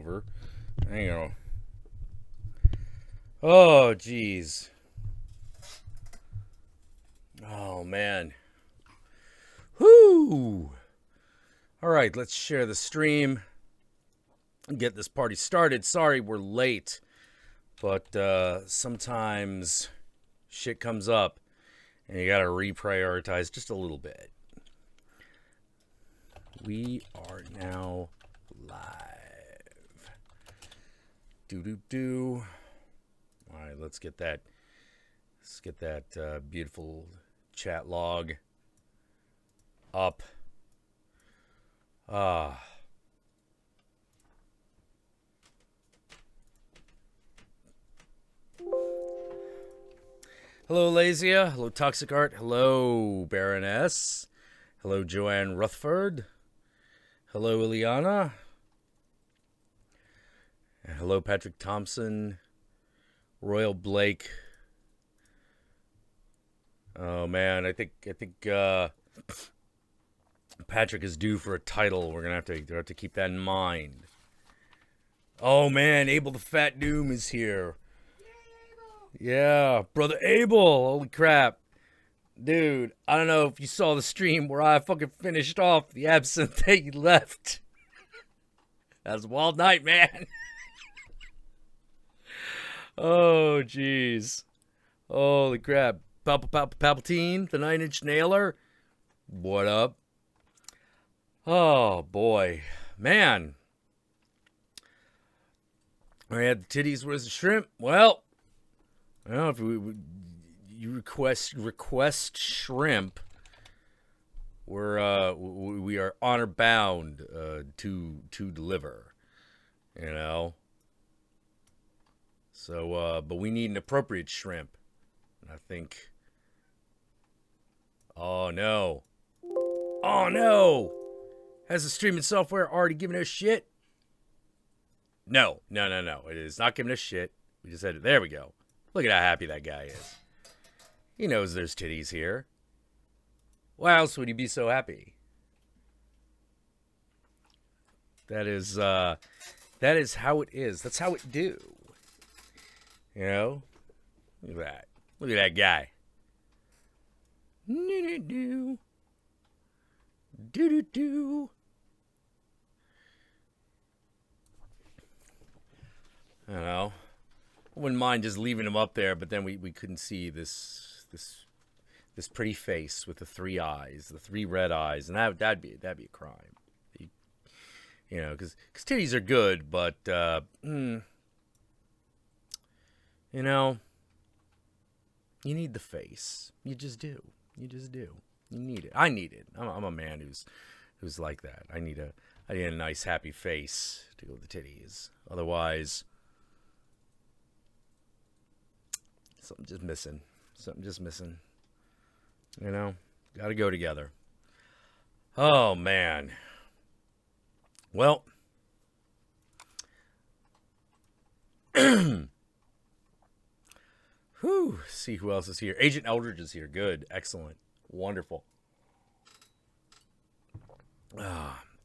over. Hang on. Oh, jeez. Oh, man. Whoo! All right, let's share the stream and get this party started. Sorry we're late, but sometimes shit comes up and you gotta reprioritize just a little bit. We are now live. Do. All right, let's get that beautiful chat log up. Hello, Lazia. Hello, Toxic Art. Hello, Baroness. Hello, Joanne Rutherford. Hello, Ileana. And hello, Patrick Thompson. Royal Blake. Oh man, I think Patrick is due for a title. We're gonna have to keep that in mind. Oh man, Abel the Fat Doom is here. Yeah, brother Abel. Holy crap. Dude, I don't know if you saw the stream where I fucking finished off the absinthe that you left. That was a wild night, man. Oh, jeez. Holy crap. Palpatine, the 9-inch nailer. What up? Oh, boy. Man. I had the titties. Where's the shrimp? Well, I don't know if you request shrimp. We are honor bound to deliver. You know. So, but we need an appropriate shrimp. And I think. Oh no. Oh no. Has the streaming software already given us shit? No. It is not giving us shit. We just said it. There we go. Look at how happy that guy is. He knows there's titties here. Why else would he be so happy? That is how it is. That's how it do. You know? Look at that. Look at that guy. Do. I don't know. I wouldn't mind just leaving him up there, but then we couldn't see this pretty face with the 3 eyes, the 3 red eyes, and that'd be a crime. You know, because titties are good, but you know, you need the face. You just do. You need it. I need it. I'm a man who's like that. I need a nice happy face to go with the titties. Otherwise, something just missing. You know, gotta go together. Oh man. Well, whew, see who else is here. Agent Eldridge is here. Good. Excellent. Wonderful.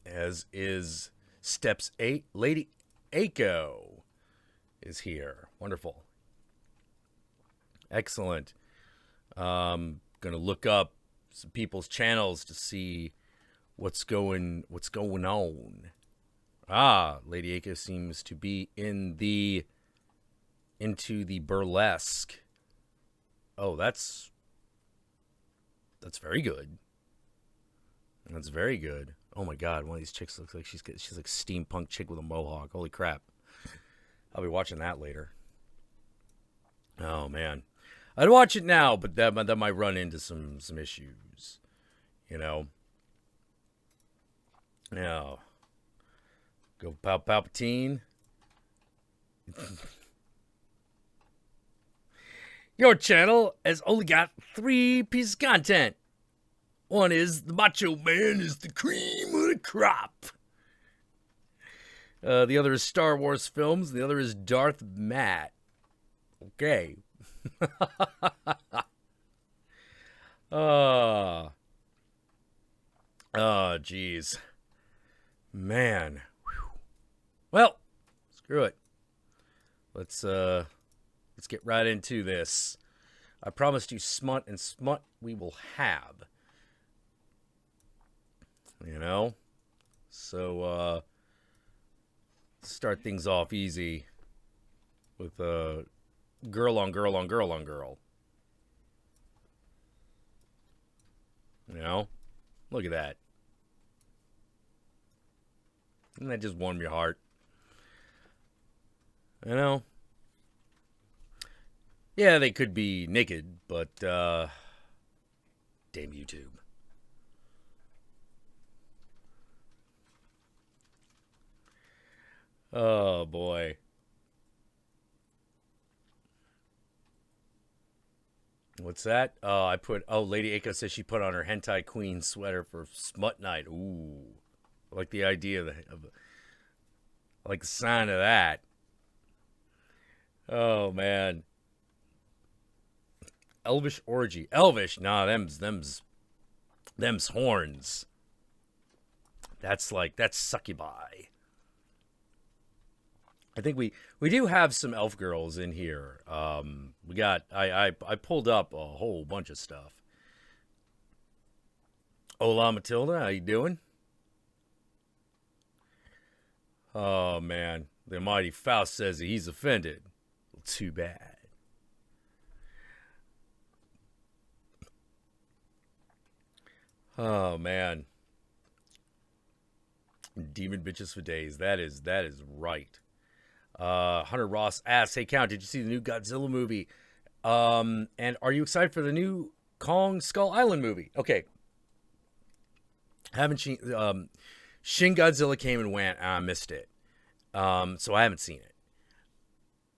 As is Steps 8. Lady Aiko is here. Wonderful. Excellent. Gonna look up some people's channels to see what's going on. Lady Aiko seems to be into the burlesque. Oh, that's very good. That's very good. Oh my god, one of these chicks looks like she's like steampunk chick with a mohawk. Holy crap. I'll be watching that later. Oh man. I'd watch it now, but that might run into some issues. You know. Now, go Palpatine. Your channel has only got 3 pieces of content. One is the Macho Man is the cream of the crop. The other is Star Wars films. The other is Darth Matt. Okay. Oh, jeez. Man. Whew. Well, Screw it. Let's get right into this. I promised you smut, and smut we will have. You know? So, start things off easy with girl on girl on girl on girl. You know? Look at that. Doesn't that just warm your heart? You know? Yeah, they could be naked, but, damn YouTube. Oh, boy. What's that? Lady Aiko says she put on her hentai queen sweater for smut night. Ooh. I like the idea I like the sign of that. Oh, man. Elvish orgy. Elvish? Nah, them's horns. That's succubi. I think we do have some elf girls in here. We got I pulled up a whole bunch of stuff. Hola Matilda, how you doing? Oh man, the mighty Faust says he's offended. Well, too bad. Oh man. Demon bitches for days. That is right. Hunter Ross asks, "Hey Count, did you see the new Godzilla movie? And are you excited for the new Kong Skull Island movie?" Okay, haven't seen. Shin Godzilla came and went, and I missed it. So I haven't seen it.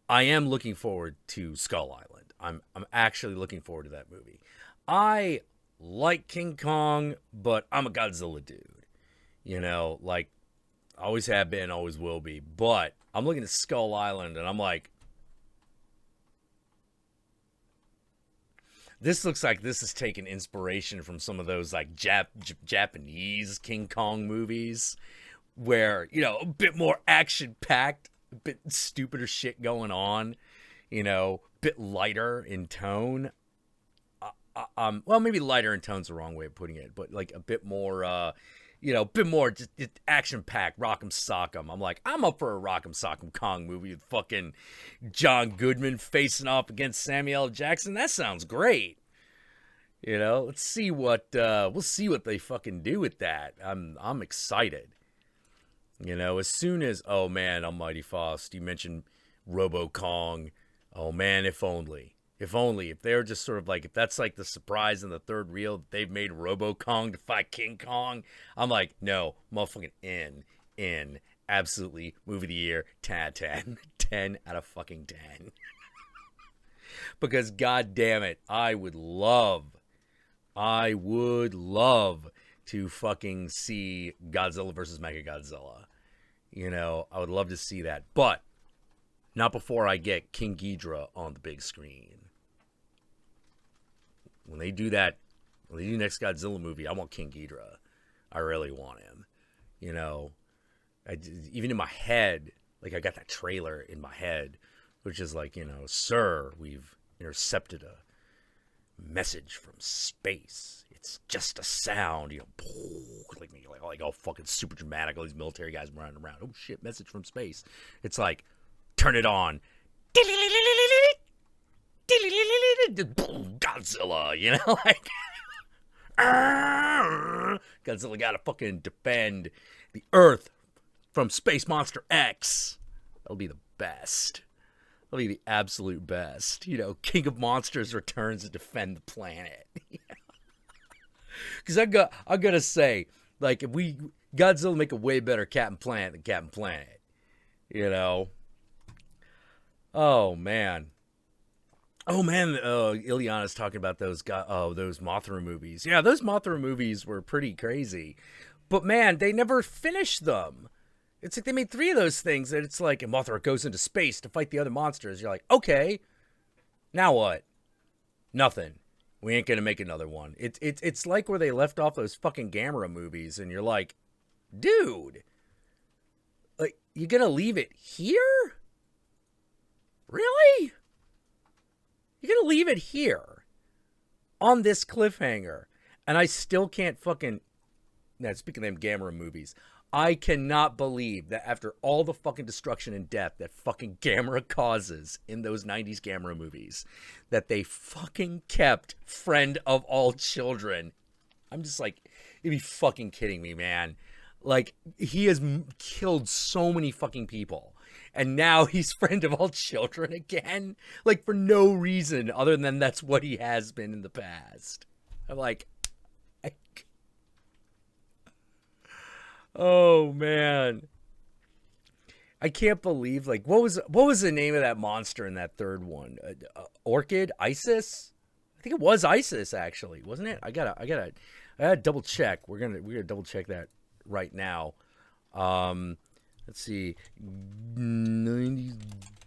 I am looking forward to Skull Island. I'm actually looking forward to that movie. I like King Kong, but I'm a Godzilla dude. You know, like always have been, always will be. But I'm looking at Skull Island, and I'm like, this looks like this is taking inspiration from some of those like Japanese King Kong movies, where a bit more action packed, a bit stupider shit going on, a bit lighter in tone. Well, maybe lighter in tone's the wrong way of putting it, but like a bit more. A bit more just action-packed, rock'em sock'em. I'm like, I'm up for a rock'em sock'em Kong movie with fucking John Goodman facing off against Samuel L. Jackson. That sounds great. Let's see what we'll see what they fucking do with that. I'm excited. As soon as Almighty Faust, you mentioned Robo Kong. Oh man, if only. If they're just sort of like, if that's like the surprise in the third reel, they've made Robo Kong to fight King Kong. I'm like, no, motherfucking in. Absolutely. Movie of the year, 10 out of 10. 10 out of fucking 10. Because god damn it, I would love to fucking see Godzilla versus Mechagodzilla. I would love to see that. But not before I get King Ghidorah on the big screen. When they do that, when they do next Godzilla movie, I want King Ghidorah. I really want him. Even in my head, like I got that trailer in my head, which is like, sir, we've intercepted a message from space. It's just a sound, like all fucking super dramatic. All these military guys running around. Oh shit, message from space. It's like, turn it on. Godzilla, like Godzilla gotta fucking defend the Earth from Space Monster X. That'll be the best. That'll be the absolute best. King of Monsters returns to defend the planet. Because I gotta say, like, if Godzilla make a way better Captain Planet than Captain Planet. Oh man. Ileana's talking about those Mothra movies. Yeah, those Mothra movies were pretty crazy. But man, they never finished them. It's like they made 3 of those things, and it's like, and Mothra goes into space to fight the other monsters. You're like, okay, now what? Nothing. We ain't gonna make another one. It's like where they left off those fucking Gamera movies, and you're like, dude. Like, you're gonna leave it here? Really? You're gonna leave it here on this cliffhanger, and I still can't fucking. Now, speaking of them Gamera movies, I cannot believe that after all the fucking destruction and death that fucking Gamera causes in those 90s Gamera movies, that they fucking kept Friend of All Children. I'm just like, you'd be fucking kidding me, man. Like, he has killed so many fucking people. And now he's Friend of All Children again? Like, for no reason other than that's what he has been in the past. I'm like, oh, man. I can't believe, like, what was the name of that monster in that third one? Orchid? Isis? I think it was Isis, actually, wasn't it? I gotta double check. We're gonna double check that right now. Let's see. 90s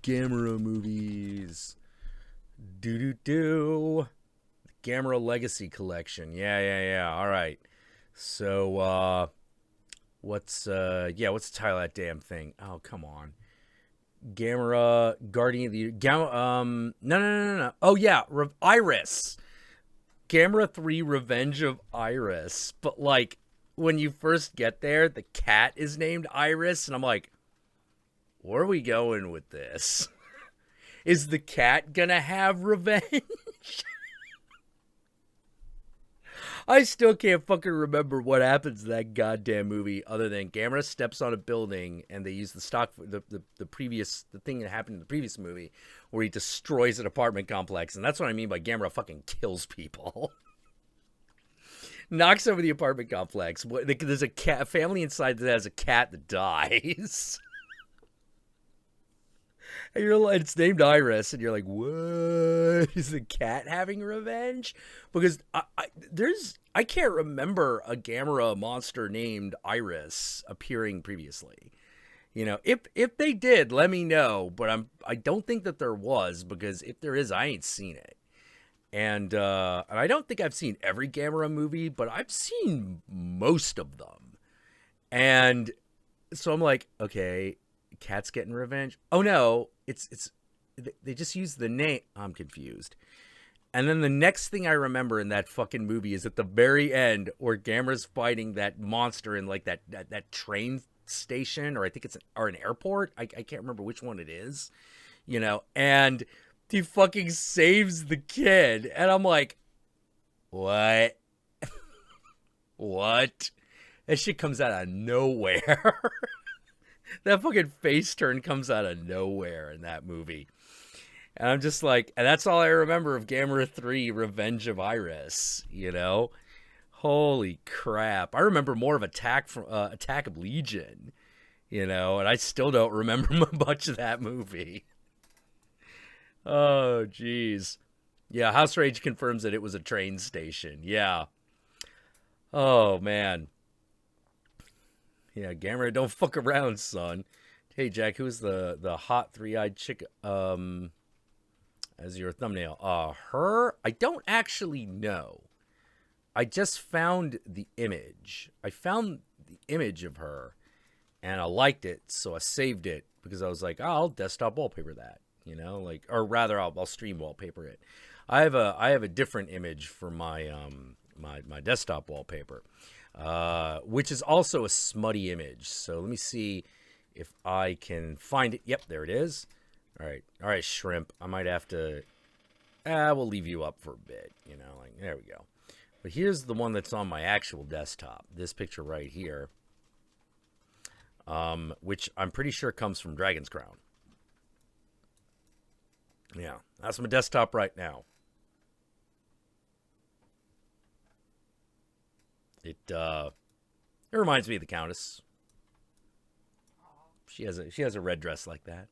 Gamera movies. Gamera Legacy Collection. Yeah. All right. So, what's the title of that damn thing? Oh, come on. Gamera Guardian of the no. Oh yeah, Iris. Gamera 3 Revenge of Iris. But like when you first get there, the cat is named Iris, and I'm like, where are we going with this? Is the cat gonna have revenge? I still can't fucking remember what happens in that goddamn movie other than Gamera steps on a building and they use the thing that happened in the previous movie where he destroys an apartment complex. And that's what I mean by Gamera fucking kills people. Knocks over the apartment complex. There's a family inside that has a cat that dies. And you're like, it's named Iris, and you're like, what? Is the cat having revenge? Because I can't remember a Gamera monster named Iris appearing previously. You know, if they did, let me know. But I don't think that there was, because if there is, I ain't seen it. And I don't think I've seen every Gamera movie, but I've seen most of them. And so I'm like, okay, cat's getting revenge. Oh no, they just use the name. I'm confused. And then the next thing I remember in that fucking movie is at the very end where Gamera's fighting that monster in like that train station, or I think it's an airport. I can't remember which one it is, you know, and he fucking saves the kid. And I'm like, what? What? That shit comes out of nowhere. That fucking face turn comes out of nowhere in that movie. And I'm just like, and that's all I remember of Gamera 3 Revenge of Iris, you know? Holy crap. I remember more of Attack of Legion, you know, and I still don't remember much of that movie. Oh, jeez. Yeah, House Rage confirms that it was a train station. Yeah. Oh, man. Yeah, Gamera, don't fuck around, son. Hey, Jack, who's the hot three-eyed chick as your thumbnail? Her? I don't actually know. I just found the image. I found the image of her, and I liked it, so I saved it because I was like, oh, I'll desktop wallpaper that, you know, like, or rather, I'll stream wallpaper it. I have a different image for my my desktop wallpaper. Which is also a smutty image. So let me see if I can find it. Yep, there it is. All right, shrimp. I might have to. We'll leave you up for a bit. You know, like there we go. But here's the one that's on my actual desktop. This picture right here, which I'm pretty sure comes from Dragon's Crown. Yeah, that's my desktop right now. It reminds me of the Countess. She has a red dress like that,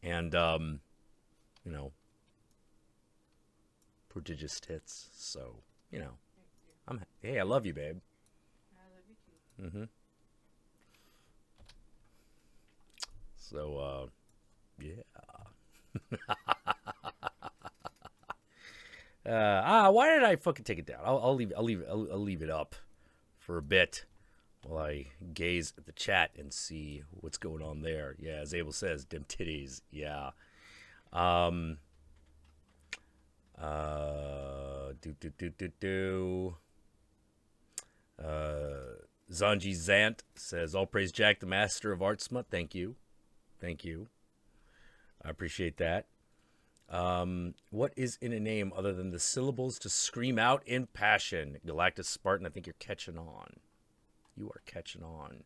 and you know, prodigious tits. So you know, hey, I love you, babe. I love you too. Mm-hmm. So yeah. Why did I fucking take it down? I'll leave it up for a bit. while I gaze at the chat and see what's going on there. Yeah, as Abel says, dim titties. Yeah. Um. Do. Zanji Zant says, "All praise Jack, the master of art smut." Thank you. Thank you. I appreciate that. What is in a name other than the syllables to scream out in passion? Galactus Spartan, I think you're catching on. You are catching on.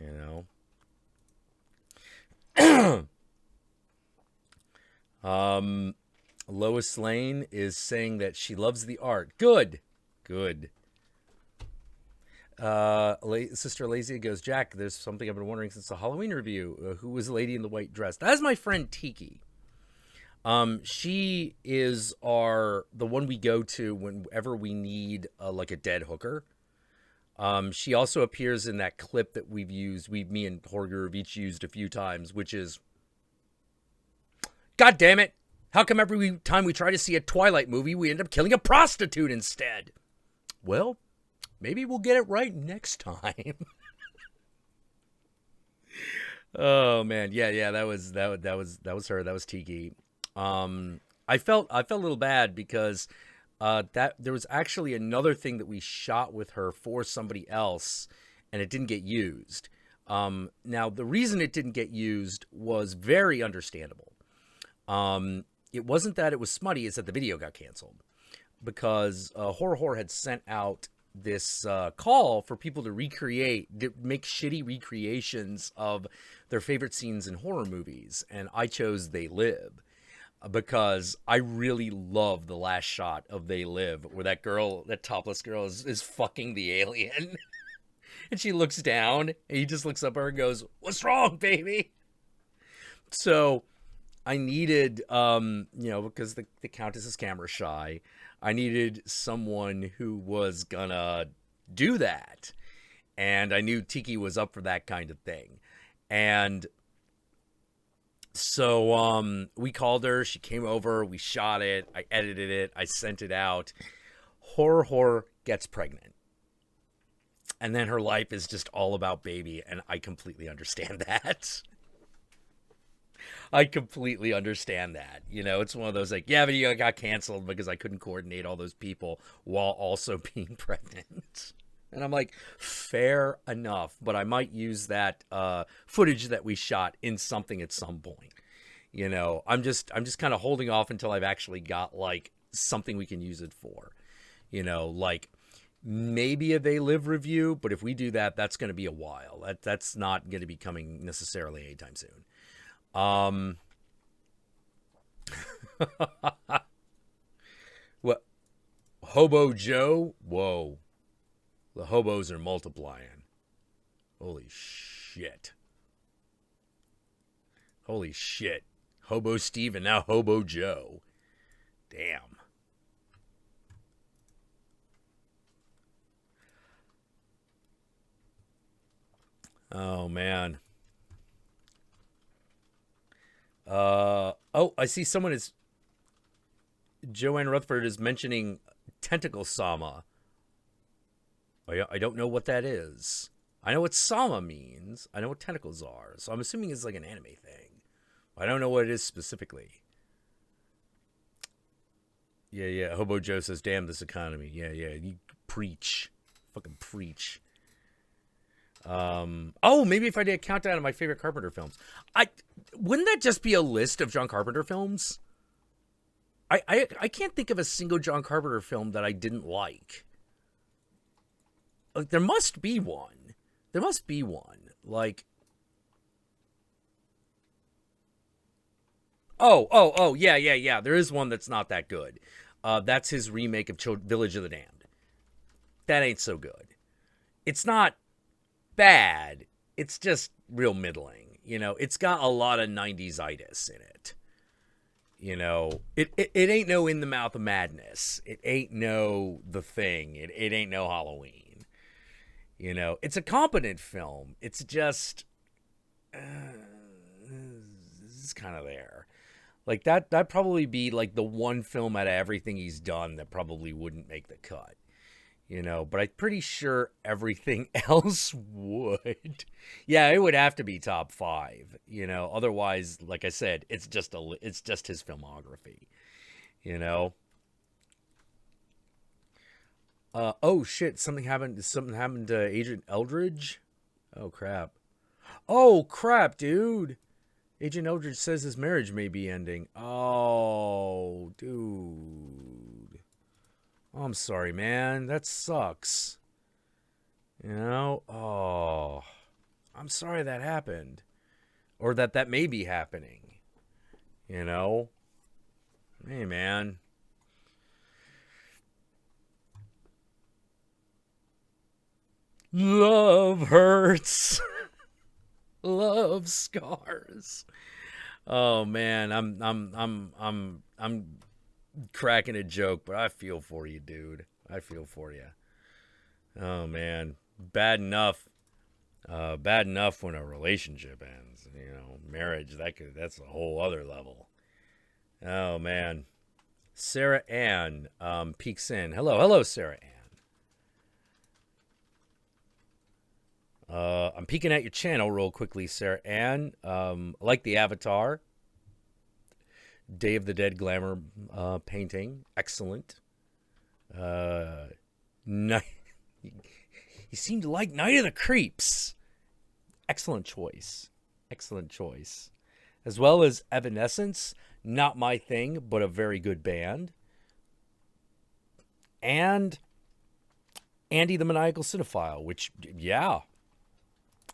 You know? Lois Lane is saying that she loves the art. Good. Good. Sister Lazia goes, Jack, there's something I've been wondering since the Halloween review. Who was the lady in the white dress? That is my friend Tiki. She is the one we go to whenever we need like a dead hooker. She also appears in that clip that we've used. Me and Horger have each used a few times, which is, God damn it! How come every time we try to see a Twilight movie, we end up killing a prostitute instead? Well, maybe we'll get it right next time. Oh man, yeah, that was her. That was Tiki. I felt a little bad because that there was actually another thing that we shot with her for somebody else, and it didn't get used. Now the reason it didn't get used was very understandable. It wasn't that it was smutty; it's that the video got canceled because Horror had sent out this call for people to make shitty recreations of their favorite scenes in horror movies, and I chose They Live because I really love the last shot of They Live where that topless girl is fucking the alien and she looks down and he just looks up at her and goes, "What's wrong, baby?" So I needed, because the Countess is camera shy, I needed someone who was gonna do that. And I knew Tiki was up for that kind of thing. And so we called her, she came over, we shot it, I edited it, I sent it out. Horror gets pregnant. And then her life is just all about baby, and I completely understand that. I completely understand that. It's one of those like, yeah, video got canceled because I couldn't coordinate all those people while also being pregnant. And I'm like, fair enough, but I might use that footage that we shot in something at some point. I'm just kind of holding off until I've actually got like something we can use it for. Like maybe a They Live review, but if we do that, that's going to be a while. That's not going to be coming necessarily anytime soon. What? Hobo Joe? Whoa. The hobos are multiplying. Holy shit. Holy shit. Hobo Steve and now Hobo Joe. Damn. Oh, man. I see someone is... Joanne Rutherford is mentioning Tentacle Sama. I don't know what that is. I know what Sama means. I know what tentacles are. So I'm assuming it's like an anime thing. I don't know what it is specifically. Yeah. Hobo Joe says, damn this economy. Yeah. You preach. Fucking preach. Maybe if I did a countdown of my favorite Carpenter films. Wouldn't that just be a list of John Carpenter films? I can't think of a single John Carpenter film that I didn't like. Like, there must be one. There must be one. Like, yeah. There is one that's not that good. That's his remake of Village of the Damned. That ain't so good. It's not bad. It's just real middling. It's got a lot of 90s-itis in it. It ain't no In the Mouth of Madness. It ain't no The Thing. It ain't no Halloween. It's a competent film. It's just, it's kind of there. Like that'd probably be like the one film out of everything he's done that probably wouldn't make the cut. You know, but I'm pretty sure everything else would. Yeah, it would have to be top 5, you know. Otherwise, like I said, it's just his filmography, you know. Oh shit, something happened to Agent Eldridge? Oh crap. Oh crap, dude. Agent Eldridge says his marriage may be ending. Oh, dude. Oh, I'm sorry, man. That sucks. You know? Oh. I'm sorry that happened. Or that may be happening. You know? Hey, man. Love hurts. Love scars. Oh man, I'm cracking a joke, but I feel for you, dude. I feel for you. Oh man, bad enough when a relationship ends. You know, marriage that's a whole other level. Oh man, Sarah Ann peeks in. Hello, Sarah Ann. I'm peeking at your channel real quickly, Sarah Ann. I like the avatar. Day of the Dead glamour painting. Excellent. Night. You seem to like Night of the Creeps. Excellent choice. Excellent choice. As well as Evanescence. Not my thing, but a very good band. And Andy the Maniacal Cinephile, which, yeah,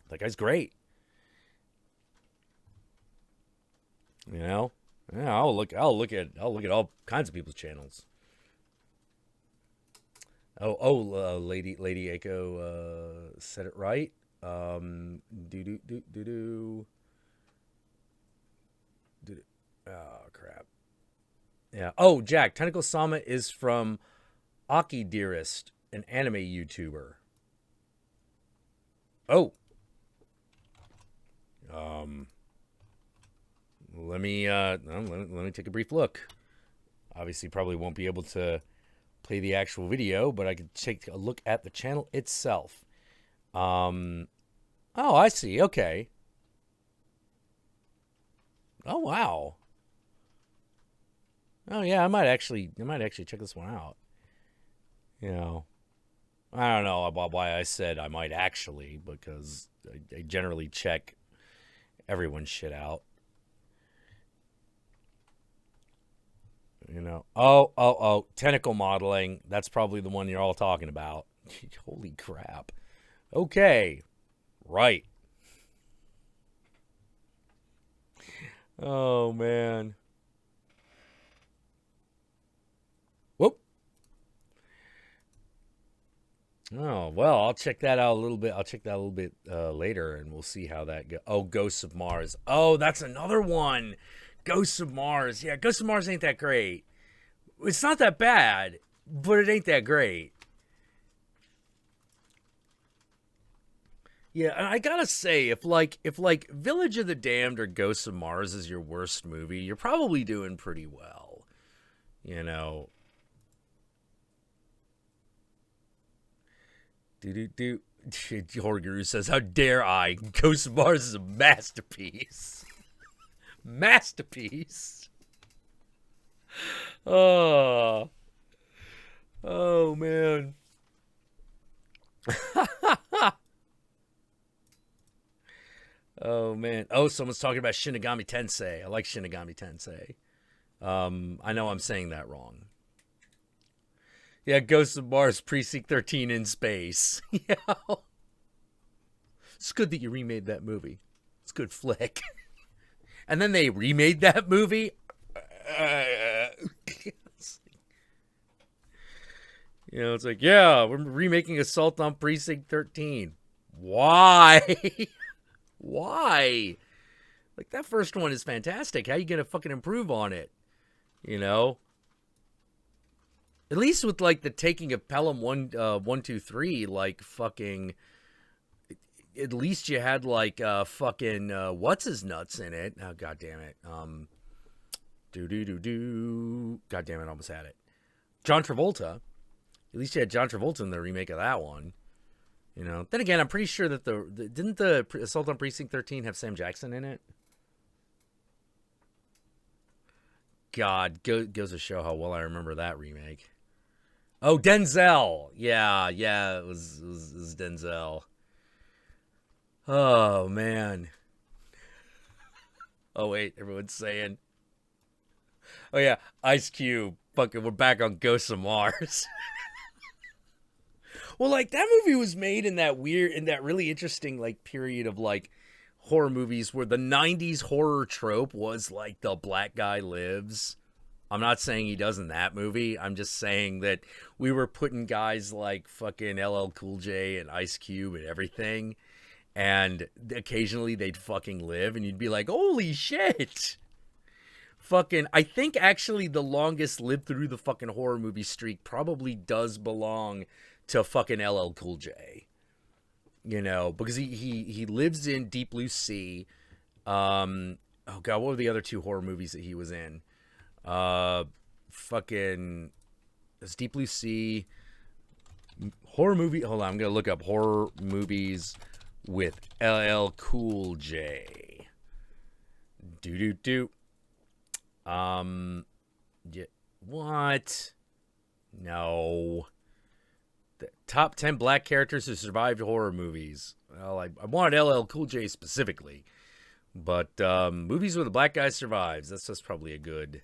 that guy's great. You know? Yeah, I'll look at all kinds of people's channels. Lady Aiko said it right. Oh crap. Yeah. Oh, Jack, Tentacle Sama is from Aki Dearest, an anime YouTuber. Oh. Let me take a brief look. Obviously, probably won't be able to play the actual video, but I could take a look at the channel itself. Oh, I see. Okay. Oh, wow. Oh, yeah. I might actually check this one out. You know, I don't know about why I said I might actually, because I generally check everyone's shit out. You know, tentacle modeling. That's probably the one you're all talking about. Holy crap. Okay. Right. Oh, man. Whoop. Oh, well, I'll check that out a little bit. I'll check that a little bit later, and we'll see how that goes. Oh, Ghosts of Mars. Oh, that's another one. Ghosts of Mars. Yeah, Ghosts of Mars ain't that great. It's not that bad, but it ain't that great. Yeah, and I gotta say, if Village of the Damned or Ghosts of Mars is your worst movie, you're probably doing pretty well. You know. Jorguru says, "How dare I? Ghosts of Mars is a masterpiece." Masterpiece. Oh. Oh man. Oh man. Oh, someone's talking about Shinigami Tensei. I like Shinigami Tensei. I know I'm saying that wrong. Yeah, Ghosts of Mars Precinct 13 in space. Yeah. It's good that you remade that movie. It's a good flick. And then they remade that movie. You know, it's like, yeah, we're remaking Assault on Precinct 13. Why? Why? Like, that first one is fantastic. How you gonna fucking improve on it? You know? At least with, like, the taking of Pelham 123, like, fucking... At least you had, like, fucking, what's-his-nuts in it. Oh, god damn it. God damn it, I almost had it. John Travolta. At least you had John Travolta in the remake of that one. You know. Then again, I'm pretty sure that didn't the Assault on Precinct 13 have Sam Jackson in it? God, goes to show how well I remember that remake. Oh, Denzel. Yeah, it was Denzel. Oh man. Oh wait, everyone's saying. Oh yeah, Ice Cube. Fucking, we're back on Ghosts of Mars. Well, like that movie was made in that really interesting like period of like horror movies where the 90s horror trope was like the black guy lives. I'm not saying he does in that movie. I'm just saying that we were putting guys like fucking LL Cool J and Ice Cube and everything. And occasionally they'd fucking live and you'd be like, holy shit. Fucking, I think actually the longest lived through the fucking horror movie streak probably does belong to fucking LL Cool J. You know, because he lives in Deep Blue Sea. Oh god, what were the other two horror movies that he was in? Fucking, it's Deep Blue Sea. Horror movie. Hold on, I'm gonna look up horror movies with LL Cool J. Yeah, what? No. The top 10 black characters who survived horror movies. Well, I wanted LL Cool J specifically, but movies where the black guy survives. That's probably a good.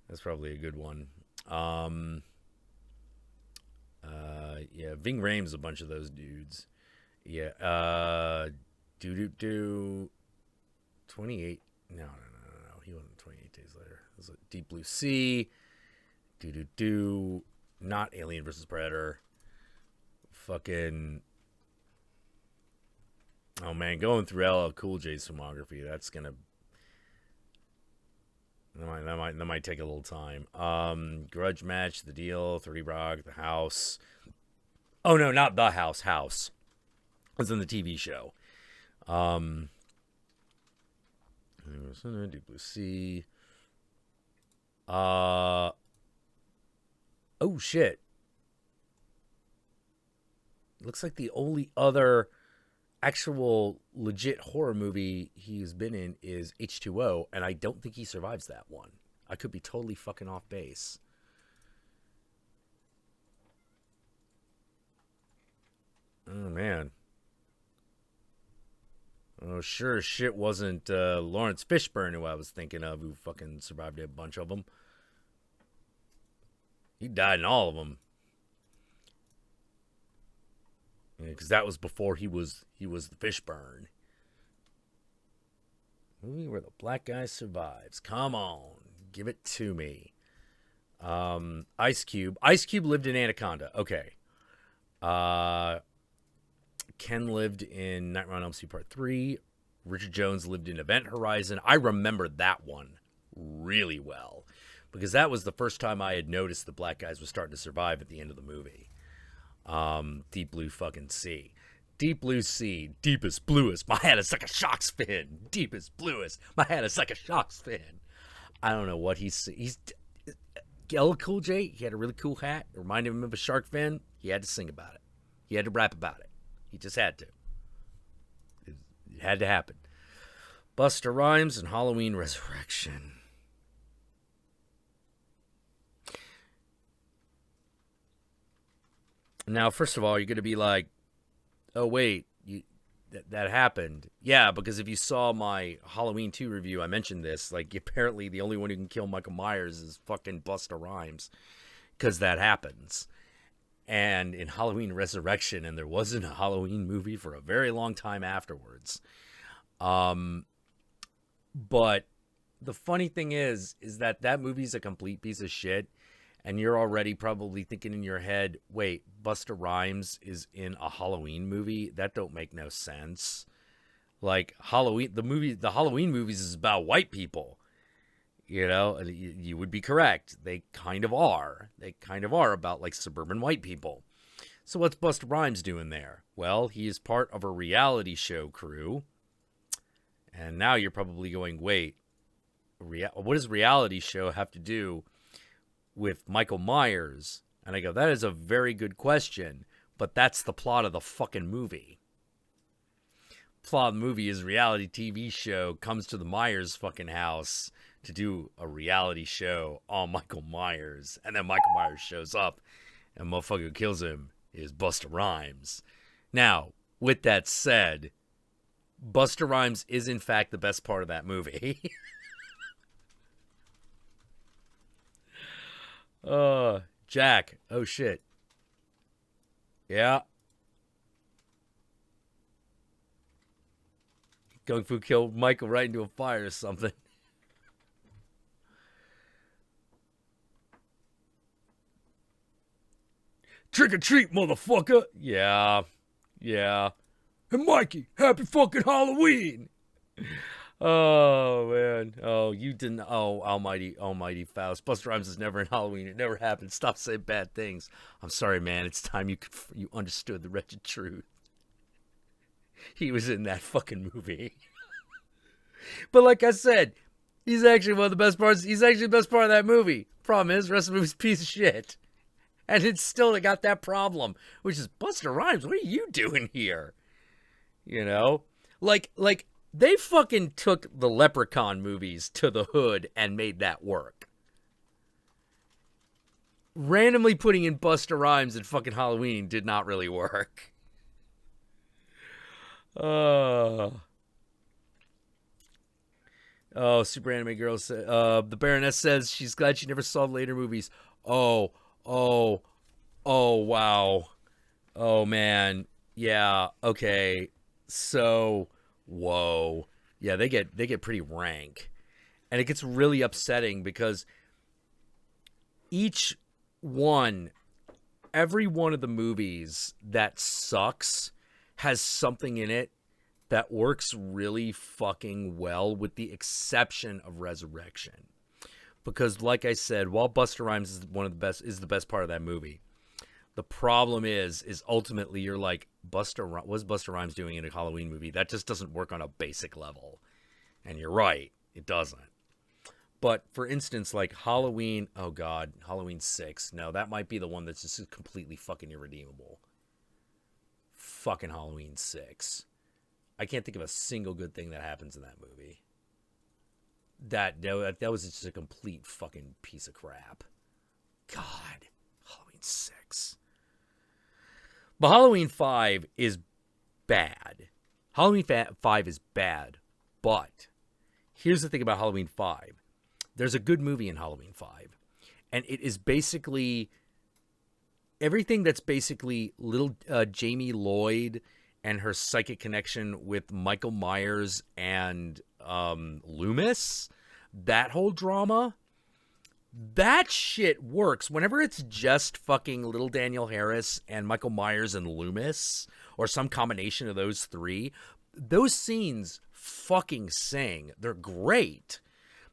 That's probably a good one. Yeah, Ving Rhames a bunch of those dudes. Yeah. 28. No. He wasn't 28 days later. It was Deep Blue Sea. Not Alien versus Predator. Fucking. Oh man, going through LL Cool J's filmography, that's gonna. That might take a little time. Grudge Match, The Deal, 30 Rock, The House. Oh no, not The House. House. It was in the TV show. Deep Blue Sea. Oh shit. Looks like the only other actual legit horror movie he's been in is H2O, and I don't think he survives that one. I could be totally fucking off base. Oh man. Oh, sure as shit wasn't Lawrence Fishburne who I was thinking of, who fucking survived a bunch of them. He died in all of them. Because that was before he was the Fishburne. Movie where the black guy survives. Come on, give it to me. Ice Cube. Ice Cube lived in Anaconda. Okay. Ken lived in Nightmare on Elm Street Part 3. Richard Jones lived in Event Horizon. I remember that one really well because that was the first time I had noticed the black guys were starting to survive at the end of the movie. Deep Blue fucking Sea. Deep Blue Sea. Deepest, bluest. My head is like a shark's fin. Deepest, bluest. My head is like a shark's fin. I don't know what he's LL Cool J, he had a really cool hat. It reminded him of a shark fin. He had to sing about it. He had to rap about it. He just had to. It had to happen. Busta Rhymes and Halloween Resurrection. Now, first of all, you're going to be like, oh, wait, that happened. Yeah, because if you saw my Halloween 2 review, I mentioned this. Like, apparently the only one who can kill Michael Myers is fucking Busta Rhymes. Because that happens. And in Halloween Resurrection, and there wasn't a Halloween movie for a very long time afterwards. But the funny thing is that movie's a complete piece of shit. And you're already probably thinking in your head, wait, Busta Rhymes is in a Halloween movie? That don't make no sense. Like, the Halloween movies is about white people. You know, you would be correct. They kind of are. They kind of are about, like, suburban white people. So what's Busta Rhymes doing there? Well, he is part of a reality show crew. And now you're probably going, wait, what does reality show have to do with Michael Myers? And I go, that is a very good question, but that's the plot of the fucking movie. Plot of the movie is reality TV show comes to the Myers fucking house to do a reality show on Michael Myers. And then Michael Myers shows up and motherfucker who kills him is Busta Rhymes. Now, with that said, Busta Rhymes is in fact the best part of that movie. Jack. Oh shit. Yeah. Kung Fu killed Michael right into a fire or something. Trick or treat, motherfucker. Yeah. Yeah. Hey, Mikey, happy fucking Halloween. Oh, man. Oh, you didn't. Oh, almighty Faust. Busta Rhymes is never in Halloween. It never happened. Stop saying bad things. I'm sorry, man. It's time you understood the wretched truth. He was in that fucking movie. But like I said, he's actually one of the best parts. He's actually the best part of that movie. Problem is, the rest of the movie's a piece of shit. And it's still got that problem, which is, Busta Rhymes, what are you doing here? You know? Like, they fucking took the Leprechaun movies to the hood and made that work. Randomly putting in Busta Rhymes in fucking Halloween did not really work. Oh, Super Anime Girl said, the Baroness says she's glad she never saw the later movies. Oh, wow. Oh, man. Yeah, okay. So, whoa. Yeah, they get pretty rank. And it gets really upsetting because every one of the movies that sucks has something in it that works really fucking well, with the exception of Resurrection. Because, like I said, while Busta Rhymes is the best part of that movie, the problem is ultimately you're like, what's Busta Rhymes doing in a Halloween movie? That just doesn't work on a basic level. And you're right, it doesn't. But for instance, like Halloween 6. No, that might be the one that's just completely fucking irredeemable. Fucking Halloween 6. I can't think of a single good thing that happens in that movie. That was just a complete fucking piece of crap. God, Halloween 6. But Halloween 5 is bad. Halloween 5 is bad. But here's the thing about Halloween 5. There's a good movie in Halloween 5. And it is basically everything that's basically little Jamie Lloyd and her psychic connection with Michael Myers and Loomis, that whole drama, that shit works. Whenever it's just fucking little Daniel Harris and Michael Myers and Loomis, or some combination of those three, those scenes fucking sing. They're great.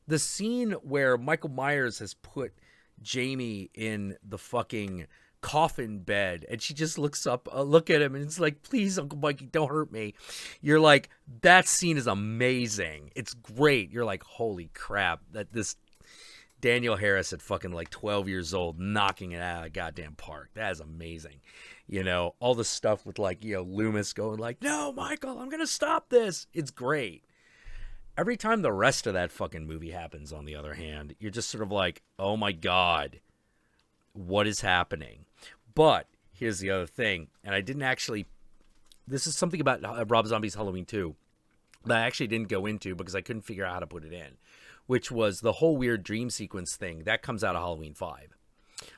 The scene where Michael Myers has put Jamie in the fucking coffin bed and she just look at him and it's like, please, Uncle Mikey, don't hurt me. You're like, that scene is amazing. It's great. You're like, holy crap, that this Daniel Harris at fucking like 12 years old knocking it out of the goddamn park. That is amazing. You know, all the stuff with like, you know, Loomis going like, no, Michael, I'm gonna stop this. It's great. Every time the rest of that fucking movie happens, on the other hand, you're just sort of like, oh my God, what is happening? But here's the other thing, and I didn't actually, this is something about Rob Zombie's Halloween 2 that I actually didn't go into because I couldn't figure out how to put it in, which was the whole weird dream sequence thing. That comes out of Halloween 5.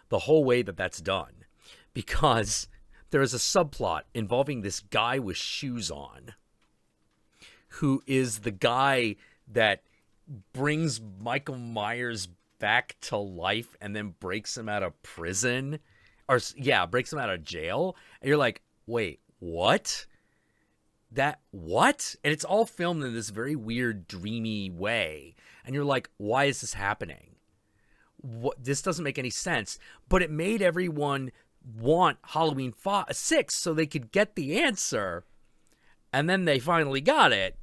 The whole way that's done. Because there is a subplot involving this guy with shoes on, who is the guy that brings Michael Myers back to life and then breaks him out of prison. Breaks him out of jail. And you're like, wait, what? What? And it's all filmed in this very weird, dreamy way. And you're like, why is this happening? This doesn't make any sense. But it made everyone want Halloween 6 so they could get the answer. And then they finally got it.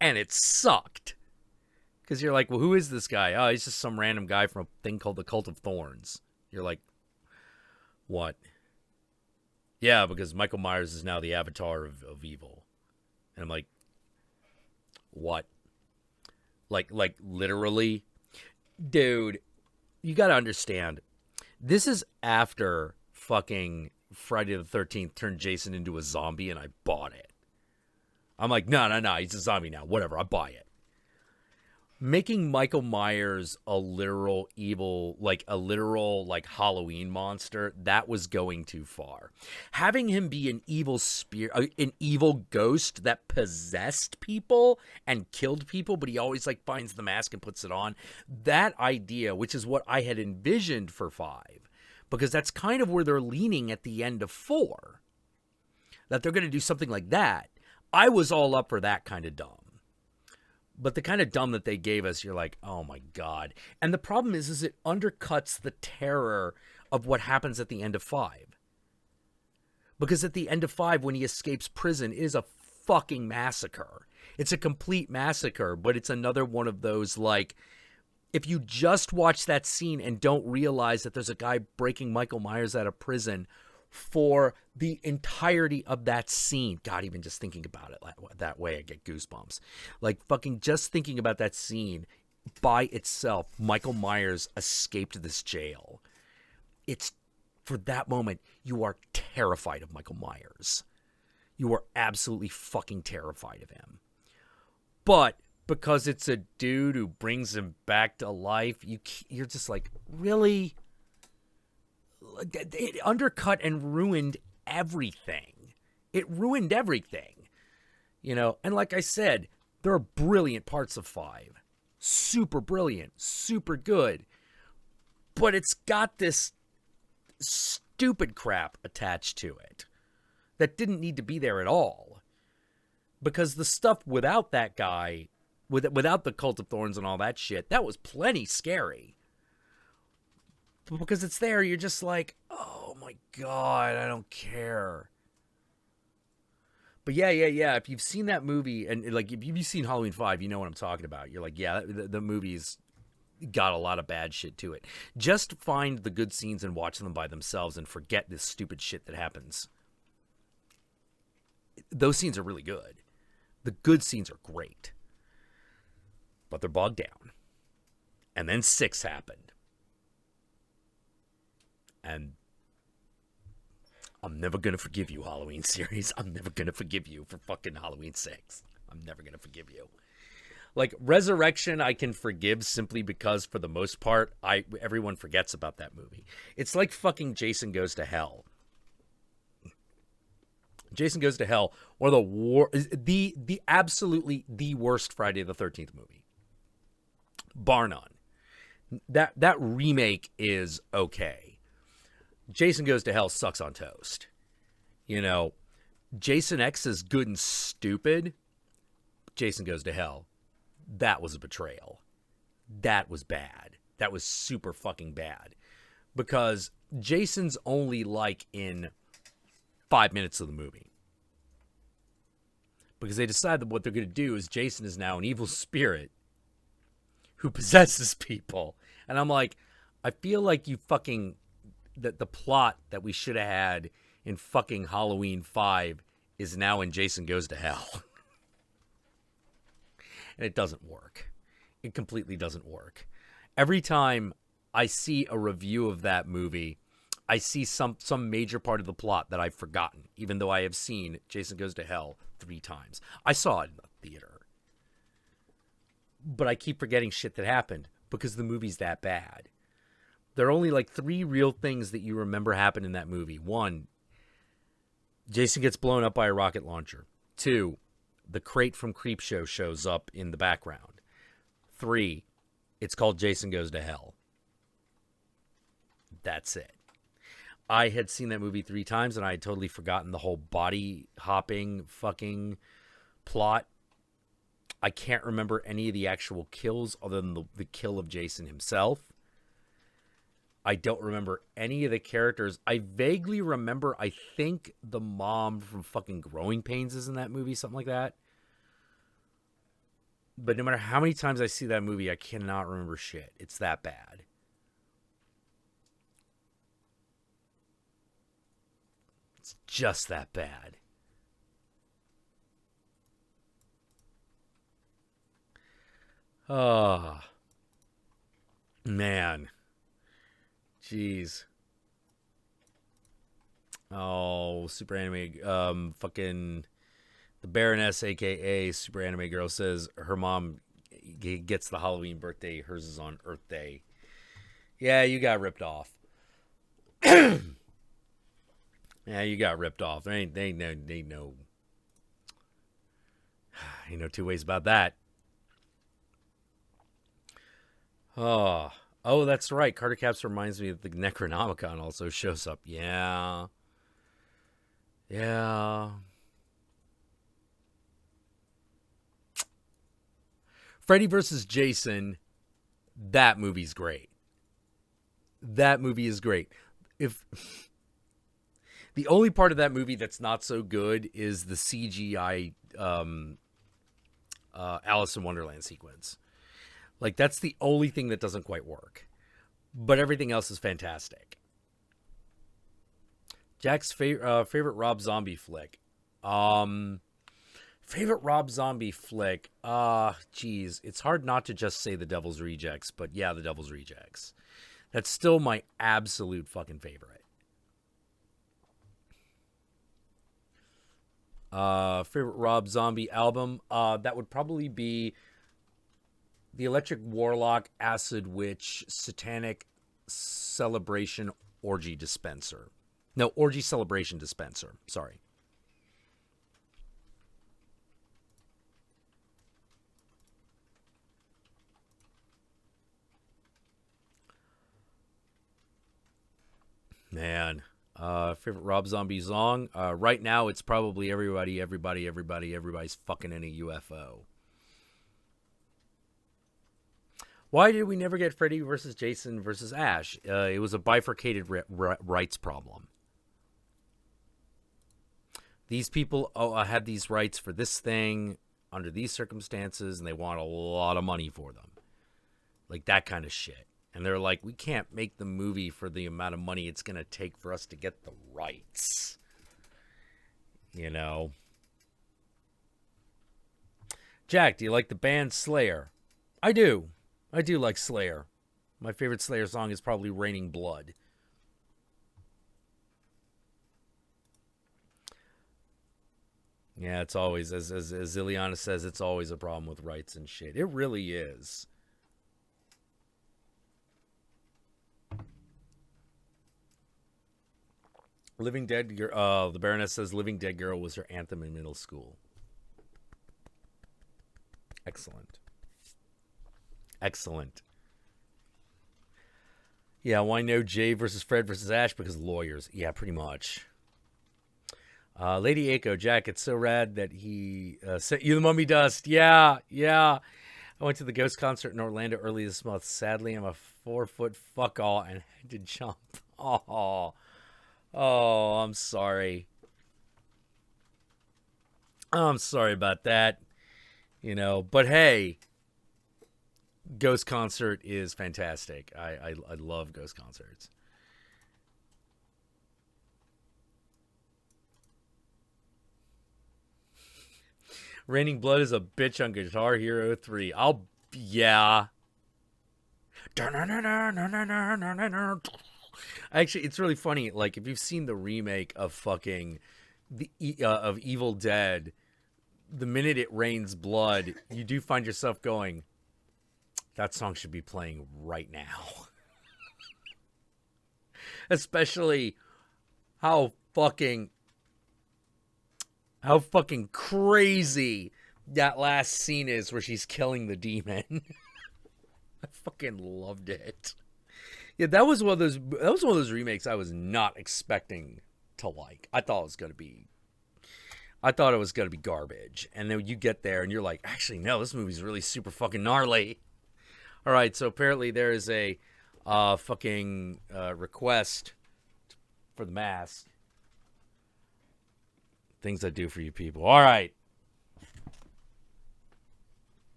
And it sucked. Because you're like, well, who is this guy? Oh, he's just some random guy from a thing called the Cult of Thorns. You're like, What? Yeah, because Michael Myers is now the avatar of evil. And I'm like, what? Like literally? Dude, you gotta understand. This is after fucking Friday the 13th turned Jason into a zombie and I bought it. I'm like, no, he's a zombie now. Whatever, I buy it. Making Michael Myers a literal evil, like a literal like Halloween monster, that was going too far. Having him be an evil spirit, an evil ghost that possessed people and killed people, but he always like finds the mask and puts it on. That idea, which is what I had envisioned for 5, because that's kind of where they're leaning at the end of 4. That they're going to do something like that. I was all up for that kind of dumb. But the kind of dumb that they gave us, you're like, oh my God. And the problem is it undercuts the terror of what happens at the end of 5. Because at the end of 5, when he escapes prison, it is a fucking massacre. It's a complete massacre, but it's another one of those, like, if you just watch that scene and don't realize that there's a guy breaking Michael Myers out of prison for the entirety of that scene. God, even just thinking about it that way, I get goosebumps. Like, fucking just thinking about that scene by itself, Michael Myers escaped this jail. It's, for that moment, you are terrified of Michael Myers. You are absolutely fucking terrified of him. But because it's a dude who brings him back to life, you're just like, really? It undercut and ruined everything. It ruined everything. You know, and like I said, there are brilliant parts of 5. Super brilliant, super good. But it's got this stupid crap attached to it that didn't need to be there at all. Because the stuff without that guy, without the Cult of Thorns and all that shit, that was plenty scary. Because it's there, you're just like, oh my God, I don't care. But yeah. If you've seen that movie, and like if you've seen Halloween 5, you know what I'm talking about. You're like, yeah, the movie's got a lot of bad shit to it. Just find the good scenes and watch them by themselves and forget this stupid shit that happens. Those scenes are really good. The good scenes are great. But they're bogged down. And then 6 happened. And I'm never going to forgive you, Halloween series. I'm never going to forgive you for fucking Halloween 6. I'm never going to forgive you. Like, Resurrection, I can forgive simply because, for the most part, everyone forgets about that movie. It's like fucking Jason Goes to Hell. Jason Goes to Hell, or the absolutely the worst Friday the 13th movie. Bar none. That remake is okay. Jason Goes to Hell sucks on toast. You know, Jason X is good and stupid. Jason Goes to Hell, that was a betrayal. That was bad. That was super fucking bad. Because Jason's only like in 5 minutes of the movie. Because they decide that what they're going to do is Jason is now an evil spirit who possesses people. And I'm like, I feel like you fucking... that the plot that we should have had in fucking Halloween 5 is now in Jason Goes to Hell. And it doesn't work. It completely doesn't work. Every time I see a review of that movie, I see some major part of the plot that I've forgotten, even though I have seen Jason Goes to Hell 3 times. I saw it in the theater. But I keep forgetting shit that happened because the movie's that bad. There are only like 3 real things that you remember happen in that movie. 1, Jason gets blown up by a rocket launcher. 2, the crate from Creepshow shows up in the background. 3, it's called Jason Goes to Hell. That's it. I had seen that movie 3 times and I had totally forgotten the whole body hopping fucking plot. I can't remember any of the actual kills other than the kill of Jason himself. I don't remember any of the characters. I vaguely remember, I think the mom from fucking Growing Pains is in that movie, something like that. But no matter how many times I see that movie, I cannot remember shit. It's that bad. just that bad. Oh, man. Jeez. Oh, Super Anime, fucking the Baroness, aka Super Anime Girl, says her mom gets the Halloween birthday. Hers is on Earth Day. Yeah, you got ripped off. Yeah, you got ripped off. There ain't no two ways about that. Oh, that's right. Carter Caps reminds me that the Necronomicon also shows up. Yeah. Freddy vs. Jason, that movie's great. That movie is great. If the only part of that movie that's not so good is the CGI Alice in Wonderland sequence. Like, that's the only thing that doesn't quite work. But everything else is fantastic. Jack's favorite Rob Zombie flick. Favorite Rob Zombie flick. Geez. It's hard not to just say The Devil's Rejects, but yeah, The Devil's Rejects. That's still my absolute fucking favorite. Favorite Rob Zombie album. That would probably be The Electric Warlock, Acid Witch, Satanic Celebration, Orgy Dispenser. No, Orgy Celebration Dispenser. Sorry. Man. Favorite Rob Zombie song? Right now, it's probably everybody's fucking in a UFO. Why did we never get Freddy versus Jason versus Ash? It was a bifurcated rights problem. These people had these rights for this thing under these circumstances, and they want a lot of money for them. Like that kind of shit. And they're like, we can't make the movie for the amount of money it's going to take for us to get the rights. You know? Jack, do you like the band Slayer? I do. I do like Slayer. My favorite Slayer song is probably Raining Blood. Yeah, it's always, as Ileana says, it's always a problem with rights and shit. It really is. Living Dead Girl, the Baroness says Living Dead Girl was her anthem in middle school. Excellent. Excellent. Yeah, why no Jay versus Fred versus Ash? Because lawyers. Yeah, pretty much. Lady Aiko, Jack, it's so rad that he sent you the mummy dust. Yeah. I went to the Ghost concert in Orlando early this month. Sadly, I'm a 4-foot fuck all and had to jump. Oh, I'm sorry. I'm sorry about that. You know, but hey, Ghost concert is fantastic. I love Ghost concerts. Raining Blood is a bitch on Guitar Hero 3. Yeah. Actually, it's really funny. Like, if you've seen the remake of fucking of Evil Dead, the minute it rains blood, you do find yourself going, that song should be playing right now. Especially how fucking crazy that last scene is where she's killing the demon. I fucking loved it. Yeah, that was one of those remakes I was not expecting to like. I thought it was gonna be garbage. And then you get there and you're like, actually no, this movie's really super fucking gnarly. All right, so apparently there is a fucking request for the mask. Things I do for you people. All right.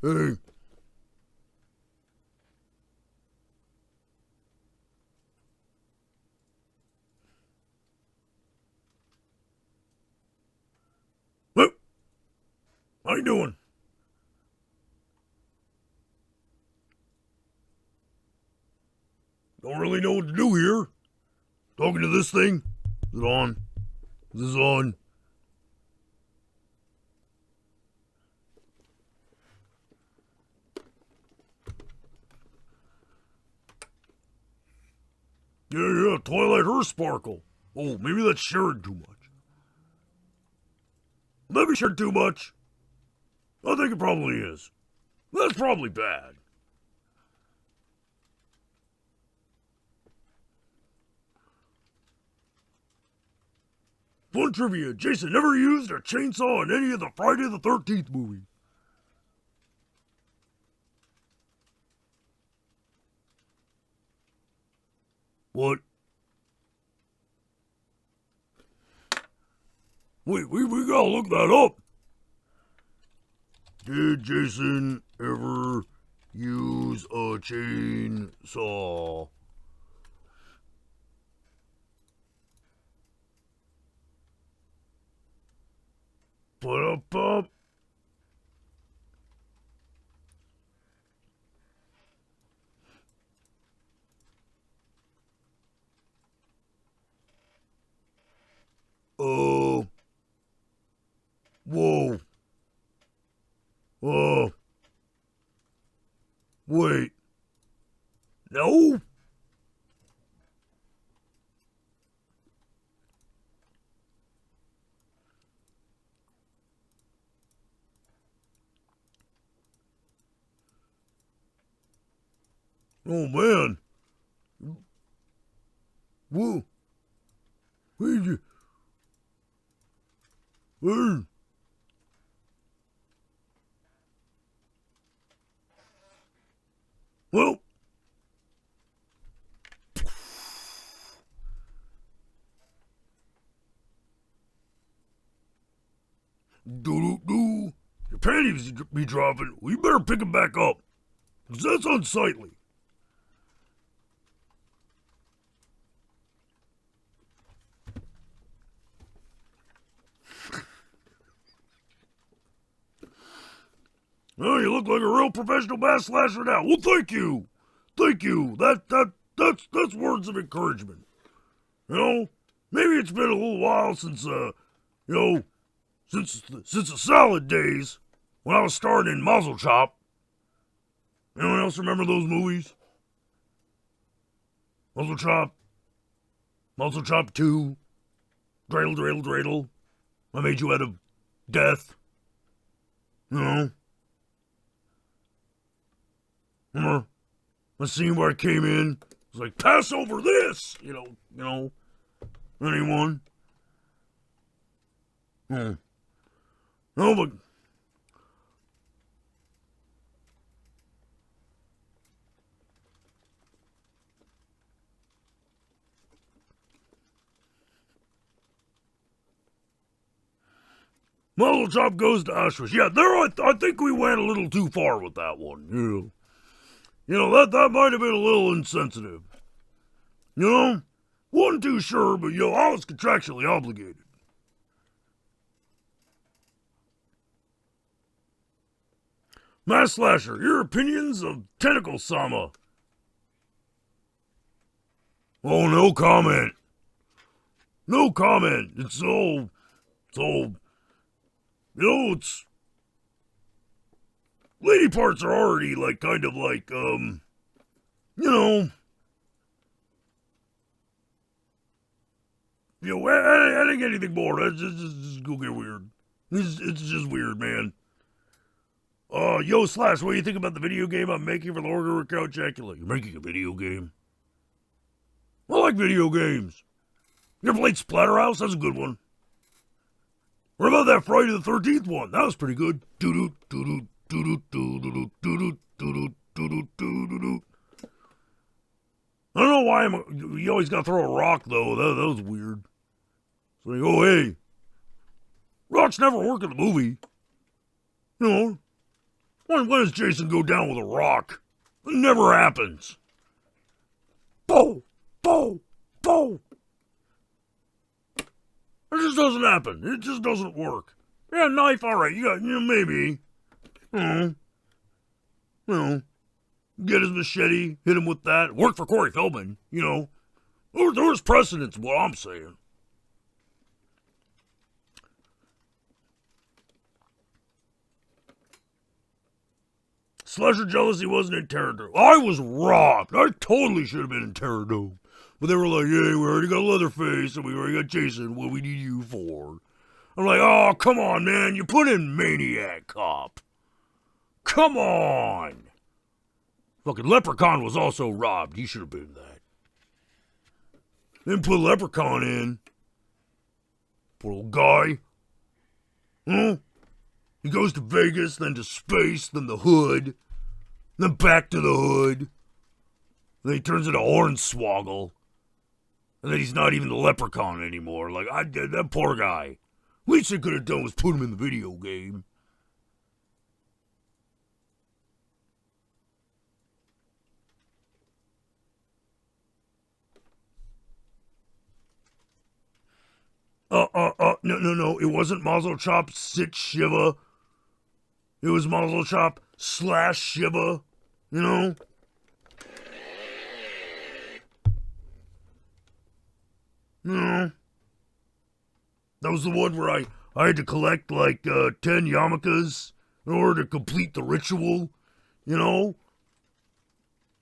Hey. Hey. How you doing? Don't really know what to do here. Talking to this thing? Is it on? Is this on? Yeah, Twilight Her Sparkle. Oh, maybe that's sharing too much. Maybe sharing too much. I think it probably is. That's probably bad. Fun trivia, Jason never used a chainsaw in any of the Friday the 13th movies. What? Wait, we gotta look that up. Did Jason ever use a chainsaw? Ba-da-ba. Whoa. Wait. No? Oh, man. Whoa. Where'd you... Where? Well... Do-do-do. Your panties be dropping. Well, you better pick them back up. 'Cause that's unsightly. Oh, you look like a real professional bass slasher now. Well, thank you. Thank you. That's words of encouragement. You know, maybe it's been a little while since, since the salad days when I was starring in Muzzle Chop. Anyone else remember those movies? Muzzle Chop 2, Dreidel, Dreidel, Dreidel. I made you out of death. You know? Remember the scene where I came in? It was like, pass over this! You know, anyone? No, but... Muzzle Chop goes to Auschwitz. Yeah, there I think we went a little too far with that one. That might have been a little insensitive. Wasn't too sure, but I was contractually obligated. Mass Slasher, your opinions of Tentacle Sama? Oh, no comment. No comment. It's lady parts are already kind of I think anything more. That's just go get weird. It's just weird, man. Slash, what do you think about the video game I'm making for the Order Workout Jackula? You're making a video game? I like video games. You ever played Splatterhouse? That's a good one. What about that Friday the 13th one? That was pretty good. I don't know why you always gotta throw a rock, though. That was weird. It's like, oh, hey. Rocks never work in the movie. When does Jason go down with a rock? It never happens. Bow, bow, bow. It just doesn't happen. It just doesn't work. Yeah, knife, all right. You got, maybe. Get his machete, hit him with that. Work for Corey Feldman, There was precedence, what I'm saying. Slasher Jealousy wasn't in Terrordome. I was robbed. I totally should have been in Terrordome. But they were like, yeah, we already got Leatherface and we already got Jason. What we need you for? I'm like, oh, come on, man. You put in Maniac Cop. Come on. Fucking Leprechaun was also robbed. He should have been that. Then put Leprechaun in. Poor old guy. He goes to Vegas, then to space, then the hood, then back to the hood. Then he turns into Hornswoggle. And then he's not even the Leprechaun anymore. Like, I did that poor guy. Least they could have done was put him in the video game. No. It wasn't Mazel Chop Sit Shiva. It was Mazel Chop / Shiva. No. That was the one where I had to collect like 10 yarmulkes in order to complete the ritual. No,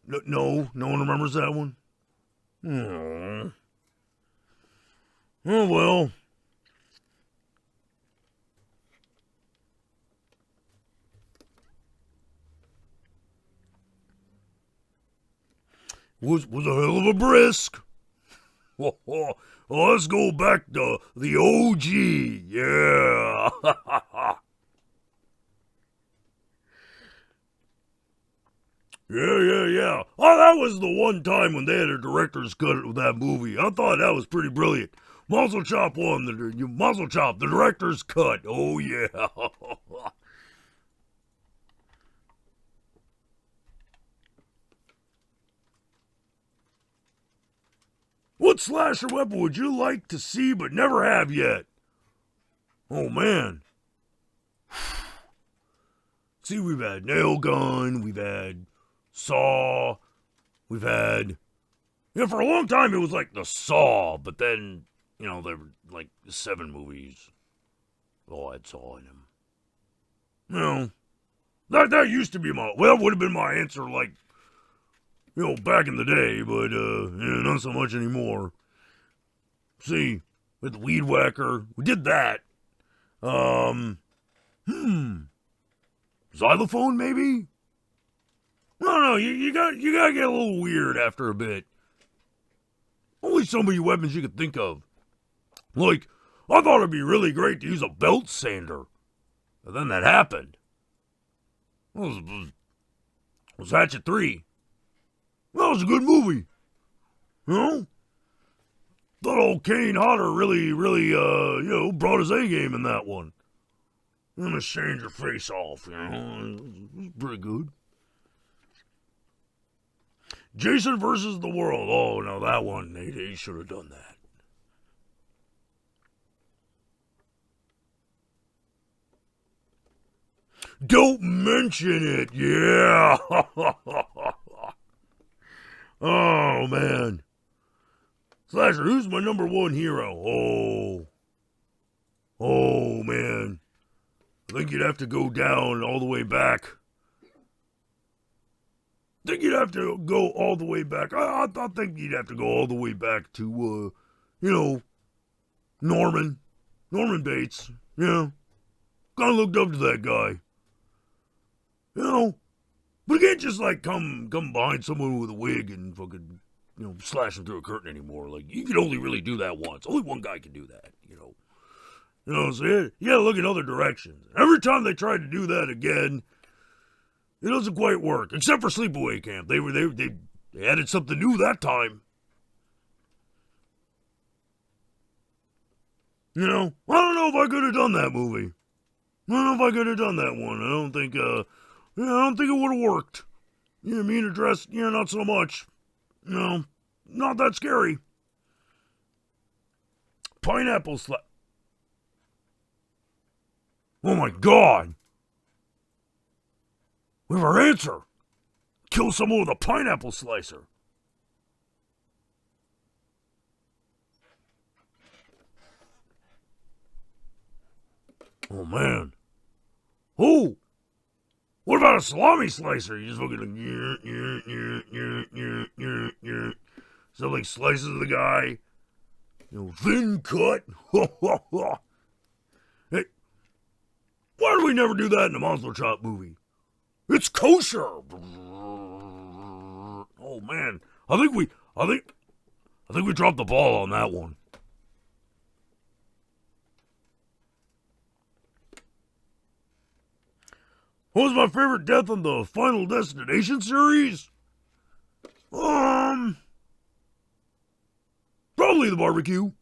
no one remembers that one. Oh well. Was a hell of a brisk. Let's go back to the OG. Yeah. Yeah. Oh, that was the one time when they had a director's cut of that movie. I thought that was pretty brilliant. Mazel Chop won. Mazel Chop, the director's cut. Oh, yeah. What slasher weapon would you like to see but never have yet? Oh, man. See, we've had nail gun, we've had Saw, we've had... for a long time it was like the Saw, but then, there were like 7 movies. All had Saw in them. That used to be that would have been my answer, like, back in the day, but, not so much anymore. See, with the Weed Whacker, we did that. Xylophone, maybe? No, you gotta get a little weird after a bit. Only so many weapons you could think of. Like, I thought it'd be really great to use a belt sander. But then that happened. It was Hatchet 3. That was a good movie. Thought old Kane Hodder really, brought his A game in that one. I'm gonna change your face off, It was pretty good. Jason versus the World. Oh, no, that one, they should have done that. Don't mention it, yeah. Oh, man. Slasher, who's my number 1 hero? Oh, man. I think you'd have to go down all the way back. I think you'd have to go all the way back. I think you'd have to go all the way back to, Norman. Norman Bates. Yeah. Kind of looked up to that guy. But you can't just, like, come behind someone with a wig and fucking, slash them through a curtain anymore. Like, you can only really do that once. Only one guy can do that, so you gotta look in other directions. Every time they tried to do that again, it doesn't quite work. Except for Sleepaway Camp. They added something new that time. I don't know if I could have done that movie. I don't know if I could have done that one. I don't think Yeah, I don't think it would have worked. Yeah, me in a dress, yeah, not so much. No, not that scary. Pineapple slice. Oh my god! We have our answer! Kill someone with a pineapple slicer. Oh man. Oh! What about a salami slicer? You just fucking like, so like slices the guy. Thin cut. Hey, why do we never do that in a Monster Chop movie? It's kosher. Oh man, I think we dropped the ball on that one. What was my favorite death on the Final Destination series? Probably the barbecue.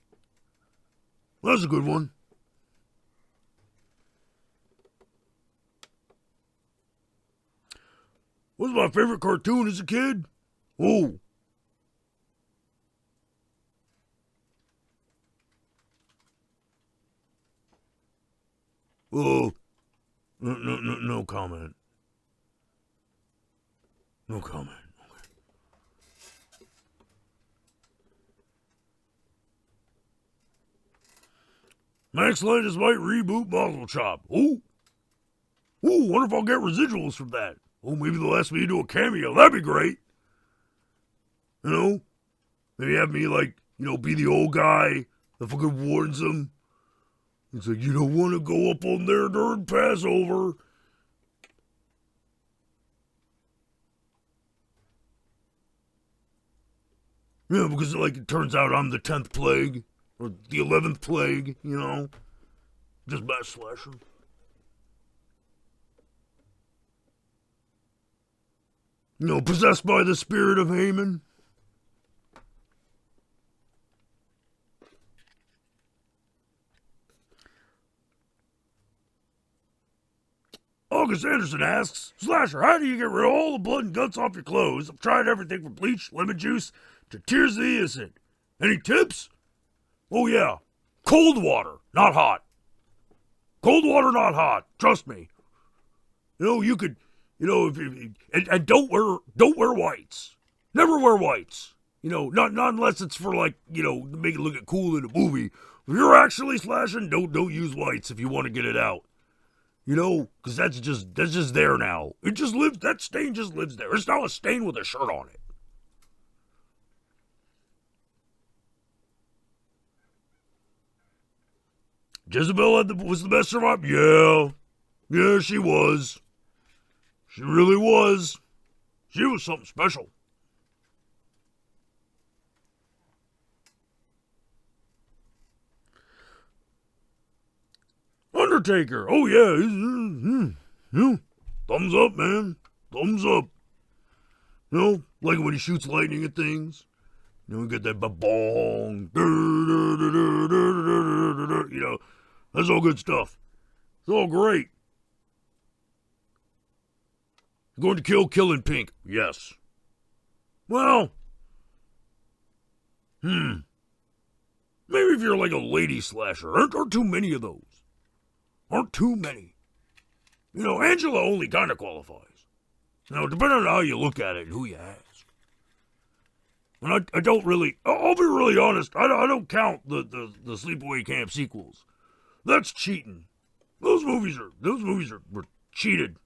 That's a good one. What was my favorite cartoon as a kid? Oh. Oh. No comment. No comment. Okay. Max Landis might reboot Monster Chop. Ooh. Ooh, wonder if I'll get residuals from that. Oh, maybe they'll ask me to do a cameo. That'd be great. You know? Maybe have me, like, be the old guy that fucking warns them. It's like, you don't want to go up on there during Passover. Yeah, because, like, it turns out I'm the 10th plague. Or the 11th plague, Just mass slashing. Possessed by the spirit of Haman. August Anderson asks, Slasher, how do you get rid of all the blood and guts off your clothes? I've tried everything from bleach, lemon juice, to tears of the innocent. Any tips? Oh yeah, cold water, not hot. Cold water, not hot. Trust me. You could, and don't wear whites. Never wear whites. Not unless it's for like, to make it look cool in a movie. If you're actually slashing, don't use whites if you want to get it out. Because that's just there now. It just lives. That stain just lives there. It's not a stain with a shirt on it. Jezebel was the best survivor. Yeah, she was. She really was. She was something special. Undertaker. Oh yeah. Thumbs up, man. Thumbs up. Like when he shoots lightning at things. You get that ba-bong. That's all good stuff. It's all great. Going to kill in pink. Yes. Well. Maybe if you're like a lady slasher. Aren't too many of those. Aren't too many. Angela only kind of qualifies. Depending on how you look at it and who you ask. And I don't really, I'll be really honest, I don't count the Sleepaway Camp sequels. That's cheating. Those movies were cheated.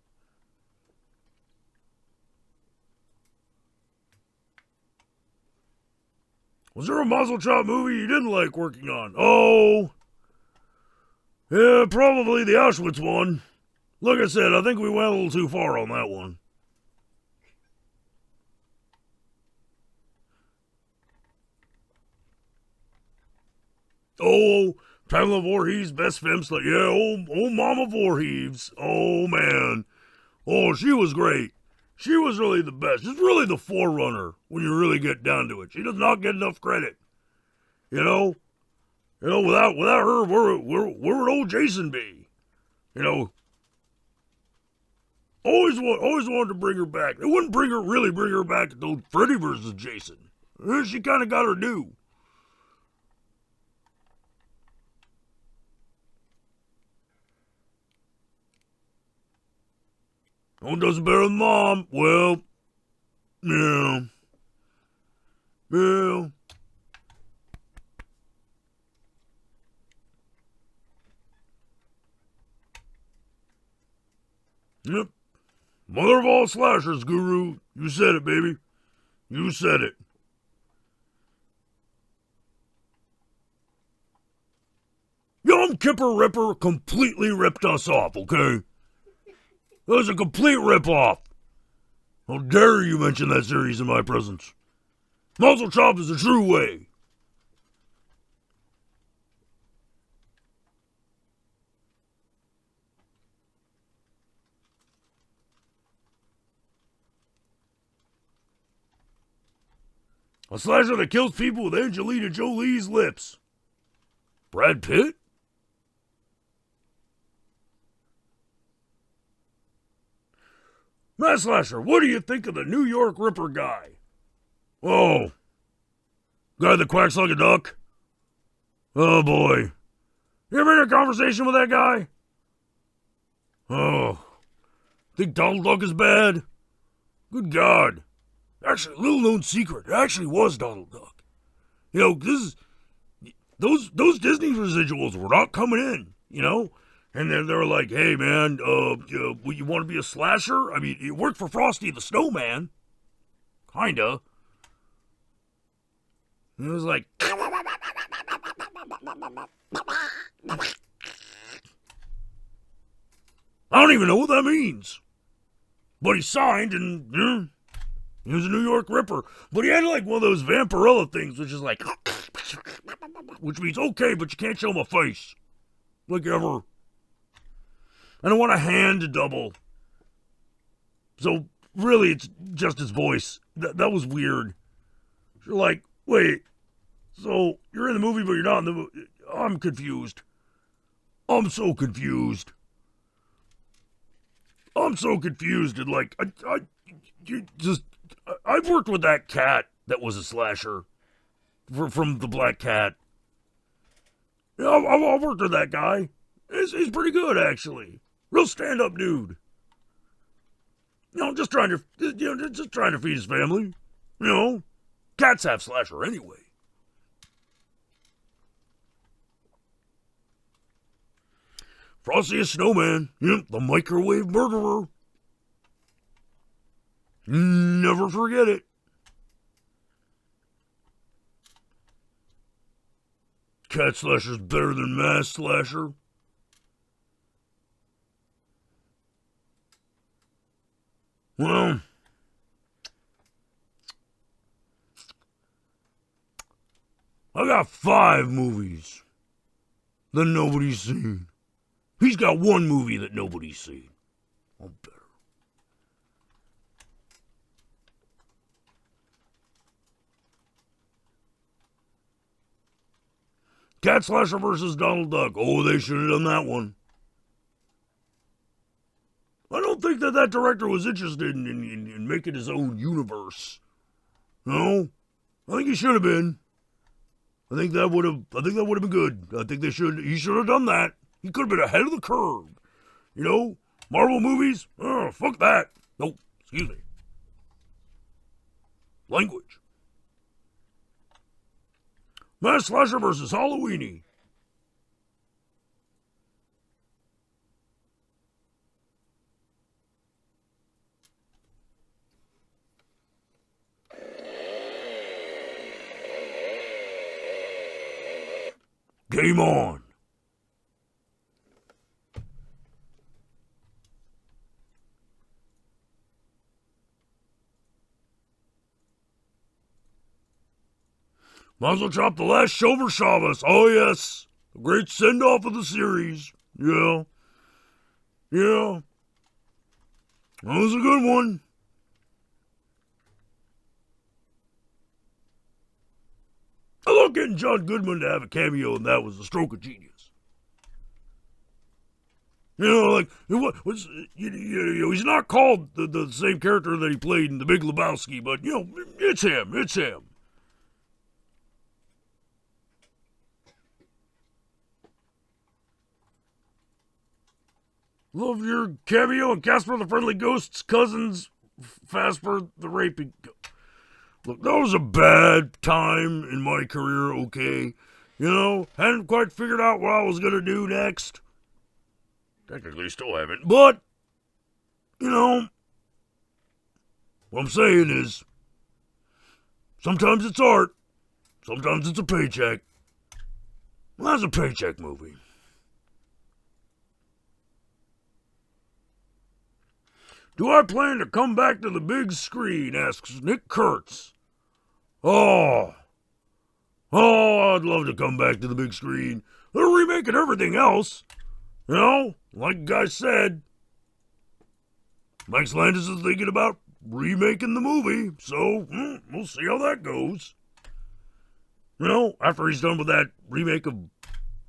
Was there a Muzzle Chop movie you didn't like working on? Oh, yeah, probably the Auschwitz one. Like I said, I think we went a little too far on that one. Oh, Pamela Voorhees, best femme slut. Yeah, old Mama Voorhees. Oh, man. Oh, she was great. She was really the best. She's really the forerunner when you really get down to it. She does not get enough credit. Without her, where would old Jason be? Always wanted to bring her back. They wouldn't really bring her back until Freddy versus Jason. She kind of got her due. No one does it better than Mom. Well, yeah. Yeah. Yep. Mother of all slashers, Guru. You said it, baby. You said it. Yom Kippur Ripper completely ripped us off, okay? It was a complete rip-off. How dare you mention that series in my presence? Muzzle chop is the true way. A slasher that kills people with Angelina Jolie's lips. Brad Pitt? Matt Slasher, what do you think of the New York Ripper guy? Oh. Guy that quacks like a duck? Oh, boy. You ever had a conversation with that guy? Oh. Think Donald Duck is bad? Good God. Actually, little known secret, it actually was Donald Duck. You know, those Disney residuals were not coming in, you know? And then they were like, hey, man, you want to be a slasher? I mean, you worked for Frosty the Snowman. Kinda. And it was like... I don't even know what that means. But he signed and... he was a New York Ripper. But he had like one of those Vampirella things, which is like... which means, okay, but you can't show my face. Like ever. I don't want a hand double. So, really, it's just his voice. That was weird. You're like, wait, so you're in the movie, but you're not in the movie. I'm confused. I'm so confused. And like, I've worked with that cat that was a slasher from the Black Cat. Yeah, I've worked with that guy. He's pretty good, actually. Real stand-up dude. You know, just trying to feed his family. You know, cats have slasher anyway. Frosty a Snowman. Yep, the microwave murderer. Never forget it. Cat slasher's better than mass slasher. Well, I got 5 movies that nobody's seen. He's got 1 movie that nobody's seen. I'm better. Cat Slasher versus Donald Duck. Oh, they should have done that one. I don't think that director was interested in making his own universe. No, I think he should have been. I think that would have been good. I think he should have done that. He could have been ahead of the curve. You know, Marvel movies? Oh, fuck that. Nope, excuse me. Language. Mass Slasher versus Halloweenie. Game on. Muzzle chop the last Shover Shabbos. Oh, yes. The great send-off of the series. Yeah. Yeah. That was a good one. I thought getting John Goodman to have a cameo, and that was a stroke of genius. You know, like, he's not called the same character that he played in The Big Lebowski, but, you know, it's him. It's him. Love your cameo and Casper the Friendly Ghost's cousins, Fasper the Raping. Look, that was a bad time in my career, okay? You know, hadn't quite figured out what I was going to do next. Technically, still haven't. But, you know, what I'm saying is, sometimes it's art, sometimes it's a paycheck. Well, that's a paycheck movie. Do I plan to come back to the big screen, asks Nick Kurtz. Oh, I'd love to come back to the big screen. They're remaking everything else. You know, like guys said, Mike Landis is thinking about remaking the movie, so we'll see how that goes. You know, after he's done with that remake of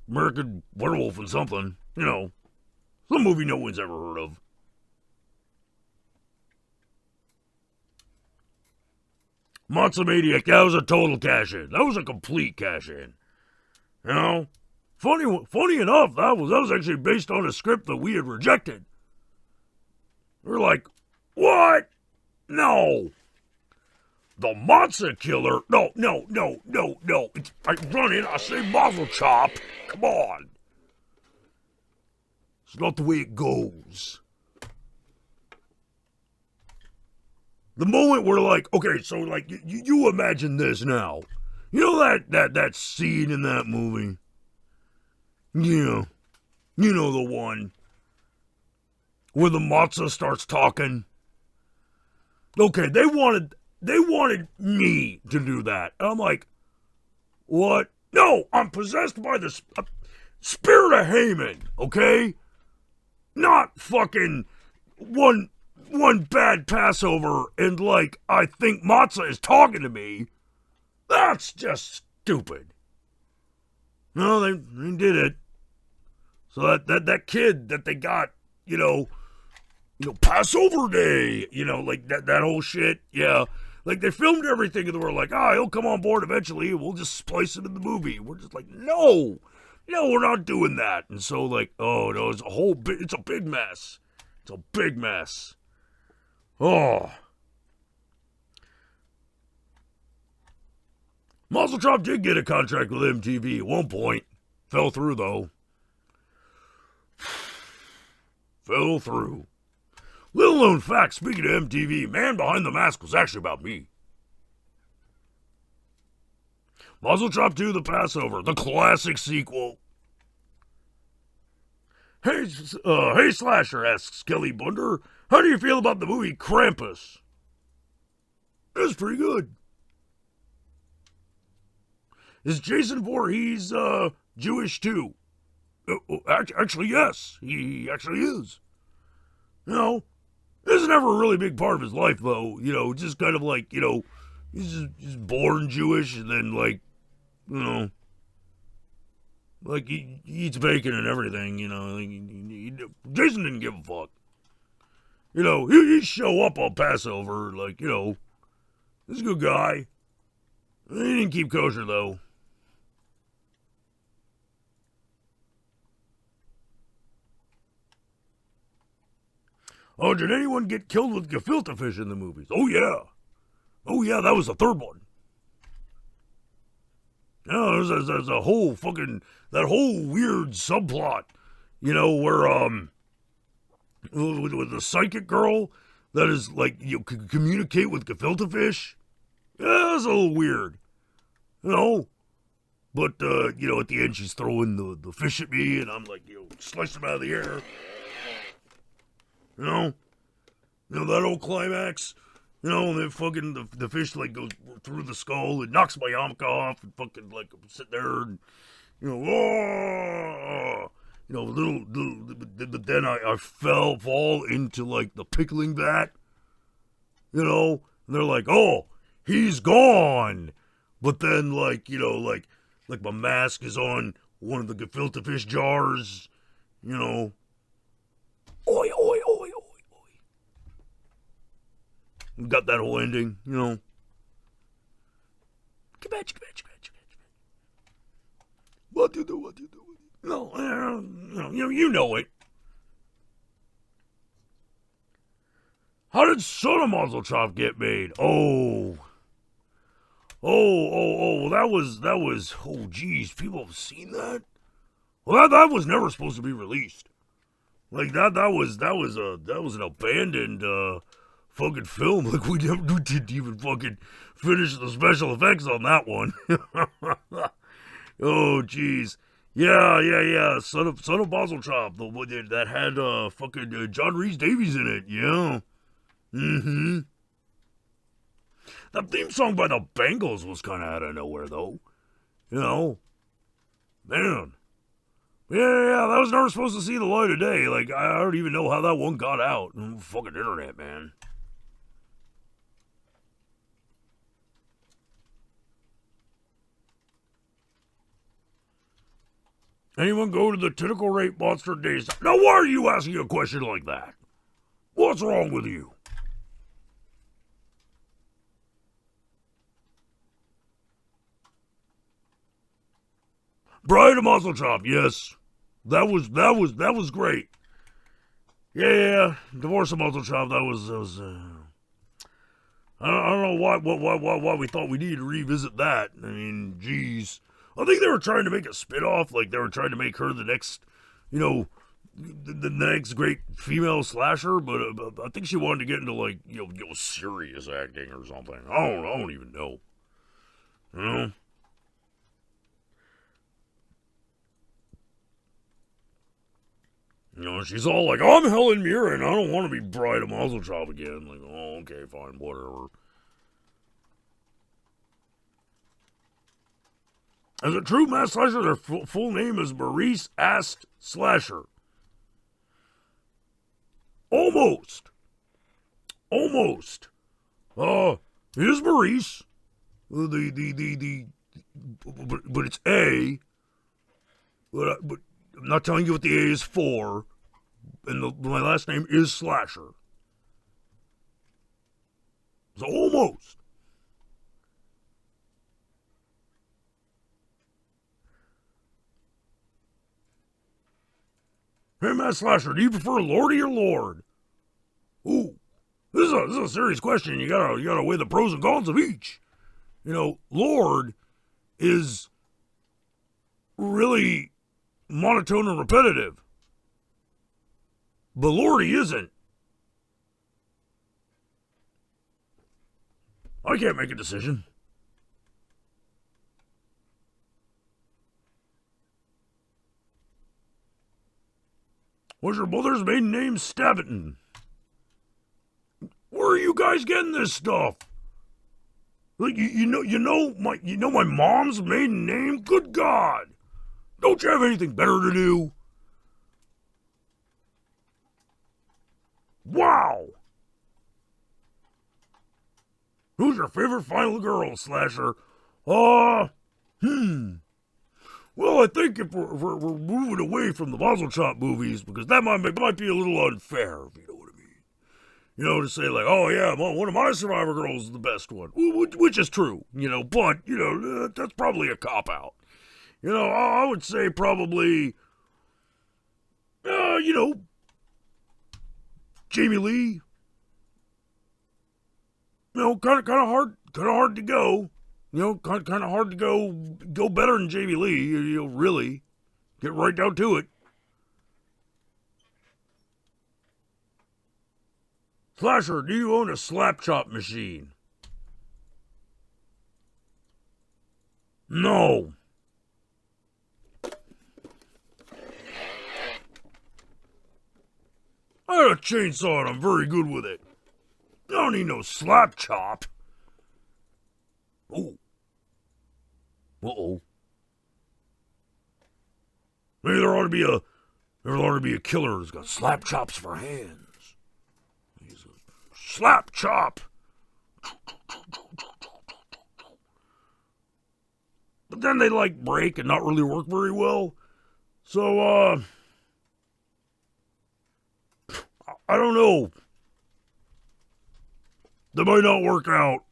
American Werewolf and something, you know, some movie no one's ever heard of. Monster-Maniac, that was a total cash-in. That was a complete cash-in. You know? Funny enough, that was actually based on a script that we had rejected. We're like, what? No. The Monster Killer? No. I run in, I say Mazel Chop. Come on. It's not the way it goes. The moment we're like, okay, so like, you imagine this now. You know that scene in that movie? Yeah. You know the one. Where the matzah starts talking. Okay, they wanted me to do that. And I'm like, what? No, I'm possessed by the spirit of Haman, okay? Not fucking one bad Passover and like I think matzah is talking to me. That's just stupid. No, they did it. So that kid that they got, you know, Passover Day, you know, like that whole shit, yeah. Like they filmed everything and they were like, he'll come on board eventually and we'll just splice him in the movie. We're just like, no, we're not doing that. And so like, oh no, it's a big mess. It's a big mess. Oh. Mazel Tov did get a contract with MTV at one point. Fell through, though. Fell through. Little known fact, speaking of MTV, Man Behind the Mask was actually about me. Mazel Tov 2, The Passover, the classic sequel. Hey Slasher, asks Kelly Bunder, how do you feel about the movie Krampus? It's pretty good. Is Jason Voorhees Jewish too? Actually, yes. He actually is. You know, this is never a really big part of his life, though. You know, just kind of like, you know, he's just born Jewish and then, like, you know, like he eats bacon and everything, you know. Jason didn't give a fuck. You know, he'd show up on Passover, like, you know, he's a good guy. He didn't keep kosher, though. Oh, did anyone get killed with gefilte fish in the movies? Oh, yeah. Oh, yeah, that was the third one. Yeah, there's a whole fucking, that whole weird subplot, you know, where, with the psychic girl that is, like, you can communicate with gefilte fish. Yeah, that's a little weird, you know. But, you know, at the end, she's throwing the fish at me, and I'm like, you know, slice them out of the air. You know, that old climax, you know, and then fucking the fish, like, goes through the skull and knocks my yarmulke off and fucking, like, I'm sitting there and, you know, you know, but then I fall into, like, the pickling vat, you know, and they're like, oh, he's gone. But then, like, you know, like my mask is on one of the gefilte fish jars, you know. We got that whole ending, you know. What do you do? No, you know it. How did Soda Muzzle Chop get made? Oh, that was, oh, geez, people have seen that? Well, that was never supposed to be released. Like, that was an abandoned, fucking film. Like, we didn't even fucking finish the special effects on that one. Oh, jeez. Yeah. Son of Basil Chop, the one that had, fucking John Rhys Davies in it, yeah. Mm-hmm. That theme song by the Bengals was kind of out of nowhere, though. You know? Man. Yeah, that was never supposed to see the light of day. Like, I don't even know how that one got out. Fucking internet, man. Anyone go to the Tentacle Rape Monster Days? Now, why are you asking a question like that? What's wrong with you? Bride of Muzzle Chop, yes. That was great. Yeah. Divorce of Muzzle Chop, that was I don't know why we thought we needed to revisit that. I mean, geez. I think they were trying to make a spin-off, like they were trying to make her the next, the next great female slasher, but I think she wanted to get into, like, serious acting or something. I don't even know. You know? She's all like, I'm Helen Mirren. I don't want to be Bride of Muzzle Chop again. Like, oh, okay, fine, whatever. As a true mass slasher, their full name is Maurice Ast Slasher. Almost. It is Maurice. But it's A. But I'm not telling you what the A is for. And my last name is Slasher. So almost. Hey, Matt Slasher, do you prefer Lordy or Lord? Ooh, this is a serious question. You gotta weigh the pros and cons of each. Lord is really monotone and repetitive. But Lordy isn't. I can't make a decision. Was your mother's maiden name Stabbiton? Where are you guys getting this stuff? Like, you know my mom's maiden name? Good God! Don't you have anything better to do? Wow! Who's your favorite final girl, Slasher? Well, I think if we're moving away from the Muzzle Chop movies, because that might be a little unfair, if you know what I mean. To say like, oh yeah, one of my Survivor girls is the best one, which is true, but, that's probably a cop-out. I would say probably, Jamie Lee. Kind of hard to go. Kind of hard to go better than Jamie Lee. Really get right down to it. Slasher, do you own a slap chop machine? No. I got a chainsaw and I'm very good with it. I don't need no slap chop. Oh. Uh-oh. Maybe there ought to be a killer who's got slap chops for hands. He's a slap chop. But then they break and not really work very well. So I don't know. That might not work out.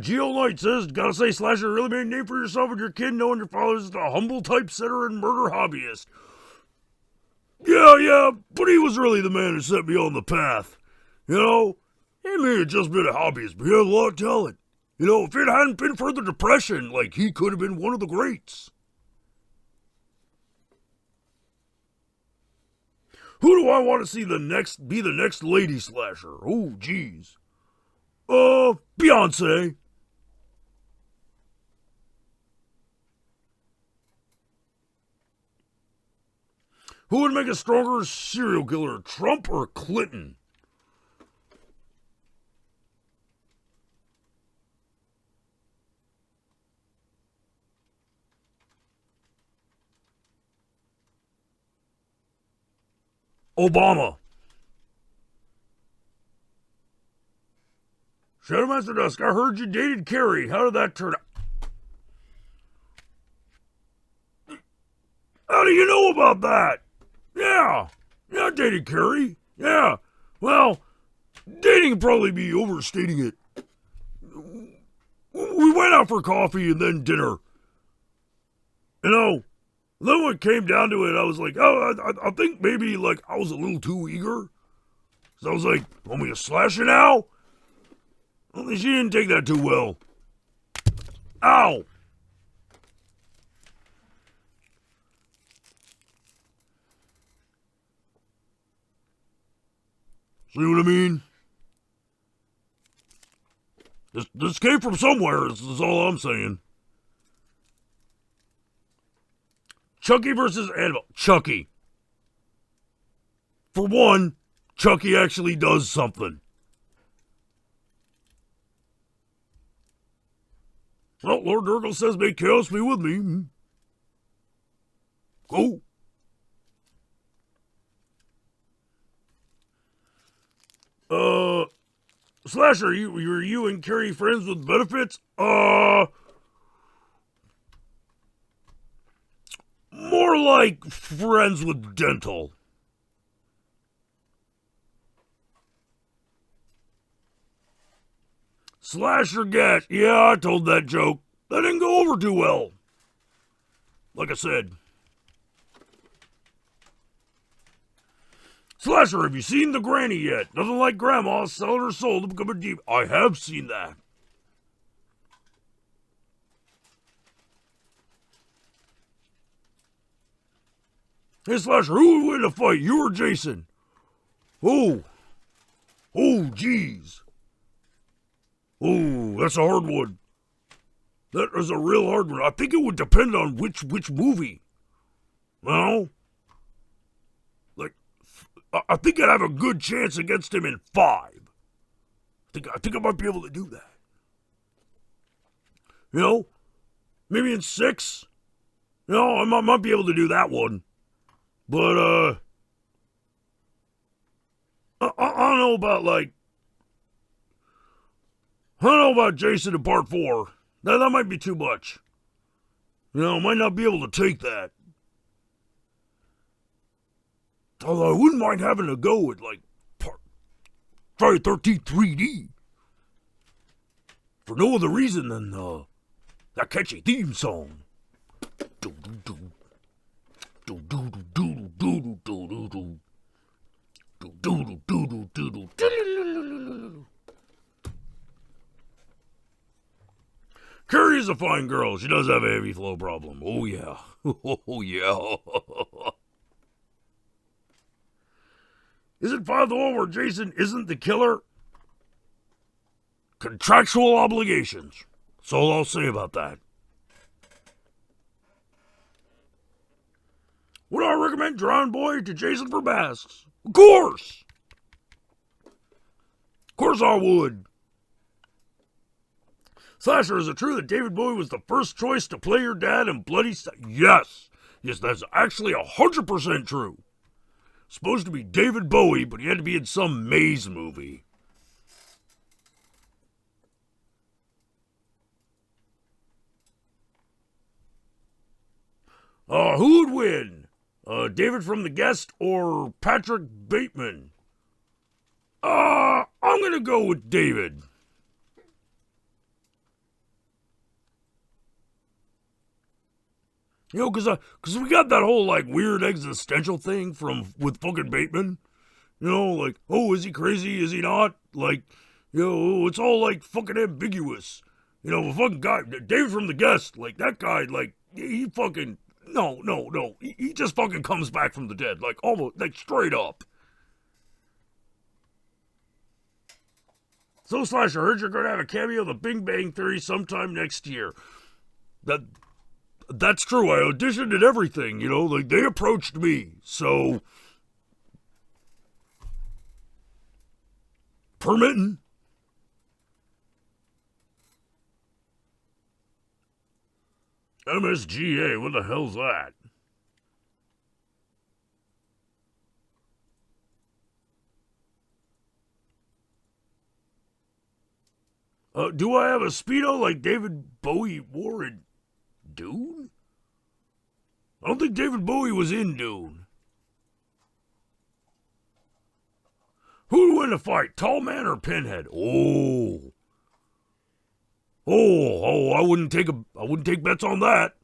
Geo Knight says, gotta say, Slasher really made a name for yourself and your kid, knowing your father's a humble typesetter and murder hobbyist. Yeah, but he was really the man who set me on the path. You know, he may have just been a hobbyist, but he had a lot of talent. You know, if it hadn't been for the Depression, like, he could have been one of the greats. Who do I want to see be the next lady slasher? Oh, jeez. Beyonce. Who would make a stronger serial killer, Trump or Clinton? Obama. Shadowmaster Dusk, I heard you dated Carrie. How did that turn out? How do you know about that? Yeah, I dated Carrie. Yeah, well, dating would probably be overstating it. We went out for coffee and then dinner. You know, then when it came down to it, I was like, I think maybe, like, I was a little too eager. So I was like, want me to slash you now? Only she didn't take that too well. Ow! See what I mean? This came from somewhere, is all I'm saying. Chucky versus Annabelle. Chucky. For one, Chucky actually does something. Well, Lord Nurgle says, may chaos be with me. Go. Slasher, were you and Carrie friends with benefits? More like friends with dental. Slasher Gat. Yeah, I told that joke. That didn't go over too well. Like I said. Slasher, have you seen The Granny yet? Nothing like Grandma selling her soul to become a demon. I have seen that. Hey, Slasher, who would win a fight, you or Jason? Oh, jeez. Oh, that's a hard one. That is a real hard one. I think it would depend on which movie. Well, like, I think I'd have a good chance against him in 5. I think I might be able to do that. You know, maybe in 6. You know, I might be able to do that one. But I don't know about I don't know about Jason in part 4. That might be too much. You know, might not be able to take that. Although I wouldn't mind having to go with, like, Friday 13th 3D. For no other reason than, that catchy theme song. Carrie is a fine girl. She does have a heavy flow problem. Oh, yeah. Oh, yeah. Is it 5 the one where Jason isn't the killer? Contractual obligations. That's all I'll say about that. Would I recommend Drowned Boy to Jason for masks? Of course! Of course I would. Slasher, is it true that David Bowie was the first choice to play your dad in Bloody Yes, that's actually 100% true. Supposed to be David Bowie, but he had to be in some Maze movie. Who would win? David from The Guest or Patrick Bateman? I'm gonna go with David. You know, cause we got that whole like weird existential thing with fucking Bateman. You know, like, oh, is he crazy? Is he not? Like, you know, it's all like fucking ambiguous. You know, the fucking guy, David from The Guest, like that guy, like he fucking no. He just fucking comes back from the dead, like almost like straight up. So Slash, I heard you're gonna have a cameo of the Big Bang Theory sometime next year. That's true. I auditioned and everything, you know, like they approached me. So permitting. MSGA, what the hell's that? Do I have a Speedo like David Bowie wore in Dune? I don't think David Bowie was in Dune. Who would win a fight, Tall Man or Pinhead? I wouldn't take bets on that.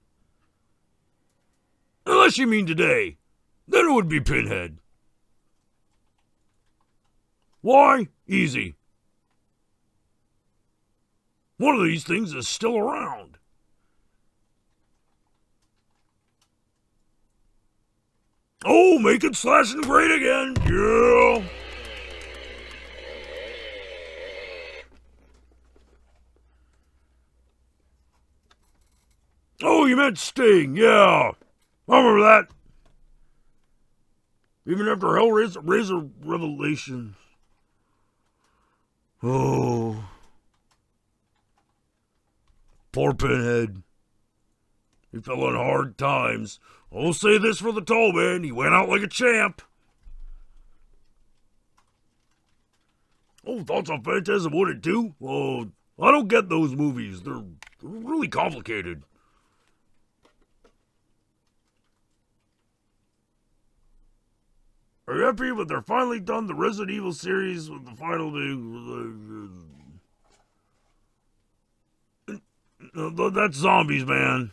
Unless you mean today. Then it would be Pinhead. Why? Easy. One of these things is still around. Oh, making slashing great again. Yeah. Oh, you meant Sting. Yeah. I remember that. Even after Hellraiser Revelations. Oh. Poor Pinhead. He fell on hard times. I'll say this for the Tall Man. He went out like a champ. Oh, thoughts on Phantasm 1 and 2? Oh, I don't get those movies. They're really complicated. Are you happy that they're finally done the Resident Evil series with the final That's zombies, man.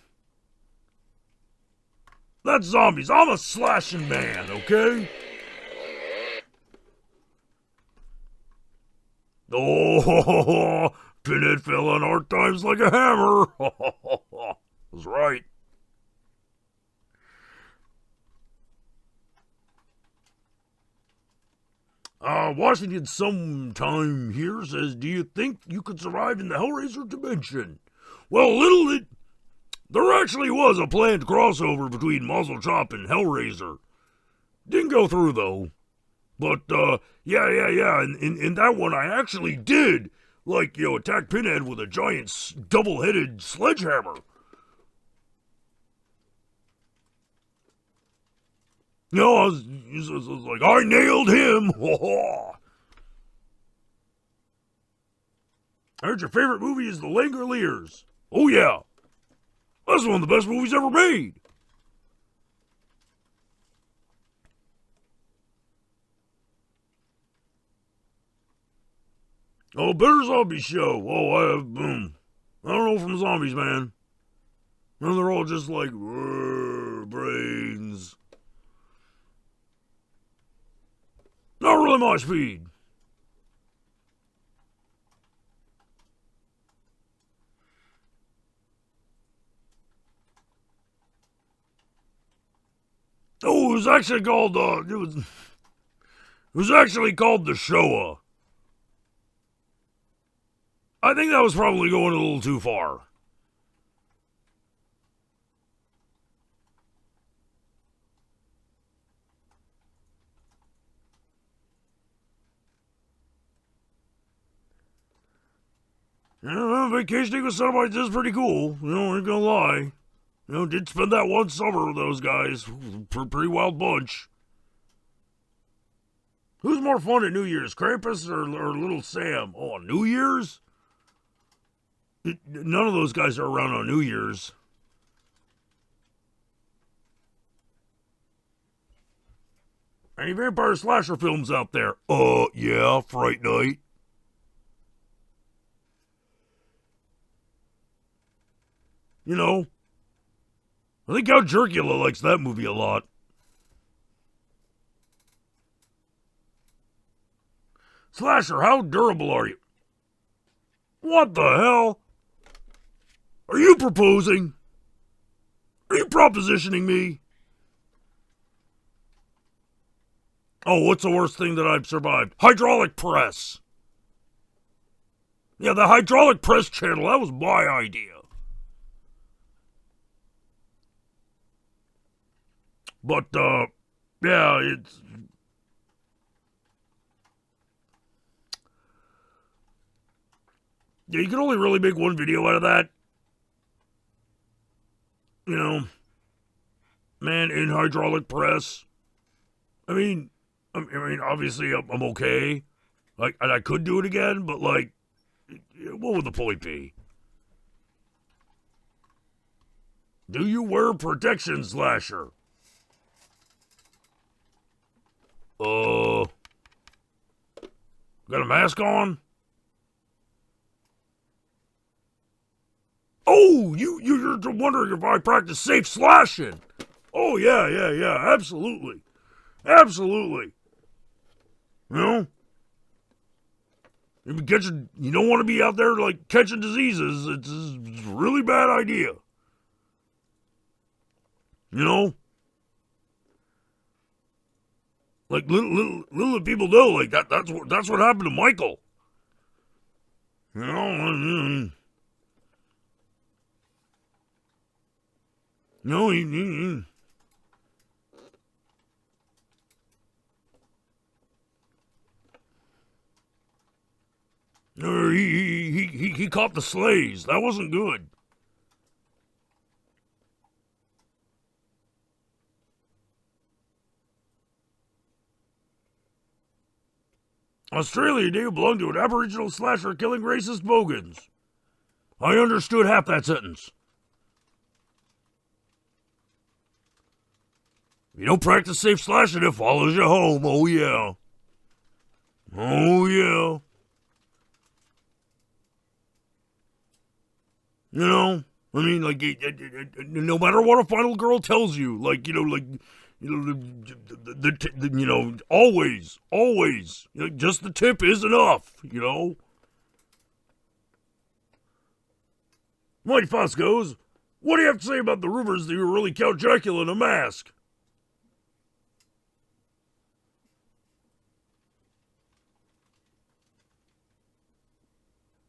That's zombies. I'm a slashing man, okay? Oh, Pinhead fell on hard times like a hammer. That's right. Washington sometime here says, do you think you could survive in the Hellraiser dimension? Well, there actually was a planned crossover between Muzzle Chop and Hellraiser. Didn't go through, though. But, yeah. In that one, I actually did, attack Pinhead with a giant double-headed sledgehammer. I was like, I nailed him. I heard your favorite movie is The Langoliers. Oh, yeah. That's one of the best movies ever made. Oh, Better Zombie Show. Oh, I don't know from zombies, man. And they're all just like, brains. Not really my speed. Oh, it was actually called, it was actually called The Showa. I think that was probably going a little too far. Vacationing with Cenobites is pretty cool. I ain't gonna lie. Did spend that one summer with those guys. Pretty wild bunch. Who's more fun at New Year's, Krampus or Little Sam? Oh, New Year's? None of those guys are around on New Year's. Any vampire slasher films out there? Yeah, Fright Night. You know, I think Jackula likes that movie a lot. Slasher, how durable are you? What the hell? Are you proposing? Are you propositioning me? Oh, what's the worst thing that I've survived? Hydraulic press. Yeah, the hydraulic press channel, that was my idea. But, yeah, it's... Yeah, you can only really make one video out of that. You know, man in hydraulic press. I mean, obviously I'm okay. Like, and I could do it again, but like, what would the point be? Do you wear protection, Slasher? Got a mask on? Oh, you're wondering if I practice safe slashing. Oh, yeah, absolutely. Absolutely. You know? You don't want to be out there, like, catching diseases. It's a really bad idea. You know? Like, little people know, like, that's what happened to Michael. You know? No, he caught the sleighs. That wasn't good. Australia, do you belong to an Aboriginal slasher killing racist bogans? I understood half that sentence. If you don't practice safe slashing, it follows you home. Oh, yeah. Oh, yeah. You know? I mean, like, no matter what a final girl tells you, like, always, just the tip is enough, you know? Mighty Foscos, what do you have to say about the rumors that you were really Count Jackula in a mask?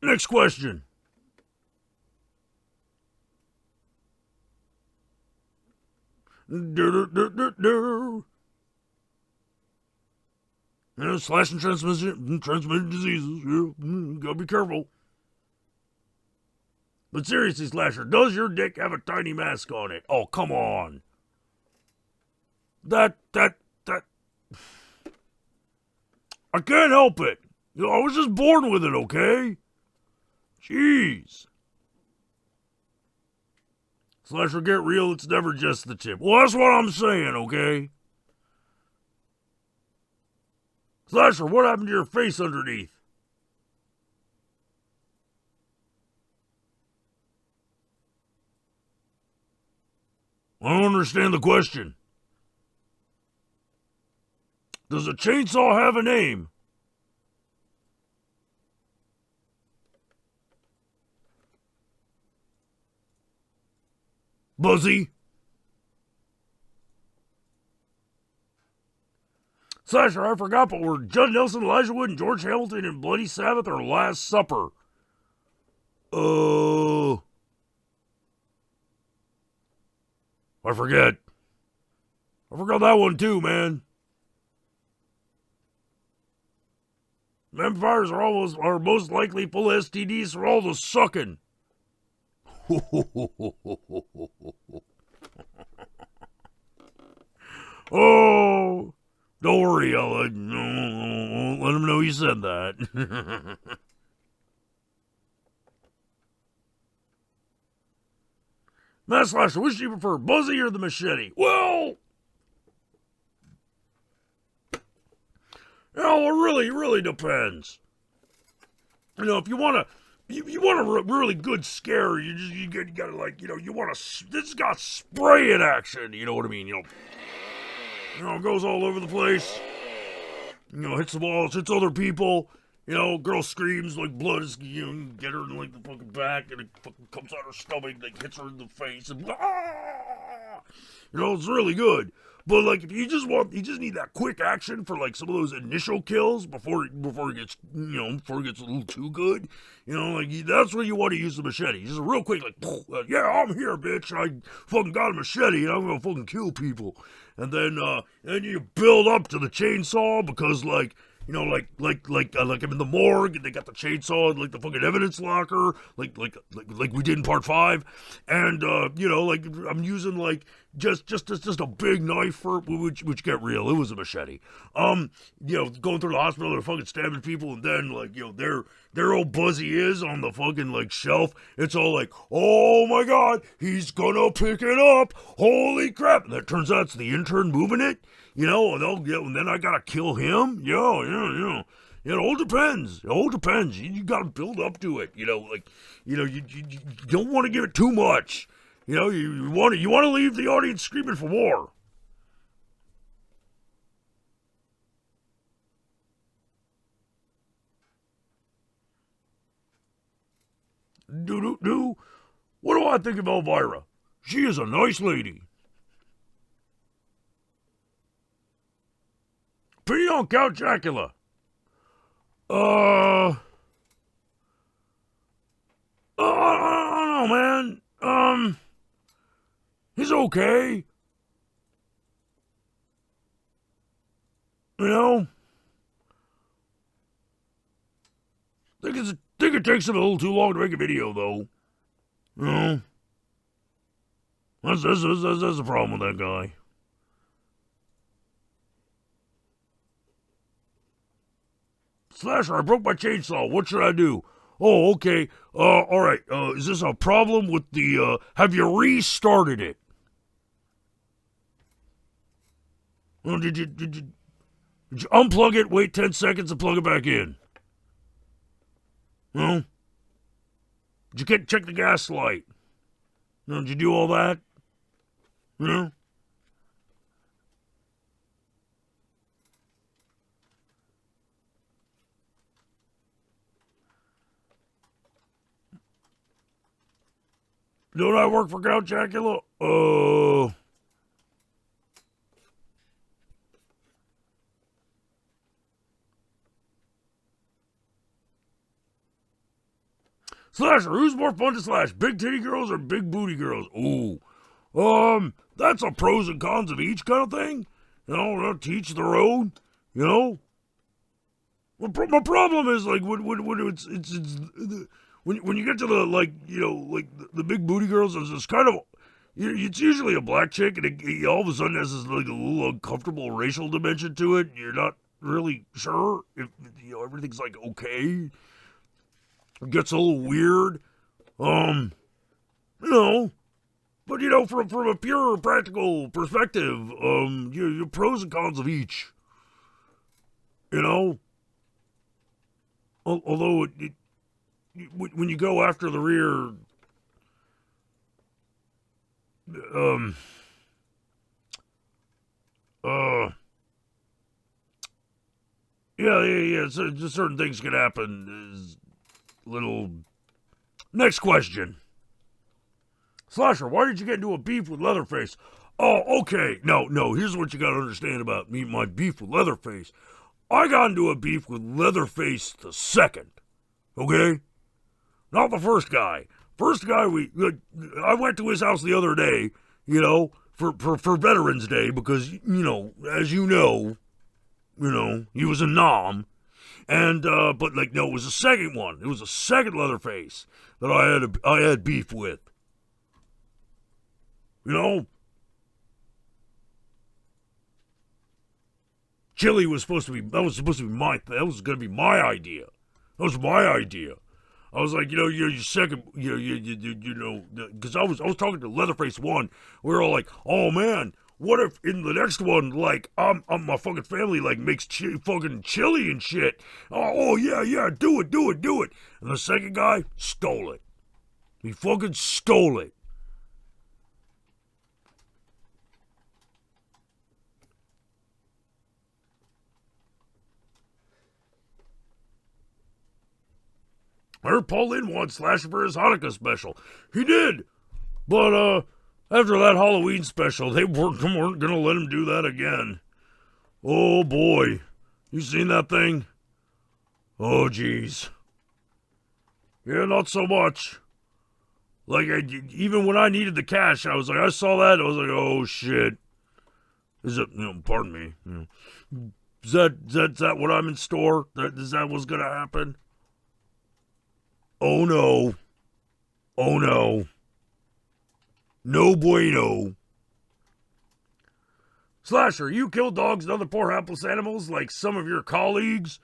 Next question. Slashing transmitted diseases. Yeah, gotta be careful. But seriously, Slasher, does your dick have a tiny mask on it? Oh, come on. That. I can't help it. I was just born with it, okay? Jeez. Slasher, get real, it's never just the tip. Well, that's what I'm saying, okay? Slasher, what happened to your face underneath? I don't understand the question. Does a chainsaw have a name? Buzzy? Slasher, I forgot, but were Judd Nelson, Elijah Wood, and George Hamilton in Bloody Sabbath or Last Supper? I forget. I forgot that one too, man. Vampires are most likely full of STDs from all the sucking. Oh, don't worry, I'll let him know you said that. Matt Slasher, which do you prefer, Buzzy or the Machete? Well, You know, it really depends. You know, if you want a really good scare, you gotta like, you know, this has got spraying action, you know what I mean? You know, it goes all over the place. You know, hits the walls, hits other people. You know, girl screams like blood is, you know, you get her in like the fucking back and it fucking comes out her stomach, like hits her in the face and you know, it's really good. But like, if you just need that quick action for like some of those initial kills before it gets, you know, before it gets a little too good. You know, like that's where you want to use the machete. Just real quick, like, yeah, I'm here, bitch. I fucking got a machete and I'm gonna fucking kill people. And then you build up to the chainsaw because like. You know, like I'm in the morgue, and they got the chainsaw and like the fucking evidence locker, like we did in part 5, and you know, like I'm using like just a big knife for which get real. It was a machete. You know, going through the hospital and fucking stabbing people, and then like, you know, their old Buzzy is on the fucking like shelf. It's all like, oh my god, he's gonna pick it up. Holy crap! And that turns out it's the intern moving it. You know, and then I gotta kill him. Yeah. It all depends. You gotta build up to it. You know, like, you know, you don't want to give it too much. You know, you want to leave the audience screaming for more. Do. What do I think of Elvira? She is a nice lady. Opinion on Count Jackula? I don't know, man. He's okay. You know? Think it takes him a little too long to make a video, though. You know? That's the problem with that guy. Slasher, I broke my chainsaw. What should I do? Oh, okay. All right. Is this a problem with the, have you restarted it? Well, did you unplug it, wait 10 seconds, and plug it back in? No? Did you check the gas light? No, did you do all that? No? Don't I work for Count Jackula? Slasher, who's more fun to slash? Big titty girls or big booty girls? Ooh. That's a pros and cons of each kind of thing. You know, to each their own. You know? My problem is, like, when you get to the, like, you know, like, the big booty girls, it's kind of, it's usually a black chick, and it all of a sudden has this, like, a little uncomfortable racial dimension to it, and you're not really sure if, you know, everything's, like, okay. It gets a little weird. You know, but, you know, from a pure practical perspective, you pros and cons of each. You know? Although when you go after the rear, yeah. So just certain things can happen. Is little. Next question. Slasher, why did you get into a beef with Leatherface? Oh, okay. No. Here's what you gotta understand about me, my beef with Leatherface. I got into a beef with Leatherface the second. Okay? Not the first guy. First guy, I went to his house the other day, you know, for Veterans Day because, you know, as you know, he was a nom. And, but like, no, it was the second one. It was the second Leatherface that I had beef with. You know? Chili was supposed to be my idea. That was my idea. I was like, you know, your second, you know, because I was talking to Leatherface 1. We were all like, oh man, what if in the next one, like, my fucking family, like, makes fucking chili and shit? Oh, yeah, do it. And the second guy stole it. He fucking stole it. I heard Paul Lynn wants Slasher for his Hanukkah special. He did. But, after that Halloween special, they weren't gonna let him do that again. Oh, boy. You seen that thing? Oh, jeez. Yeah, not so much. Like, even when I needed the cash, I was like, I saw that, I was like, oh, shit. Is it, pardon me. Is that what I'm in store? Is that what's gonna happen? Oh, no. Oh, no. No bueno. Slasher, you kill dogs and other poor helpless animals like some of your colleagues?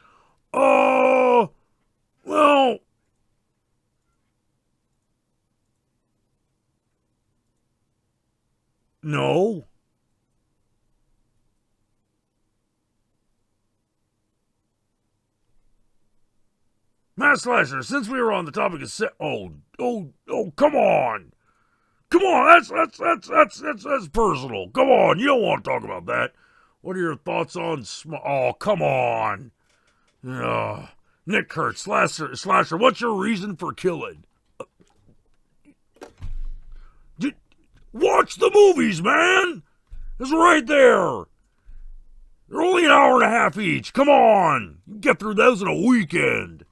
Oh, well... No. Matt Slasher, since we were on the topic of come on. Come on, that's personal. Come on, you don't want to talk about that. What are your thoughts on oh, come on. Nick Kurtz, Slasher, what's your reason for killing? Watch the movies, man. It's right there. They're only an hour and a half each. Come on. You can get through those in a weekend.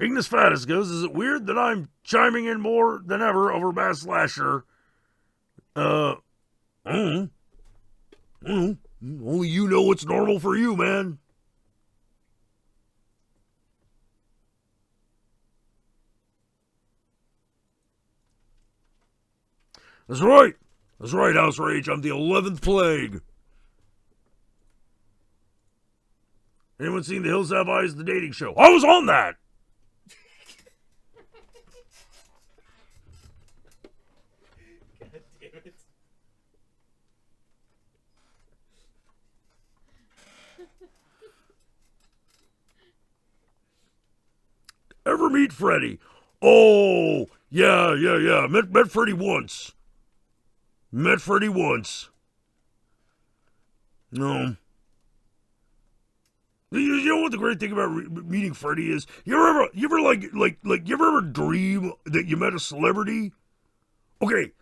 Ignis Fatus goes, is it weird that I'm chiming in more than ever over Matt Slasher? Only you know what's normal for you, man. That's right, House Rage. I'm the 11th plague. Anyone seen The Hills Have Eyes, the dating show? I was on that. God damn it. Ever meet Freddy? Oh, yeah. Met Freddy once. No. You know what the great thing about meeting Freddy is? You ever dream that you met a celebrity? Okay.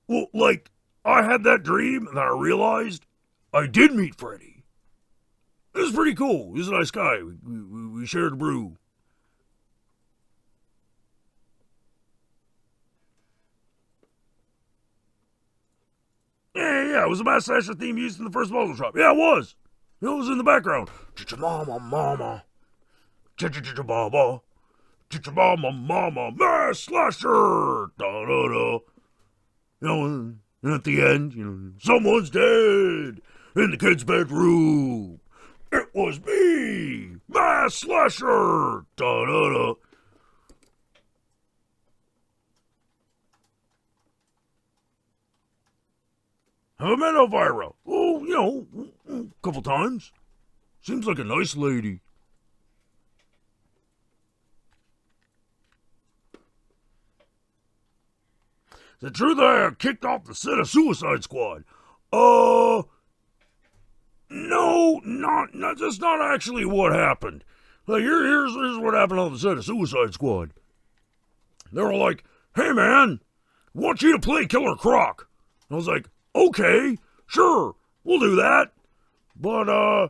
Well, like, I had that dream and I realized I did meet Freddy. It was pretty cool. He's a nice guy. We shared a brew. Yeah, it was a Matt Slasher theme used in the first bottle shop. Yeah, it was. It was in the background. Mama. Baba. Mama. Matt Slasher. Da. And at the end, someone's dead in the kid's bedroom. It was me, Matt Slasher. Da. Have I met Elvira? Oh, a couple times. Seems like a nice lady. Is it true that I kicked off the set of Suicide Squad? No, that's not actually what happened. Like, here's what happened on the set of Suicide Squad. They were like, hey man, I want you to play Killer Croc. I was like, okay, sure, we'll do that. But, I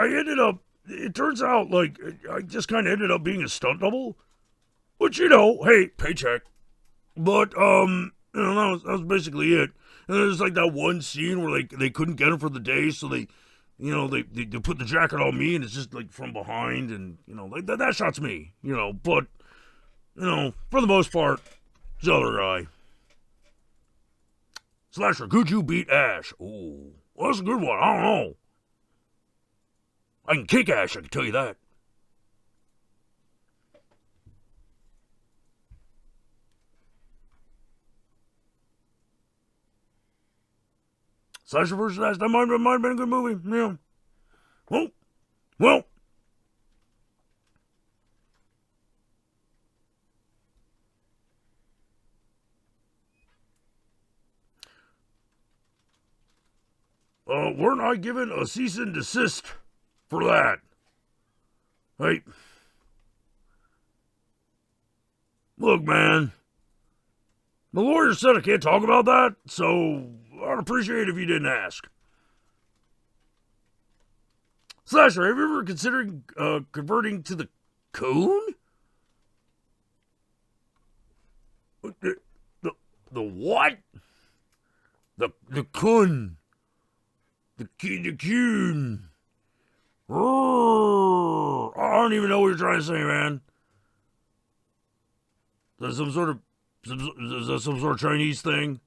ended up, it turns out, like, I just kind of ended up being a stunt double. Which, hey, paycheck. But, that was basically it. And there's, like, that one scene where, like, they couldn't get him for the day, so they put the jacket on me, and it's just, like, from behind, and, that shot's me, but, for the most part, it's the other guy. Slasher, could you beat Ash? Ooh, well, that's a good one. I don't know. I can kick Ash, I can tell you that. Slasher vs. Slasher, that might have been a good movie. Yeah. Well. Weren't I given a cease and desist for that? Hey. Look, man. The lawyer said I can't talk about that, so I'd appreciate it if you didn't ask. Slasher, have you ever considered converting to the coon? The what? The coon. The coon. I don't even know what you're trying to say, man. Is that some sort of Chinese thing?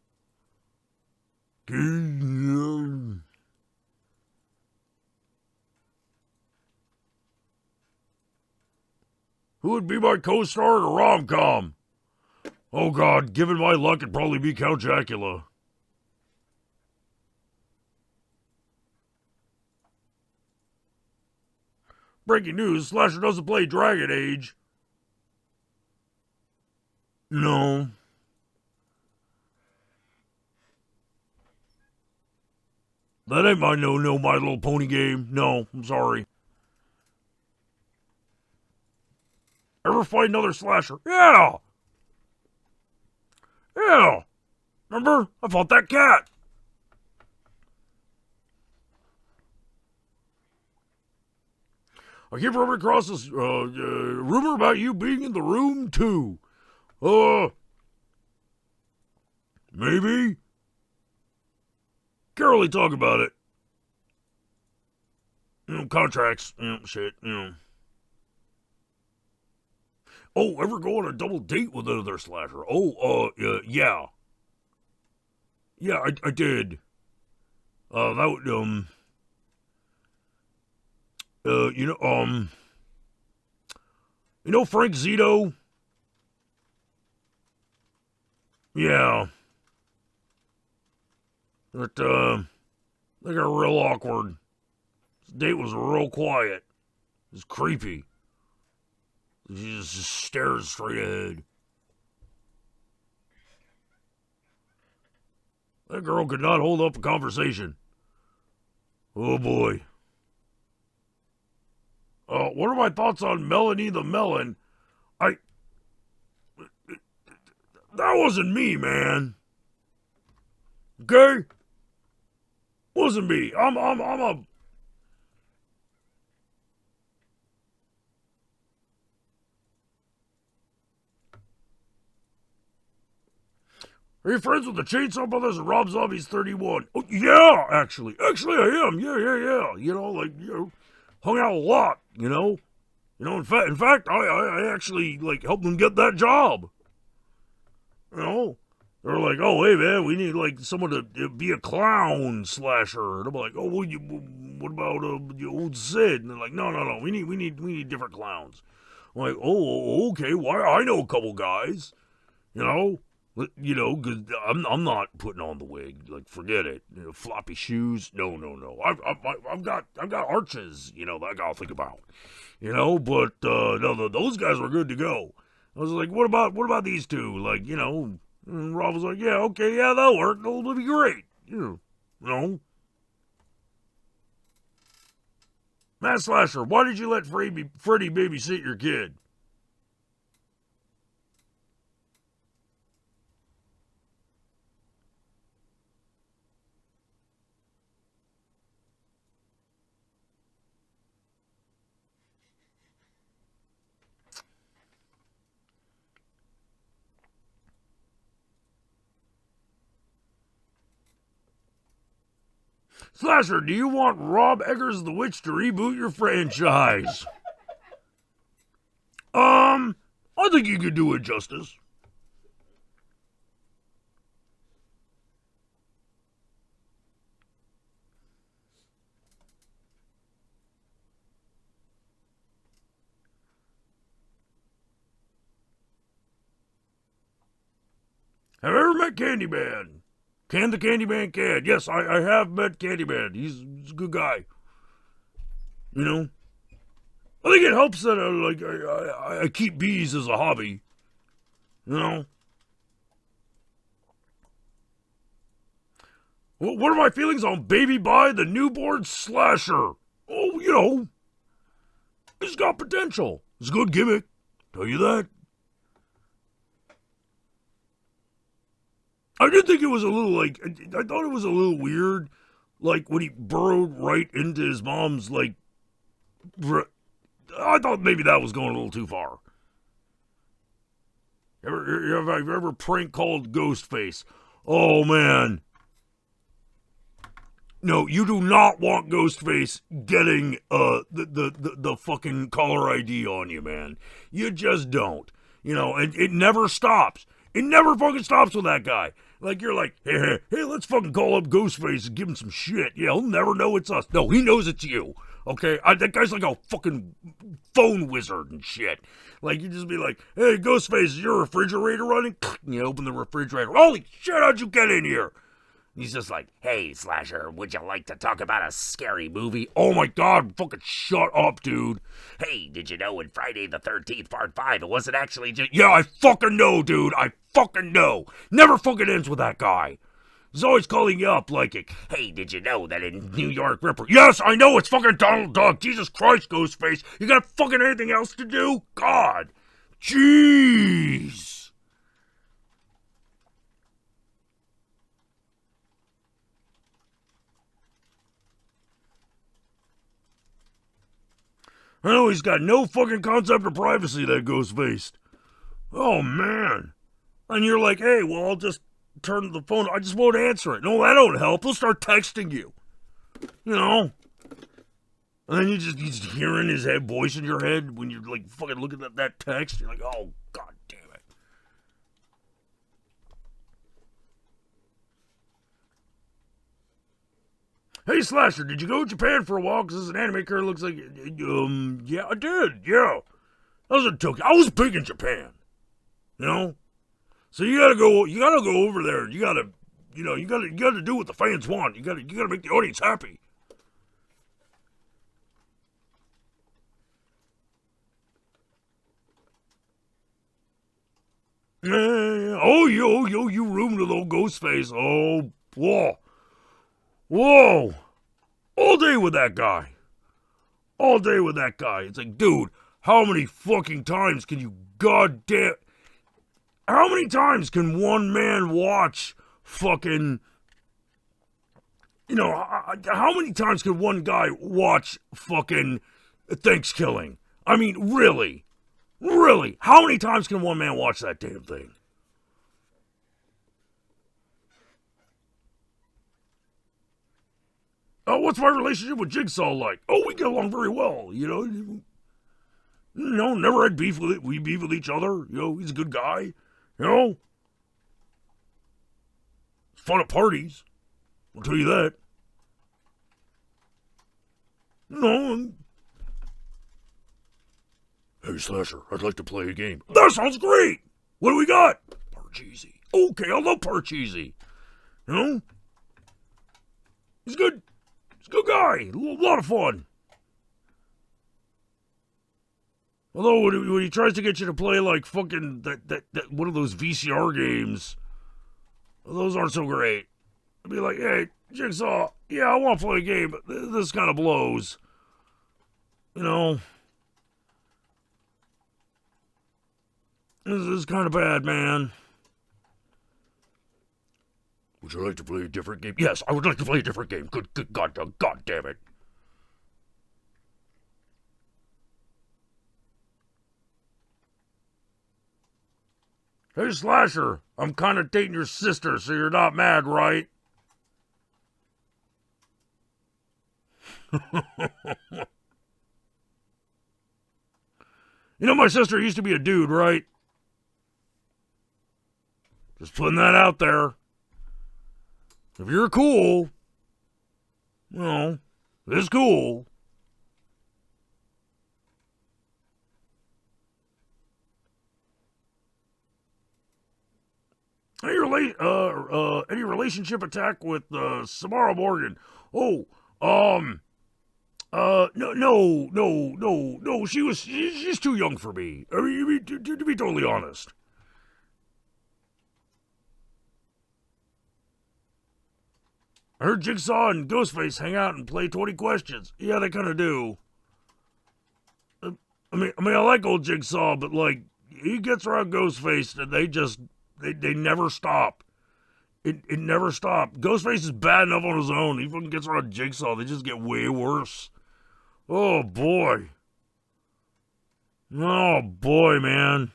Who would be my co-star in a rom-com? Oh God, given my luck, it'd probably be Count Jackula. Breaking news, Slasher doesn't play Dragon Age. No. That ain't my no My Little Pony game. No, I'm sorry. Ever fight another Slasher? Yeah! Yeah! Remember? I fought that cat. I keep running across this rumor about you being in the room, too. Maybe? Can't really talk about it. Contracts, shit, Oh, ever go on a double date with another Slasher? Yeah. Yeah, I did. That would, Frank Zito? Yeah. That they got real awkward. This date was real quiet. It was creepy. She just stared straight ahead. That girl could not hold up a conversation. Oh boy. What are my thoughts on Melanie the Melon? That wasn't me, man. Okay? Wasn't me. I'm a... Are you friends with the Chainsaw Brothers and Rob Zombie's 31? Oh, yeah, actually. Actually, I am. Yeah. Hung out a lot, in fact, I actually, helped them get that job. They were like, oh, hey, man, we need, someone to be a clown slasher. And I'm like, oh, well, what about old Sid? And they're like, no, we need different clowns. I'm like, oh, okay, why? I know a couple guys, because I'm not putting on the wig. Forget it. Floppy shoes. No. I've got arches. That I gotta think about. But no, those guys were good to go. I was like, what about these two? And Rob was like, yeah, okay, yeah, that'll work. It'll be great. Matt Slasher, why did you let Freddy babysit your kid? Slasher, do you want Rob Eggers the Witch to reboot your franchise? I think you could do it justice. Have you ever met Candyman? Can the Candyman can. Yes, I have met Candyman. He's a good guy. You know? I think it helps that I keep bees as a hobby. You know? What are my feelings on Baby Bye, the newborn slasher? Oh, you know, it's got potential. It's a good gimmick. Tell you that. I did think it was a little, I thought it was a little weird, like, when he burrowed right into his mom's, I thought maybe that was going a little too far. Have you ever prank called Ghostface? Oh, man. No, you do not want Ghostface getting the fucking caller ID on you, man. You just don't. You know, and it never stops. It never fucking stops with that guy. Like, you're like, hey, let's fucking call up Ghostface and give him some shit. Yeah, he'll never know it's us. No, he knows it's you. Okay? That guy's like a fucking phone wizard and shit. Like, you just be like, hey, Ghostface, is your refrigerator running? And you open the refrigerator. Holy shit, how'd you get in here? He's just like, hey, Slasher, would you like to talk about a scary movie? Oh my god, fucking shut up, dude. Hey, did you know in Friday the 13th, part 5, it wasn't actually just... Yeah, I fucking know, dude. I fucking know. Never fucking ends with that guy. He's always calling you up like, hey, did you know that in New York Ripper... Yes, I know, it's fucking Donald Duck. Jesus Christ, Ghostface. You got fucking anything else to do? God. Jeez. I know he's got no fucking concept of privacy, that Ghostface. Oh, man. And you're like, hey, well, I'll just turn the phone. I just won't answer it. No, that don't help. He'll start texting you. You know? And then you just hearing his head voice in your head when you're like fucking looking at that text. You're like, oh, god damn it. Hey, Slasher, did you go to Japan for a while? Because this anime character looks like... yeah, I did, yeah. I was in Tokyo. I was big in Japan. You know? So you gotta go over there. You gotta do what the fans want. You gotta make the audience happy. Oh, you roomed with old Ghostface. Oh, whoa. All day with that guy. All day with that guy. It's like, dude, how many fucking times can you goddamn... How many times can one man watch fucking... You know, how many times can one guy watch fucking Thanksgiving? I mean, really? Really? How many times can one man watch that damn thing? Oh, what's my relationship with Jigsaw like? Oh, we get along very well, you know. No, never had beef with it. We beef with each other. You know, he's a good guy. You know? It's fun at parties. I'll tell you that. No. Hey, Slasher, I'd like to play a game. That sounds great. What do we got? Parcheesi. Okay, I love Parcheesi. You know? He's good. He's a good guy. A lot of fun. Although when he tries to get you to play like fucking that one of those VCR games, those aren't so great. I'd be like, hey, Jigsaw, yeah, I want to play a game, but this kind of blows. You know, this is kind of bad, man. Would you like to play a different game? Yes, I would like to play a different game. Good God damn it. Hey, Slasher, I'm kind of dating your sister, so you're not mad, right? You know, my sister used to be a dude, right? Just putting that out there. If you're cool, well, it's cool. You're any relationship attack with Samara Morgan? Oh, no. She's too young for me. I mean, to be totally honest. I heard Jigsaw and Ghostface hang out and play 20 questions. Yeah, they kind of do. I mean, I like old Jigsaw, but like, he gets around Ghostface and they never stop. It never stopped. Ghostface is bad enough on his own. He fucking gets around Jigsaw, they just get way worse. Oh boy. Oh boy, man.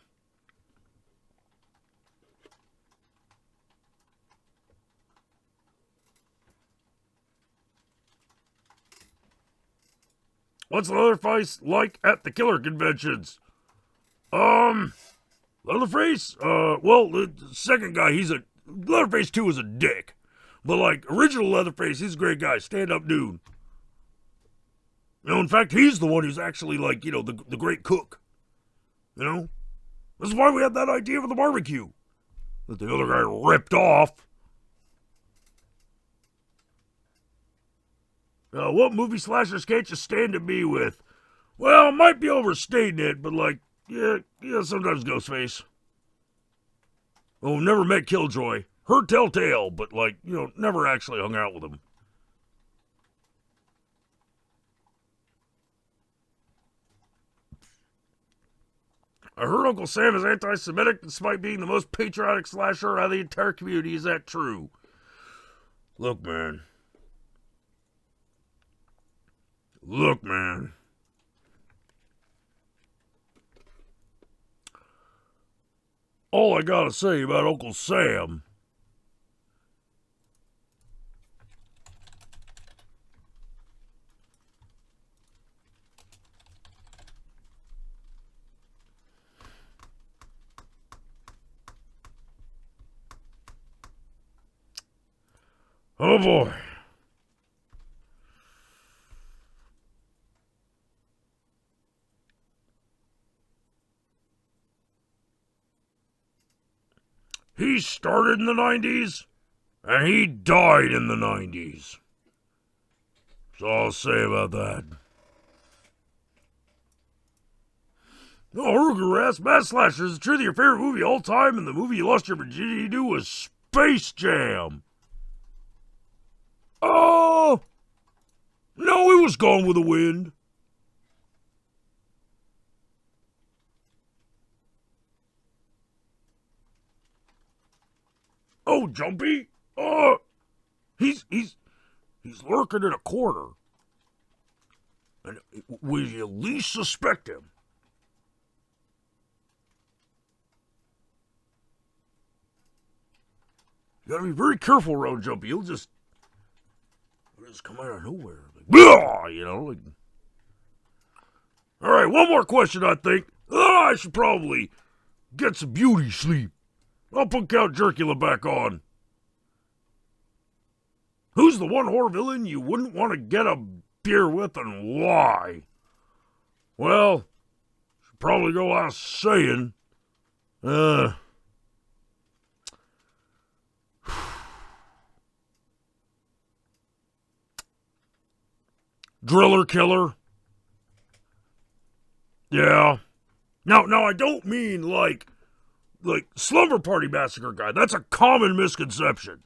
What's Leatherface like at the killer conventions? Leatherface? Well, the second guy, Leatherface 2 is a dick. But, like, original Leatherface, he's a great guy, stand-up dude. You know, in fact, he's the one who's actually, like, you know, the great cook. You know? That's why we had that idea for the barbecue. That the other guy ripped off. What movie slashers can't you stand to be with? Well, might be overstating it, but like, yeah, sometimes Ghostface. Oh, never met Killjoy. Heard Telltale, but like, you know, never actually hung out with him. I heard Uncle Sam is anti-Semitic despite being the most patriotic slasher out of the entire community. Is that true? Look, man. All I gotta say about Uncle Sam. Oh boy. He started in the 90s, and he died in the 90s. That's all I'll say about that. Oh, Ruger asks, Matt Slasher, is it true that your favorite movie of all time and the movie you lost your virginity to was Space Jam? Oh! No, it was Gone with the Wind. Oh, Jumpy? He's lurking in a corner. And will you least suspect him? You gotta be very careful around Jumpy. He'll just come out of nowhere. Like, you know, like. Alright, one more question, I think. I should probably get some beauty sleep. I'll put Count Jackula back on. Who's the one horror villain you wouldn't want to get a beer with and why? Well, should probably go without saying. Driller Killer. Yeah. Now I don't mean like Slumber Party Massacre guy. That's a common misconception.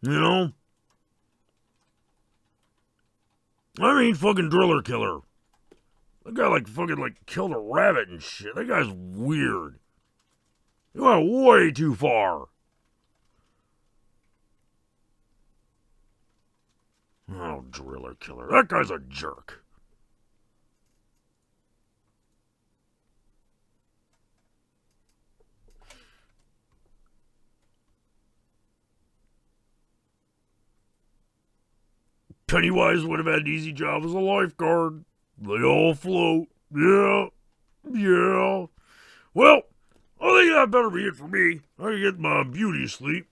You know? I mean fucking Driller Killer. That guy fucking killed a rabbit and shit. That guy's weird. He went way too far. Oh, Driller Killer. That guy's a jerk. Pennywise would have had an easy job as a lifeguard. They all float. Yeah. Well, I think that better be it for me. I can get my beauty sleep.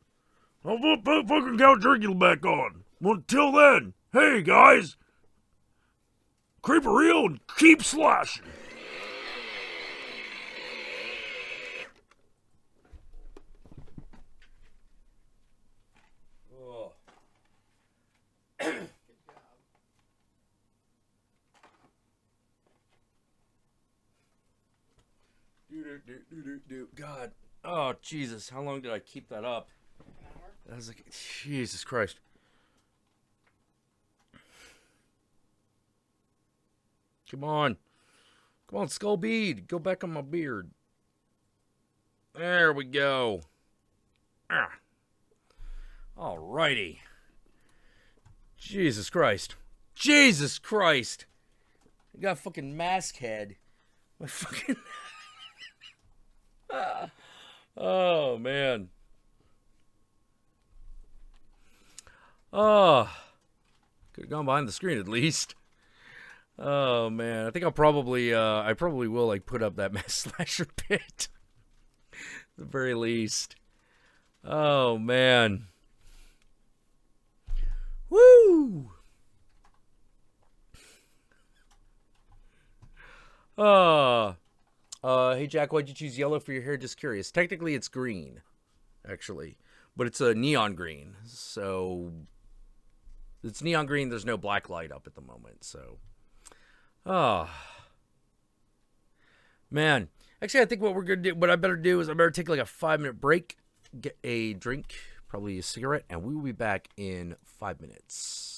I'll put fucking Count Jackula back on. Until then, hey guys, keep it real and keep slashing. God. Oh, Jesus. How long did I keep that up? That was like, Jesus Christ. Come on. Come on, Skull Bead. Go back on my beard. There we go. Ah. Alrighty. Jesus Christ. Jesus Christ. I got a fucking mask head. My fucking... Oh, man. Oh. Could have gone behind the screen at least. Oh, man. I think I probably will, like, put up that mass slasher pit. At the very least. Oh, man. Woo! Hey Jack, why'd you choose yellow for your hair? Just curious. Technically, it's green, actually, but it's a neon green. So it's neon green. There's no black light up at the moment. So, man. Actually, I think what we're gonna do, what I better do is I better take like a 5-minute break, get a drink, probably a cigarette, and we will be back in 5 minutes.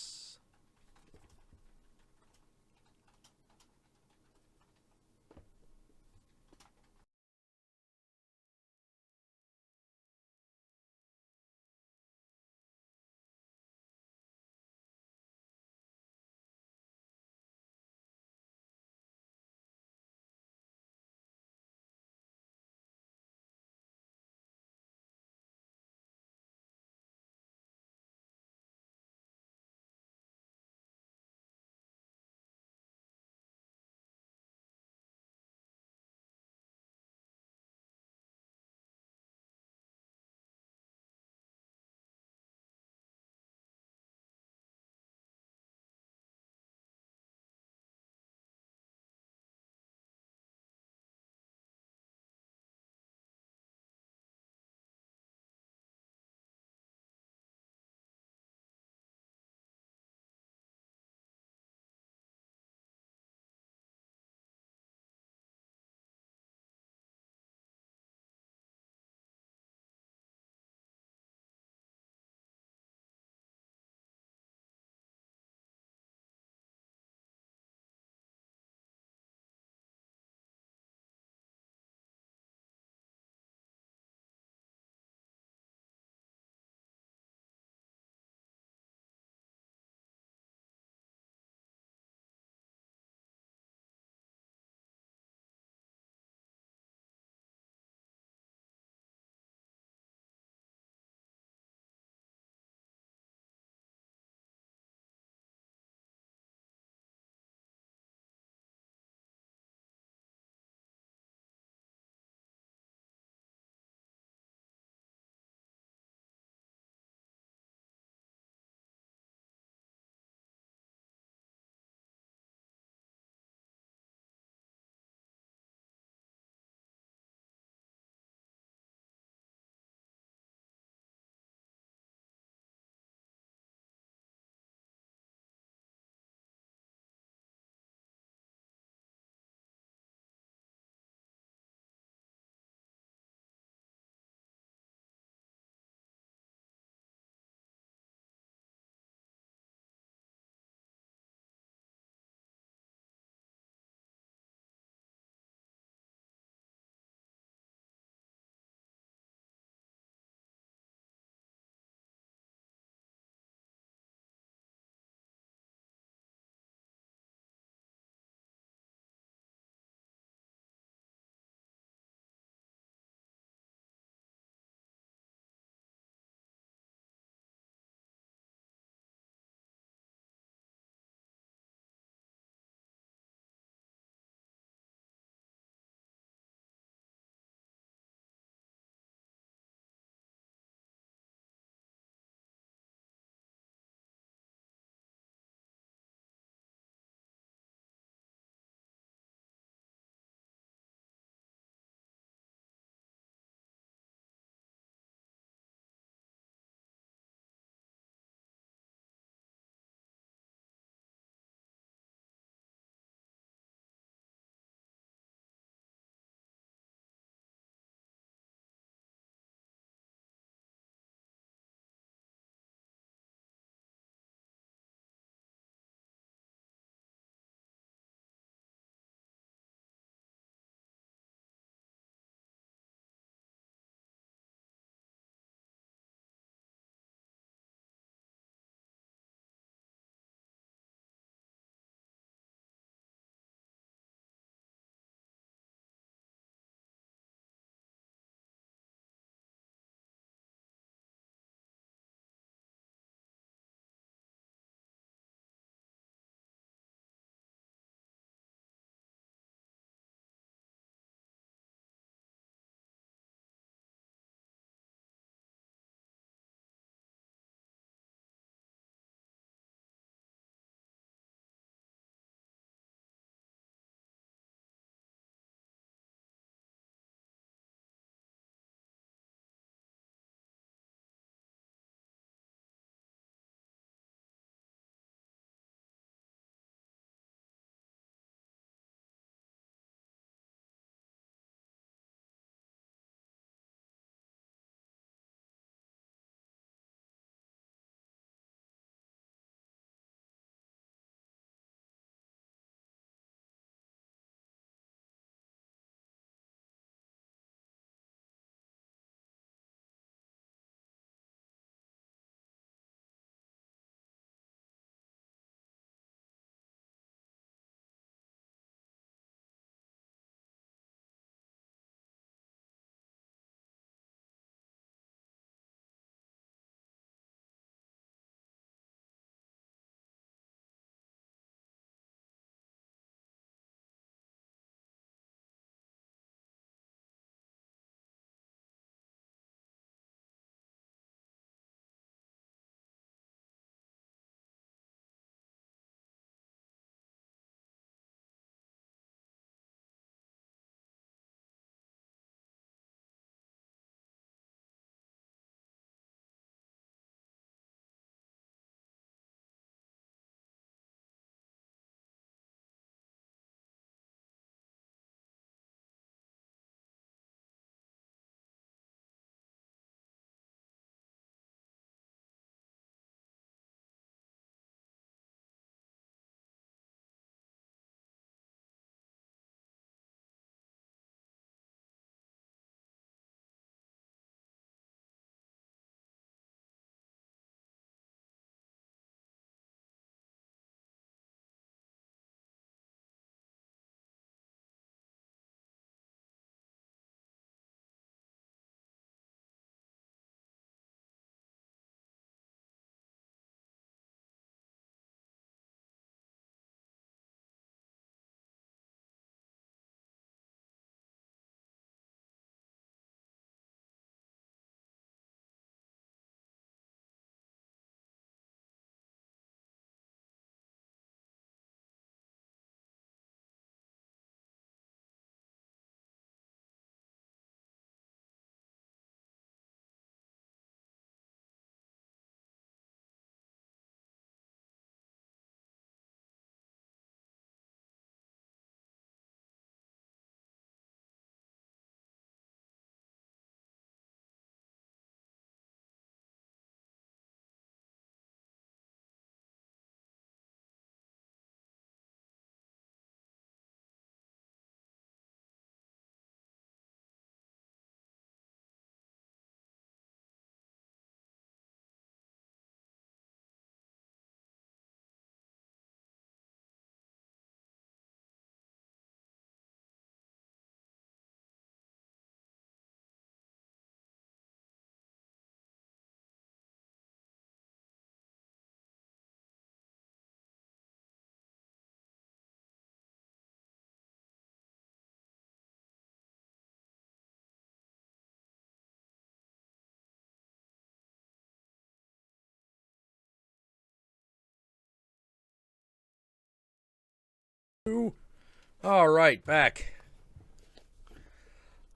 All right, back.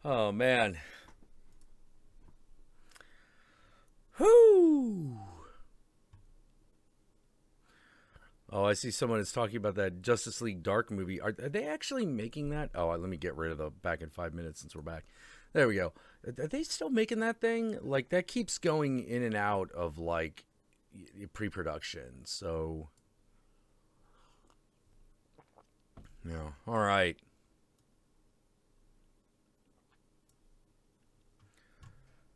Oh, man. Whoo! Oh, I see someone is talking about that Justice League Dark movie. Are they actually making that? Oh, let me get rid of the back in 5 minutes since we're back. There we go. Are they still making that thing? Like, that keeps going in and out of, like, pre-production. So, yeah. All right.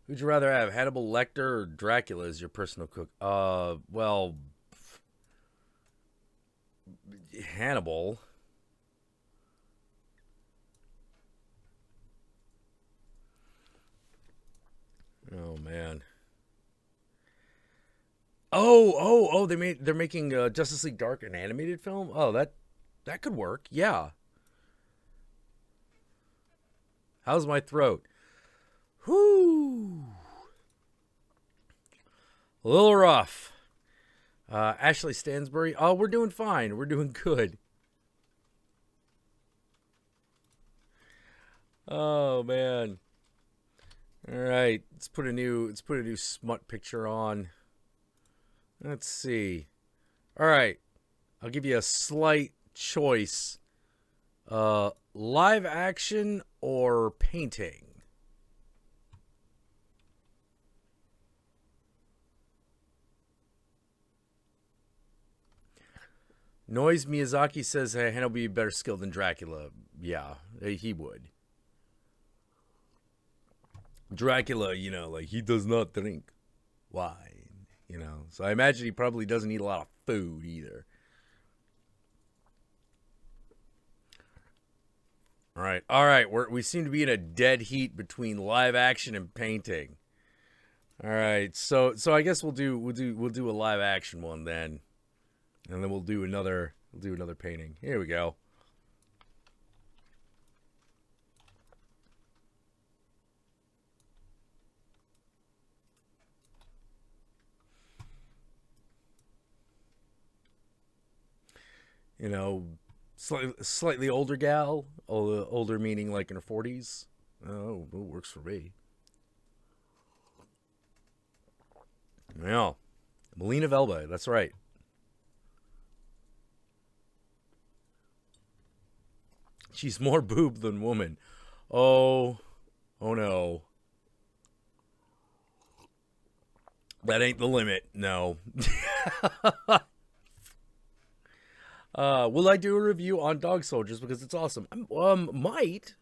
Who'd you rather have, Hannibal Lecter or Dracula as your personal cook? Well, Hannibal. Oh man. They're making Justice League Dark an animated film. Oh, that could work. Yeah. How's my throat? Whoo. A little rough. Ashley Stansbury. Oh, we're doing fine. We're doing good. Oh man. All right. Let's put a new smut picture on. Let's see. All right. I'll give you a slight choice. Live action or painting? Noise Miyazaki says, hey, Hannah will be better skilled than Dracula. Yeah, he would. Dracula, like he does not drink wine, So I imagine he probably doesn't eat a lot of food either. All right. We seem to be in a dead heat between live action and painting. All right, so I guess we'll do a live action one then. And then we'll do another painting. Here we go. Slightly older gal. Older meaning like in her 40s. Oh, it works for me. Yeah. Melina Velba, that's right. She's more boob than woman. Oh no. That ain't the limit. No. Will I do a review on Dog Soldiers because it's awesome? Might.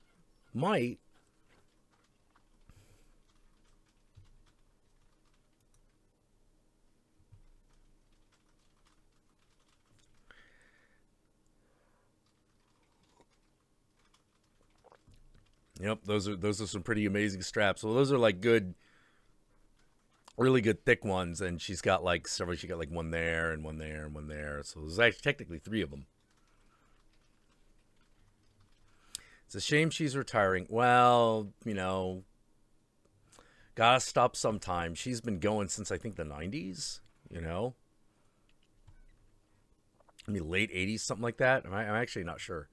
Yep, those are some pretty amazing straps. Well, those are like good, really good thick ones, and she's got like several. She got like one there and one there and one there. So there's actually technically 3 of them. It's a shame she's retiring. Well, gotta stop sometime. She's been going since I think the 90s. I mean late 80s, something like that. I'm actually not sure.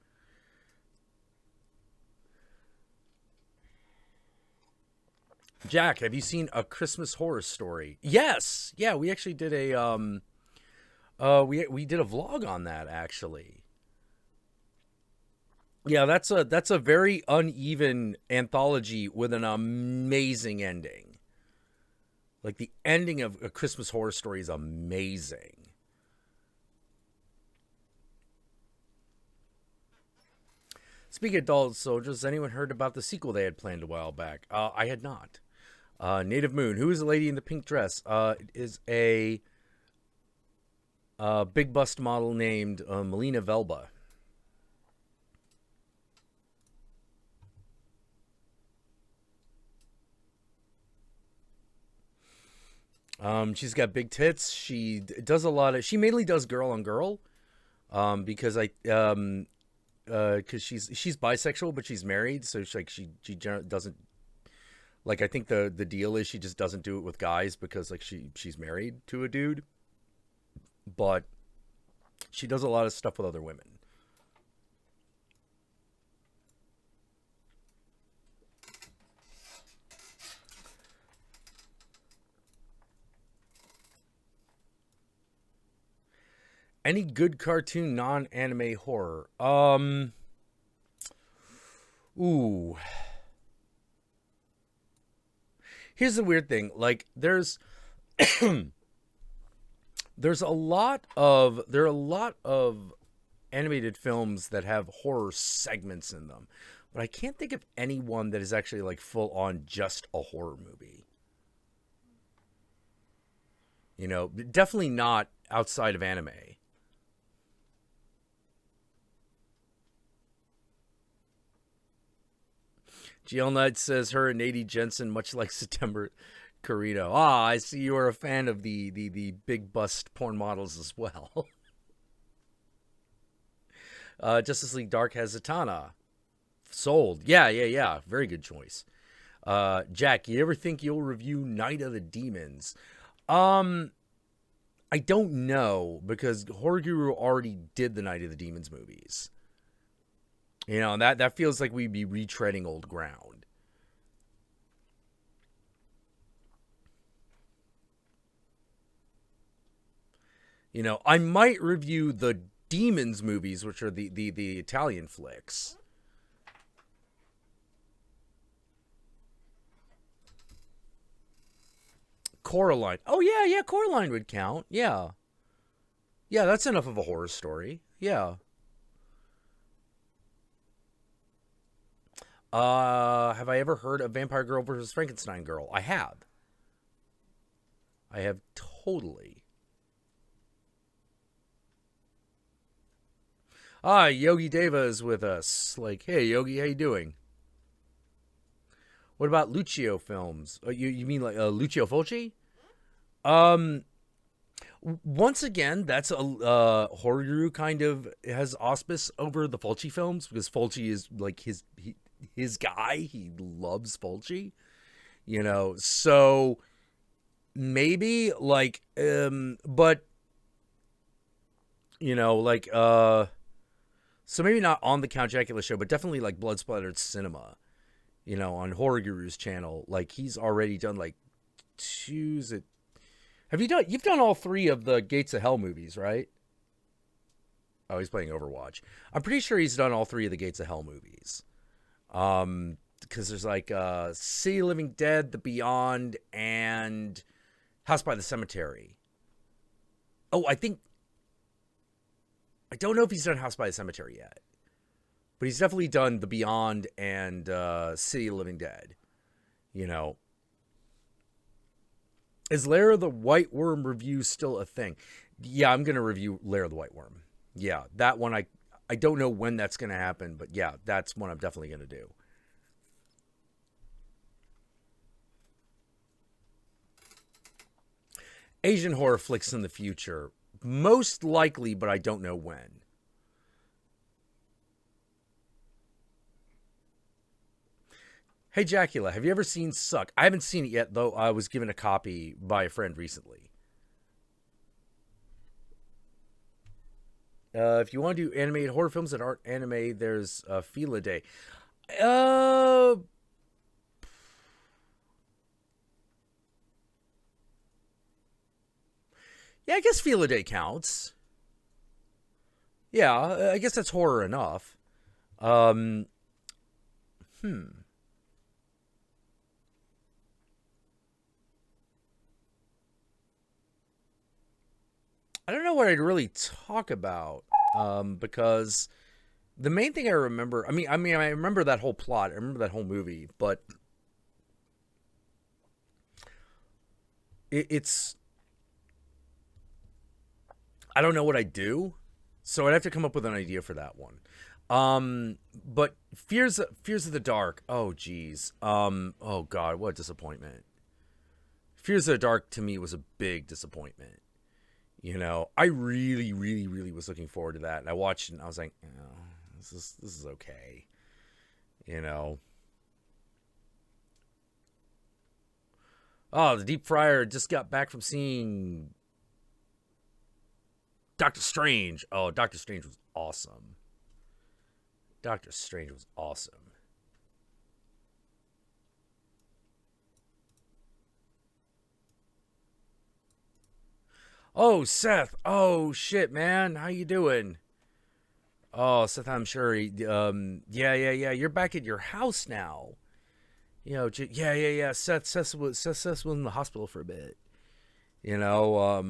Jack, have you seen A Christmas Horror Story? Yes. Yeah, we actually did a we did a vlog on that actually. Yeah, that's a very uneven anthology with an amazing ending. Like the ending of A Christmas Horror Story is amazing. Speaking of Dog Soldiers, anyone heard about the sequel they had planned a while back? I had not. Native Moon. Who is the lady in the pink dress? Is a big bust model named Melina Velba. She's got big tits. She does a lot of. She mainly does girl on girl. Because because she's bisexual, but she's married, so she doesn't. Like, I think the deal is she just doesn't do it with guys because, like, she's married to a dude. But she does a lot of stuff with other women. Any good cartoon non-anime horror? Ooh. Here's the weird thing. Like, there are a lot of animated films that have horror segments in them, but I can't think of anyone that is actually like full on just a horror movie. You know, definitely not outside of anime. GL Knight says her and Nady Jensen, much like September Carino. Ah, I see you are a fan of the big bust porn models as well. Justice League Dark has Zatanna. Sold. Yeah. Very good choice. Jack, you ever think you'll review Night of the Demons? I don't know, because Horror Guru already did the Night of the Demons movies. You know, and that feels like we'd be retreading old ground. You know, I might review the Demons movies, which are the Italian flicks. Coraline. Oh, yeah, Coraline would count. Yeah. Yeah, that's enough of a horror story. Yeah. Have I ever heard of Vampire Girl versus Frankenstein Girl? I have. I have totally. Yogi Deva is with us. Like, hey, Yogi, how you doing? What about Lucio films? You mean like Lucio Fulci? Once again, that's a Horror Guru kind of has auspice over the Fulci films, because Fulci is like his guy. He loves Fulci, you know. So maybe like but you know, like so maybe not on the Count Jackula show, but definitely like Blood Splattered Cinema, you know, on Horror Guru's channel. Like, he's already done like you've done all 3 of the Gates of Hell movies, right? Oh, he's playing Overwatch. I'm pretty sure he's done all 3 of the Gates of Hell movies. Because there's like City of Living Dead, The Beyond, and House by the Cemetery. Oh, I don't know if he's done House by the Cemetery yet, but he's definitely done The Beyond and City of Living Dead. You know, is Lair of the White Worm review still a thing? Yeah, I'm gonna review Lair of the White Worm. Yeah, that one I don't know when that's gonna happen, but yeah, that's one I'm definitely gonna do. Asian horror flicks in the future. Most likely, but I don't know when. Hey, Jackula, have you ever seen Suck? I haven't seen it yet, though I was given a copy by a friend recently. If you want to do animated horror films that aren't anime, there's Fila Day. Yeah, I guess Fila Day counts. Yeah, I guess that's horror enough. Hmm. I don't know what I'd really talk about, because the main thing I remember, I remember that whole plot, I remember that whole movie, but it's, I don't know what I do, so I'd have to come up with an idea for that one. But Fears of the Dark. Oh, geez. Oh God, what a disappointment. Fears of the Dark to me was a big disappointment. You know, I really, really, really was looking forward to that, and I watched it, and I was like, oh, this is okay. You know. Oh, the Deep Fryer just got back from seeing Doctor Strange. Oh, Doctor Strange was awesome. Doctor Strange was awesome. Oh, Seth. Oh, shit, man. How you doing? Oh, Seth, I'm sure. Yeah. You're back at your house now. Yeah. Seth was in the hospital for a bit. You know,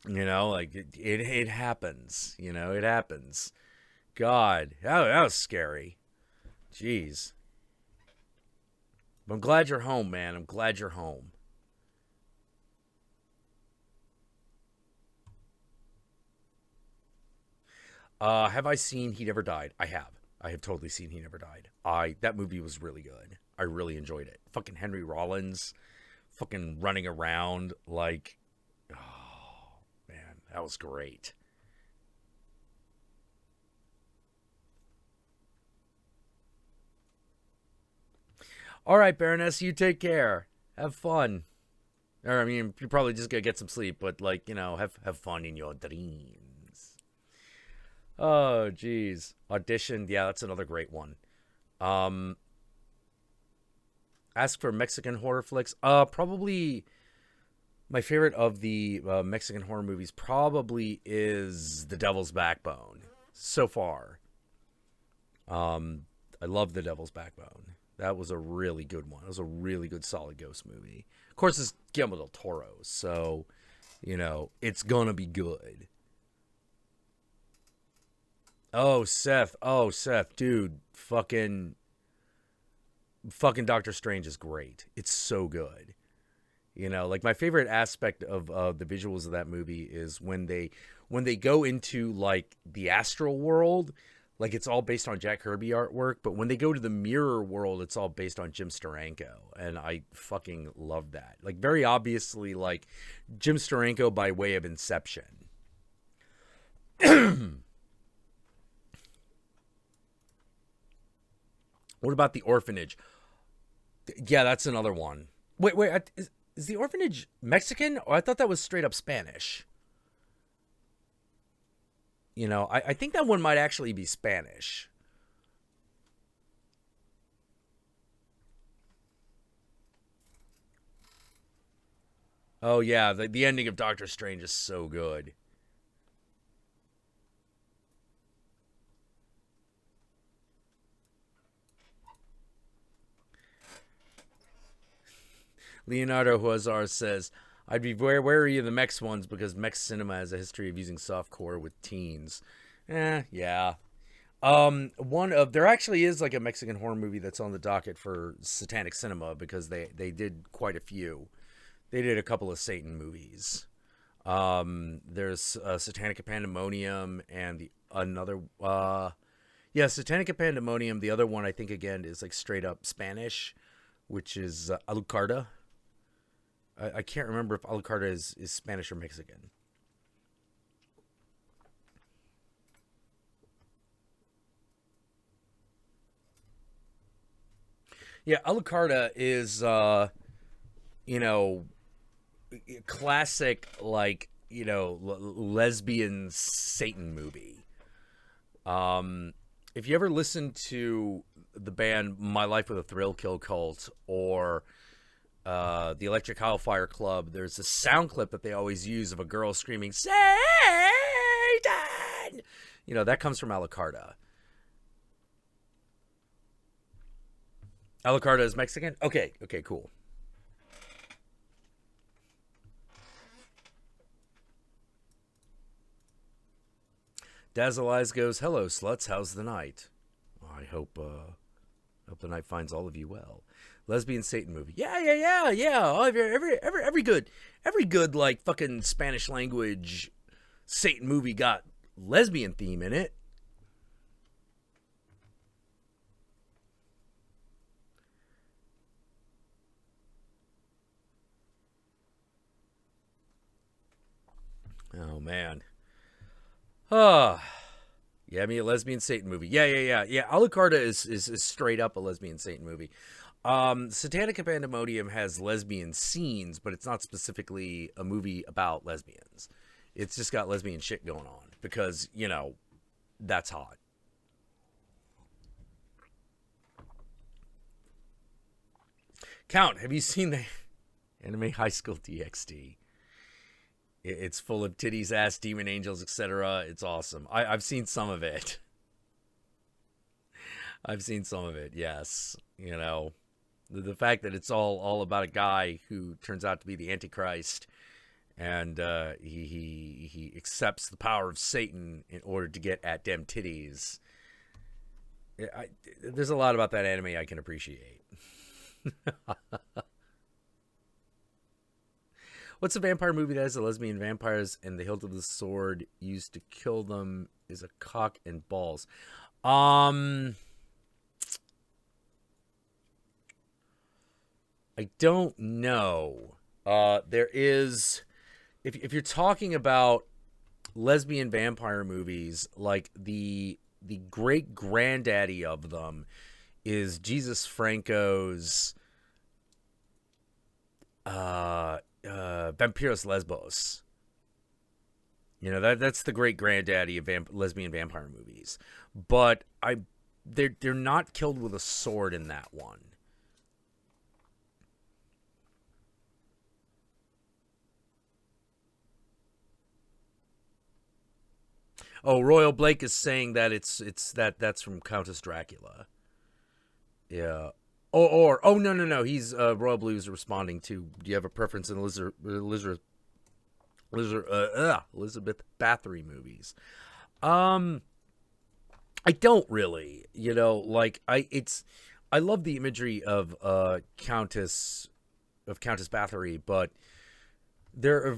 like it happens. It happens. God, that was scary. Jeez. But I'm glad you're home, man. I'm glad you're home. Have I seen He Never Died? I have. I have totally seen He Never Died. That movie was really good. I really enjoyed it. Fucking Henry Rollins, fucking running around like, oh man, that was great. All right, Baroness, you take care. Have fun. Or I mean, you're probably just gonna get some sleep, but like, have fun in your dreams. Oh, geez. Audition, yeah, that's another great one. Um, Ask for Mexican horror flicks. Probably my favorite of the Mexican horror movies probably is The Devil's Backbone. So far, I love The Devil's Backbone. That was a really good one. It was a really good, solid ghost movie. Of course, it's Guillermo del Toro, so it's gonna be good. Oh, Seth. Oh, Seth, dude, fucking Doctor Strange is great. It's so good. Like my favorite aspect of the visuals of that movie is when they go into like the astral world, like it's all based on Jack Kirby artwork, but when they go to the mirror world, it's all based on Jim Steranko, and I fucking love that. Like very obviously, like Jim Steranko by way of Inception. What about The Orphanage? Yeah, that's another one. Wait, is The Orphanage Mexican? Or I thought that was straight up Spanish. I think that one might actually be Spanish. Oh yeah, the ending of Doctor Strange is so good. Leonardo Huazar says, I'd be very wary of the Mex ones because Mex cinema has a history of using softcore with teens. Yeah. There actually is like a Mexican horror movie that's on the docket for Satanic Cinema because they did quite a few. They did a couple of Satan movies. There's Satanica Pandemonium and the another yeah, Satanica Pandemonium. The other one I think again is like straight up Spanish, which is Alucarda. I can't remember if Alucarda is Spanish or Mexican. Yeah, Alucarda is you know classic like lesbian Satan movie. If you ever listen to the band My Life with a Thrill Kill Cult or the Electric Hellfire Club, there's a sound clip that they always use of a girl screaming Satan. That comes from Alucarda. Alucarda is Mexican. Okay, cool. Dazzle Eyes goes, "Hello, sluts. How's the night? I hope the night finds all of you well." Lesbian Satan movie. Yeah. Oh, every good like fucking Spanish language Satan movie got lesbian theme in it. Oh man. Ah. Yeah, I mean a lesbian Satan movie. Yeah. Alucarda is straight up a lesbian Satan movie. Satanica Pandemonium has lesbian scenes, but it's not specifically a movie about lesbians. It's just got lesbian shit going on because, that's hot. Count, have you seen the anime High School DxD? It's full of titties, ass, demon angels, etc. It's awesome. I've seen some of it. I've seen some of it. Yes, you know, the fact that it's all about a guy who turns out to be the Antichrist, and he accepts the power of Satan in order to get at them titties. There's a lot about that anime I can appreciate. What's a vampire movie that has the lesbian vampires and the hilt of the sword used to kill them is a cock and balls? I don't know. There is, if you're talking about lesbian vampire movies, like the great granddaddy of them is Jesus Franco's Vampiros Lesbos. You know, that's the great granddaddy of lesbian vampire movies. But they're not killed with a sword in that one. Oh, Royal Blake is saying that that's from Countess Dracula. Yeah. Oh no. He's Royal Blue is responding to. Do you have a preference in Elizabeth Bathory movies? I don't really. You know, like I love the imagery of Countess Bathory, but there are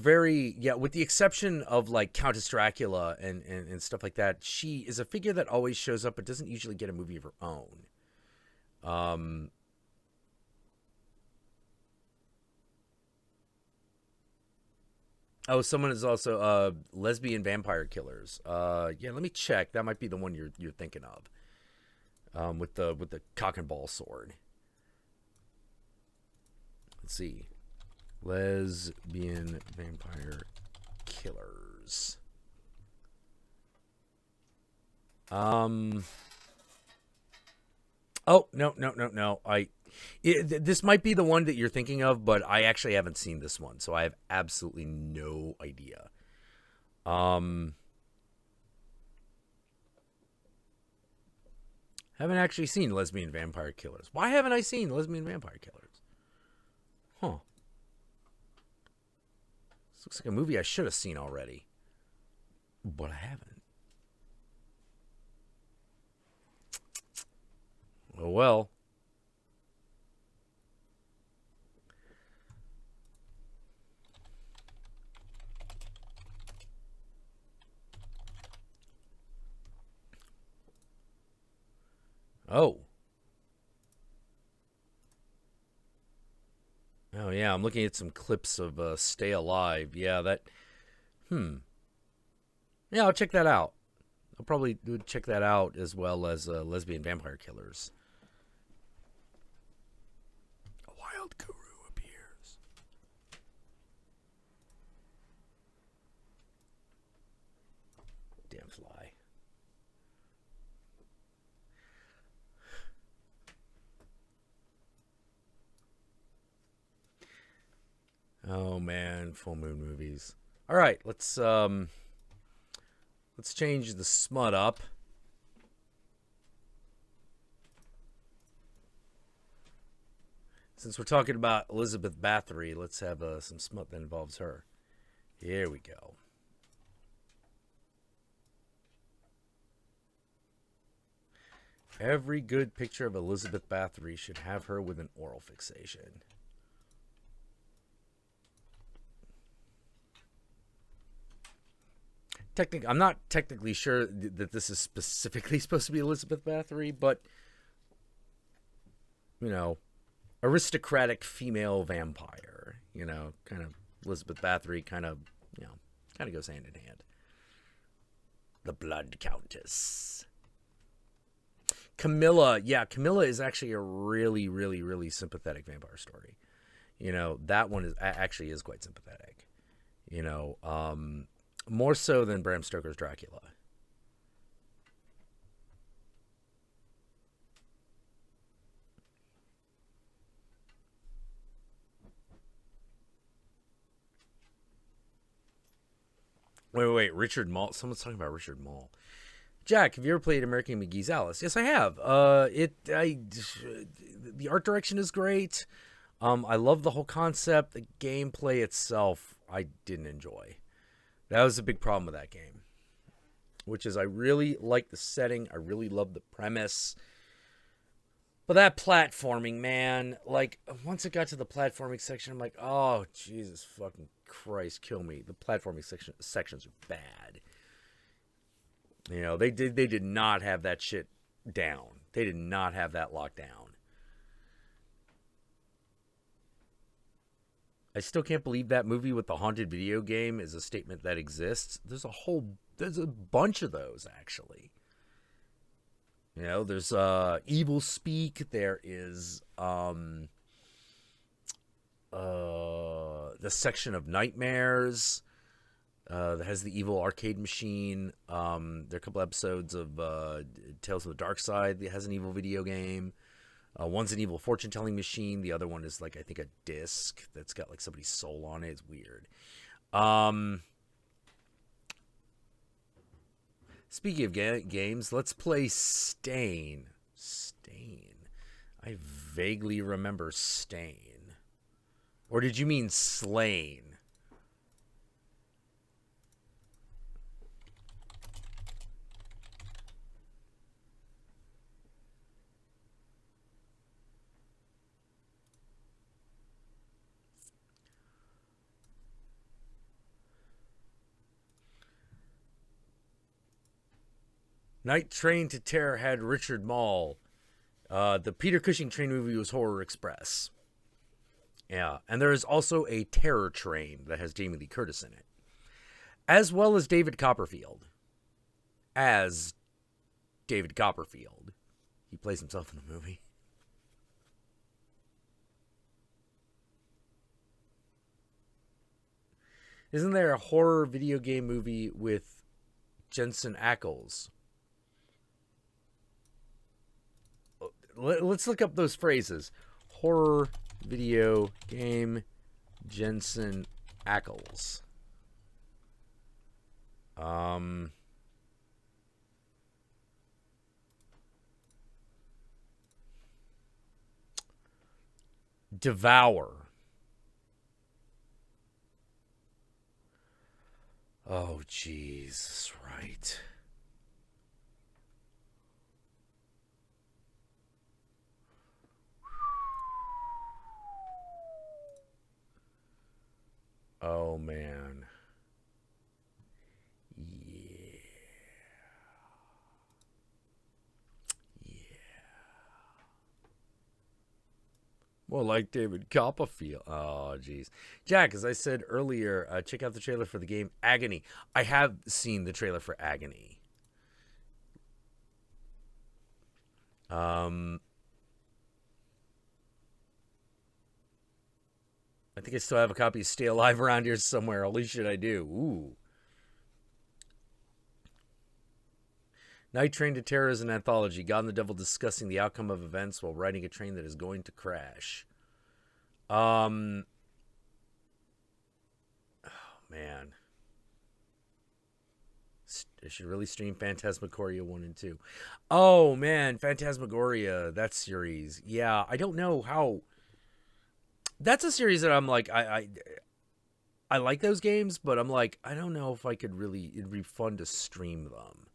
with the exception of like Countess Dracula and stuff like that, she is a figure that always shows up but doesn't usually get a movie of her own. Oh, someone is also lesbian vampire killers. Yeah, let me check. That might be the one you're thinking of. With the cock and ball sword. Let's see. Lesbian vampire killers. Oh, no. This might be the one that you're thinking of, but I actually haven't seen this one, so I have absolutely no idea. Haven't actually seen lesbian vampire killers. Why haven't I seen lesbian vampire killers? Huh. This looks like a movie I should have seen already, but I haven't. Oh well. Oh. Oh yeah, I'm looking at some clips of Stay Alive. Yeah, that. Yeah, I'll check that out. I'll probably check that out as well as lesbian vampire killers. A wild guru appears. Damn fly. Oh man, full moon movies. All right, let's change the smut up. Since we're talking about Elizabeth Bathory, let's have some smut that involves her. Here we go. Every good picture of Elizabeth Bathory should have her with an oral fixation. I'm not technically sure that this is specifically supposed to be Elizabeth Bathory, but, you know, aristocratic female vampire, you know, kind of Elizabeth Bathory kind of goes hand in hand. The Blood Countess. Camilla is actually a really, really, really sympathetic vampire story. You know, that one is quite sympathetic. You know, more so than Bram Stoker's Dracula. Wait. Richard Mall. Someone's talking about Richard Mall. Jack, have you ever played American McGee's Alice? Yes, I have. The art direction is great. I love the whole concept. The gameplay itself, I didn't enjoy. That was a big problem with that game. Which is, I really like the setting. I really love the premise. But that platforming, man, like, once it got to the platforming section, I'm like, oh, Jesus fucking Christ, kill me. The platforming sections are bad. You know, they did not have that shit down. They did not have that locked down. I still can't believe that movie with the haunted video game is a statement that exists. There's a bunch of those, actually. You know, there's Evil Speak. There is the section of Nightmares that has the evil arcade machine. There are a couple episodes of Tales of the Dark Side that has an evil video game. One's an evil fortune-telling machine. The other one is, like, I think a disc that's got, like, somebody's soul on it. It's weird. Speaking of games, let's play Stain. Stain. I vaguely remember Stain. Or did you mean Slain? Night Train to Terror had Richard Mall. The Peter Cushing train movie was Horror Express. Yeah, and there is also a Terror Train that has Jamie Lee Curtis in it. As well as David Copperfield. As David Copperfield. He plays himself in the movie. Isn't there a horror video game movie with Jensen Ackles? Let's look up those phrases. Horror video game Jensen Ackles. Devour. Oh, Jesus, right. Oh, man. Yeah. More like David Copperfield. Oh, jeez. Jack, as I said earlier, check out the trailer for the game Agony. I have seen the trailer for Agony. I think I still have a copy of Stay Alive around here somewhere. Holy shit, I do. Ooh. Night Train to Terror is an anthology. God and the Devil discussing the outcome of events while riding a train that is going to crash. Oh, man. I should really stream Phantasmagoria 1 and 2. Oh, man. Phantasmagoria, that series. Yeah, I don't know how... That's a series that I'm like, I like those games, but I'm like, I don't know if I could really... It'd be fun to stream them.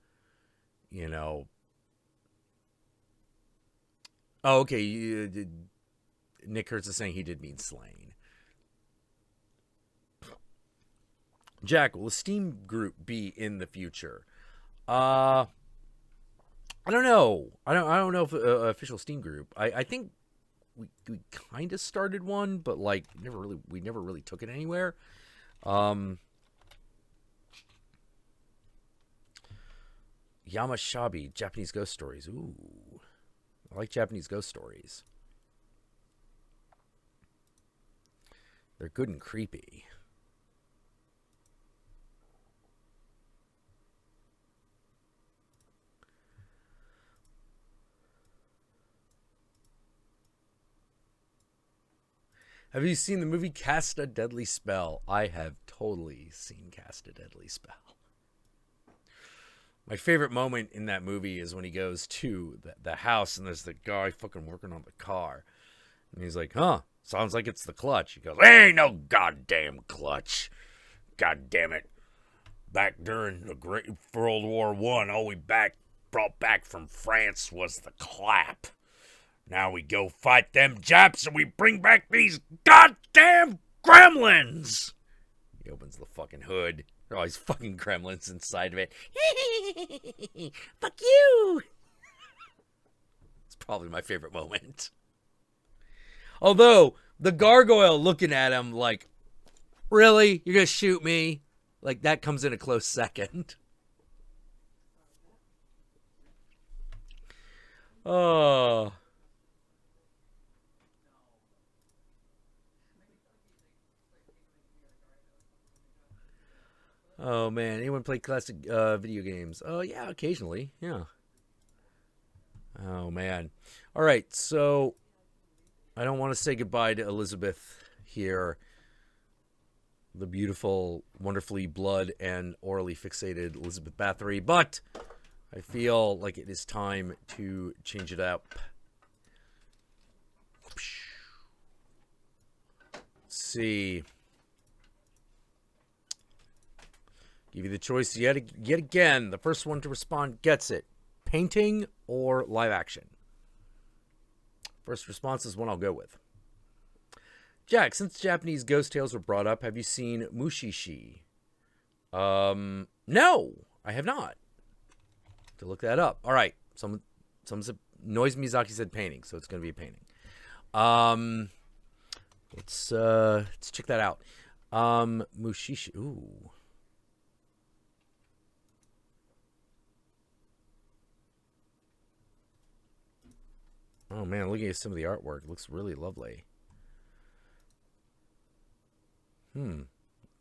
You know. Oh, okay. Nick Hertz is saying he did mean Slain. Jack, will a Steam group be in the future? I don't know. I don't know if official Steam group. I think we kind of started one, but like we never really took it anywhere. Yamashabi, Japanese ghost stories. Ooh. I like Japanese ghost stories. They're good and creepy. Have you seen the movie Cast a Deadly Spell? I have totally seen Cast a Deadly Spell. My favorite moment in that movie is when he goes to the house and there's the guy fucking working on the car. And he's like, huh, sounds like it's the clutch. He goes, ain't no goddamn clutch. God damn it. Back during the Great World War I, all we brought back from France was the clap. Now we go fight them Japs and we bring back these goddamn gremlins. He opens the fucking hood. There are all these fucking gremlins inside of it. Fuck you. It's probably my favorite moment. Although, the gargoyle looking at him like, really? You're going to shoot me? Like, that comes in a close second. Oh. Oh, man. Anyone play classic video games? Oh, yeah, occasionally. Yeah. Oh, man. All right, so I don't want to say goodbye to Elizabeth here. The beautiful, wonderfully blood and orally fixated Elizabeth Bathory, but I feel like it is time to change it up. Let's see. Give you the choice yet again. The first one to respond gets it. Painting or live action? First response is one I'll go with. Jack, since Japanese ghost tales were brought up, have you seen Mushishi? No, I have not. To look that up. All right. Some said, Noise Miyazaki said painting, so it's going to be a painting. Let's check that out. Mushishi. Ooh. Oh man, looking at some of the artwork, it looks really lovely.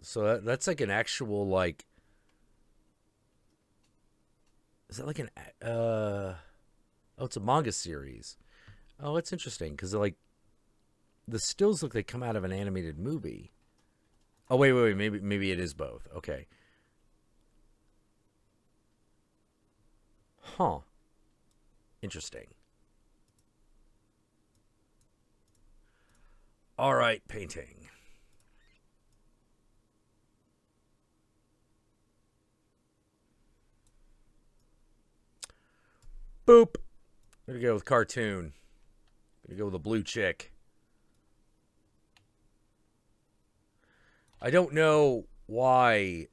So that's like an actual, like, is that like an oh, it's a manga series. Oh, it's interesting because like the stills look like they come out of an animated movie. Oh wait, maybe it is both. Okay. Huh. Interesting. All right, painting. Boop. Gonna go with cartoon. Gonna go with a blue chick. I don't know why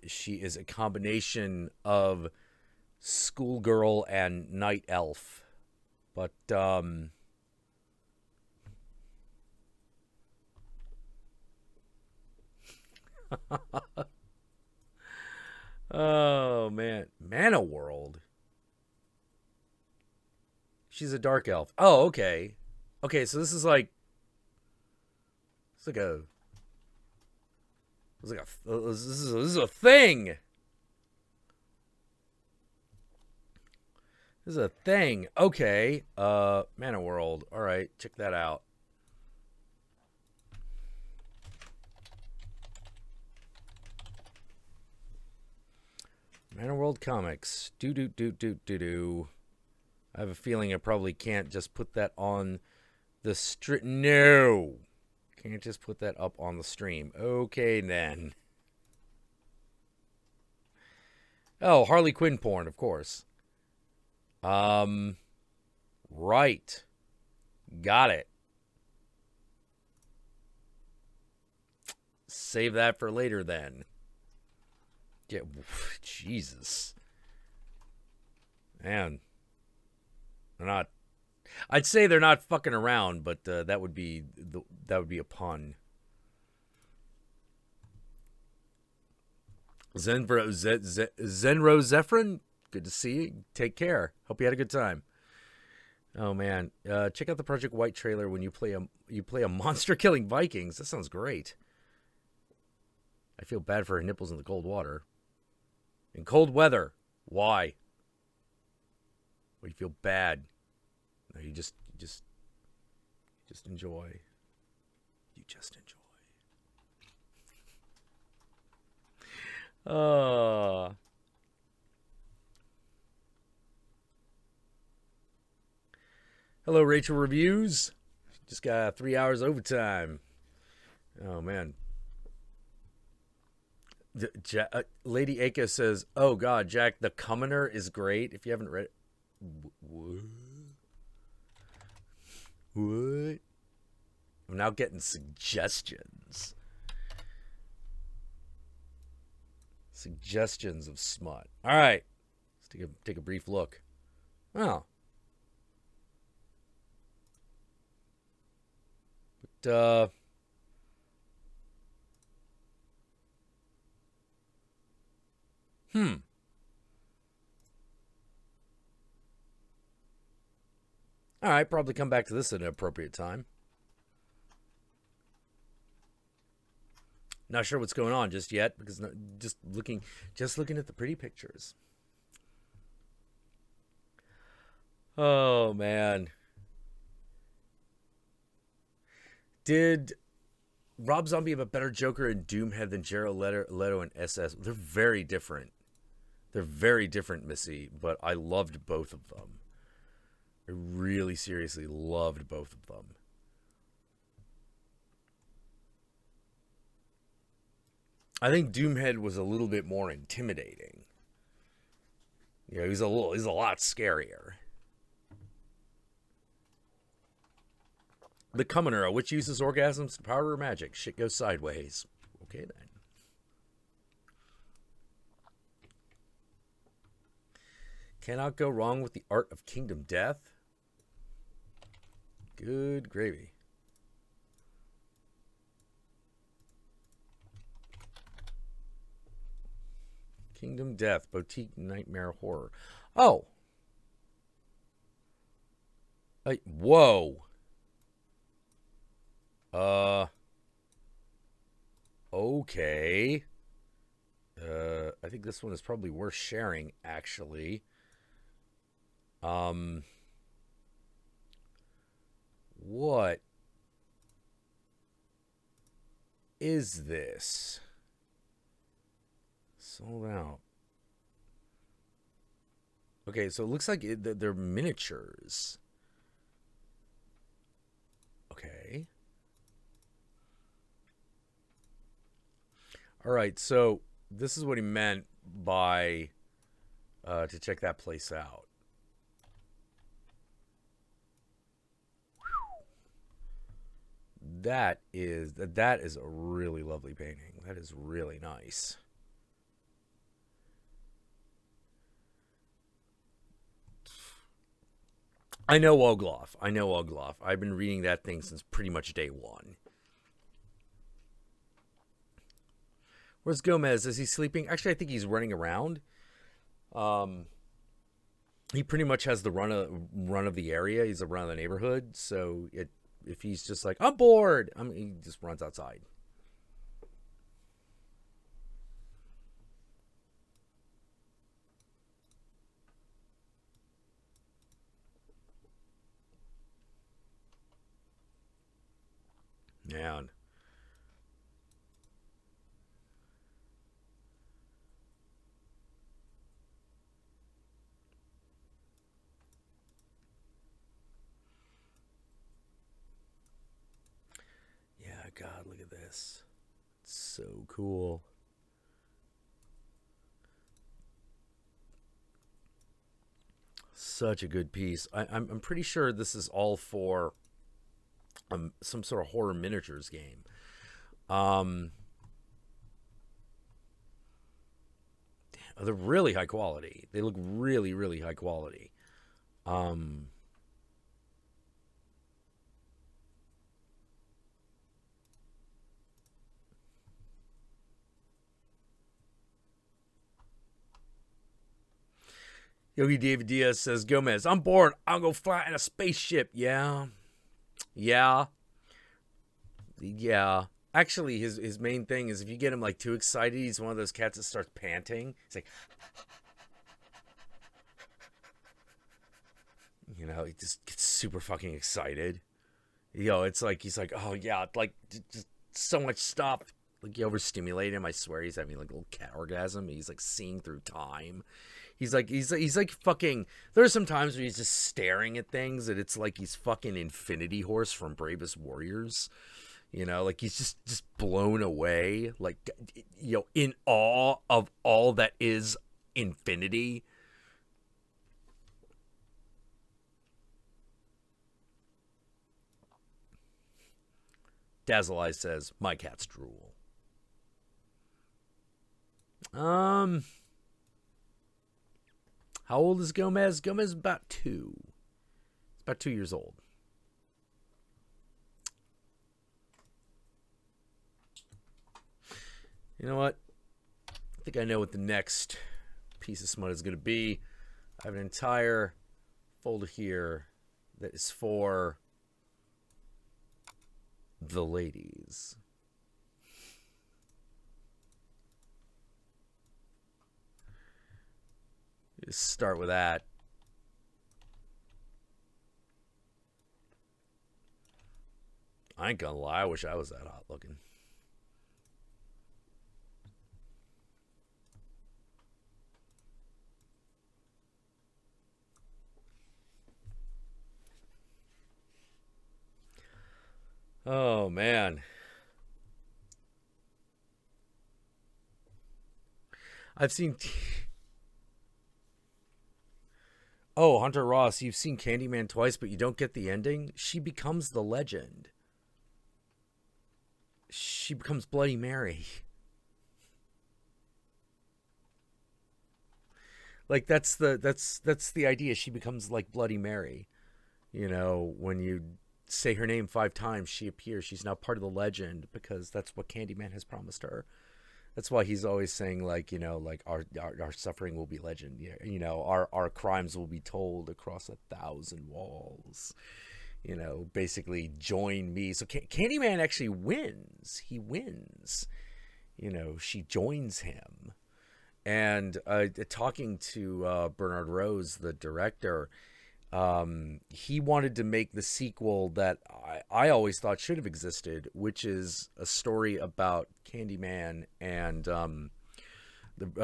she is a combination of schoolgirl and night elf, but oh man, Mana World. She's a dark elf. Oh, okay. Okay, so this is like this is a thing. This is a thing. Okay. Mana World. All right, check that out. Mana World Comics. Do. I have a feeling I probably can't just put that on the stream. No. Can't just put that up on the stream. Okay, then. Oh, Harley Quinn porn, of course. Right. Got it. Save that for later, then. Yeah, Jesus. Man. They're not. I'd say they're not fucking around, but that would be a pun. Zenro Zephyrin, good to see you. Take care. Hope you had a good time. Oh man, check out the Project White trailer when you play a monster killing Vikings. That sounds great. I feel bad for her nipples in the cold water. In cold weather. Why? Well, you feel bad. No, you just enjoy. just enjoy. Hello, Rachel Reviews. Just got 3 hours overtime. Oh, man. Lady Aika says, oh, God, Jack, The Commoner is great. If you haven't read it. What? What? I'm now getting suggestions. Suggestions of smut. All right. Let's take a brief look. Oh. But, all right, probably come back to this at an appropriate time. Not sure what's going on just yet because just looking at the pretty pictures. Oh man. Did Rob Zombie have a better Joker in Doomhead than Jared Leto in SS? They're very different. They're very different, Missy, but I loved both of them. I really seriously loved both of them. I think Doomhead was a little bit more intimidating. You know, he's a lot scarier. The Commoner, a witch uses orgasms to power her magic. Shit goes sideways. Okay then. Cannot go wrong with the art of Kingdom Death. Good gravy. Kingdom Death, Boutique Nightmare Horror. Oh. Whoa. Okay. I think this one is probably worth sharing, actually. What is this? Sold out. Okay, so it looks like they're miniatures. Okay. All right, so this is what he meant by to check that place out. That is a really lovely painting. That is really nice. I know Ogloff. I've been reading that thing since pretty much day one. Where's Gomez? Is he sleeping? Actually, I think he's running around. He pretty much has the run of the area. He's around the neighborhood. So if he's just like, I'm bored, he just runs outside. Man. Yeah, God, look at this. It's so cool. Such a good piece. I'm pretty sure this is all for some sort of horror miniatures game. They're really high quality. They look really, really high quality. Yogi David Diaz says, Gomez, I'm bored. I'll go fly in a spaceship. Yeah. Actually, his main thing is if you get him like too excited, he's one of those cats that starts panting. He's like, you know, he just gets super fucking excited. It's like he's like, oh yeah, like just so much stuff. Like you overstimulate him. I swear he's having like a little cat orgasm. He's like seeing through time. He's like fucking. There are some times where he's just staring at things, and it's like he's fucking Infinity Horse from Bravest Warriors. Like he's just blown away, like in awe of all that is infinity. Dazzle Eyes says, "My cat's drool." How old is Gomez? Gomez is about 2. It's about 2 years old. You know what? I think I know what the next piece of smut is going to be. I have an entire folder here that is for the ladies. Just start with that. I ain't gonna lie, I wish I was that hot looking. Oh man. I've seen Oh, Hunter Ross, you've seen Candyman twice, but you don't get the ending? She becomes the legend. She becomes Bloody Mary. Like that's the idea. She becomes like Bloody Mary. When you say her name 5 times, she appears. She's now part of the legend because that's what Candyman has promised her. That's why he's always saying like our suffering will be legend. Our crimes will be told across 1,000 walls. Basically join me. So Candyman actually wins. He wins. She joins him. And talking to Bernard Rose, the director, he wanted to make the sequel that I always thought should have existed, which is a story about Candyman and the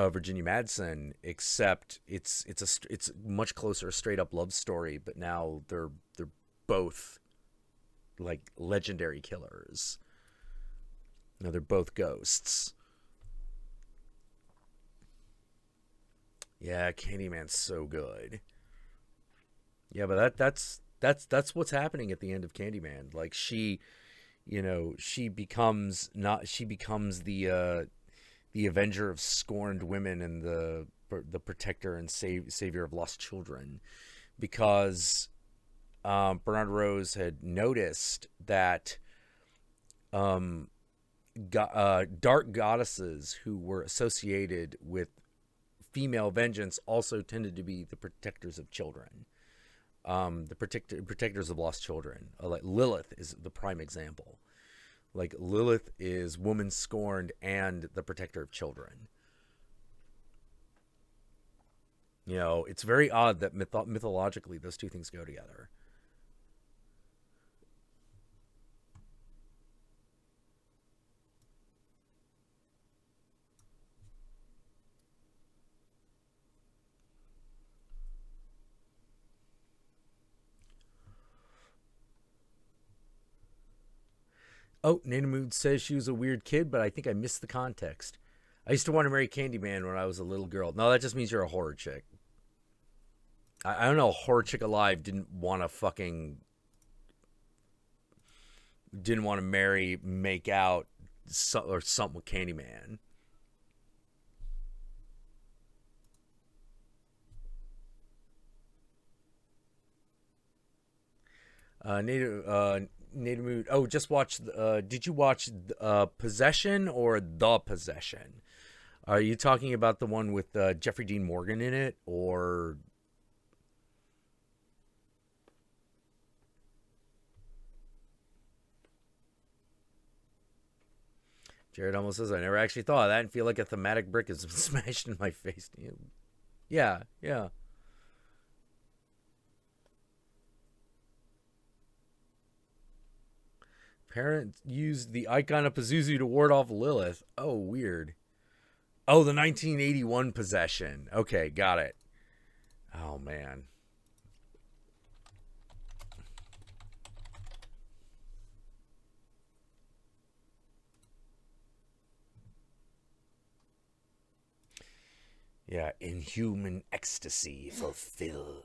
Virginia Madsen, except it's much closer, a straight up love story. But now they're both like legendary killers. They're both ghosts. Yeah, Candyman's so good. Yeah, but that's what's happening at the end of Candyman. Like she becomes the avenger of scorned women and the protector and savior of lost children, because Bernard Rose had noticed that dark goddesses who were associated with female vengeance also tended to be the protectors of children, the protectors of lost children. Like Lilith is the prime example. Like Lilith is woman scorned and the protector of children. It's very odd that mythologically those two things go together. Oh, Nana Mood says she was a weird kid, but I think I missed the context. I used to want to marry Candyman when I was a little girl. No, that just means you're a horror chick. I don't know. Horror chick alive didn't want to marry, make out, or something with Candyman. Native Mood. Oh, just watch. Did you watch Possession or The Possession? Are you talking about the one with Jeffrey Dean Morgan in it, or? Jared almost says, I never actually thought of that and feel like a thematic brick has been smashed in my face. Yeah, yeah. Parents used the icon of Pazuzu to ward off Lilith. Oh, weird. Oh, the 1981 possession. Okay, got it. Oh, man. Yeah, inhuman ecstasy fulfilled.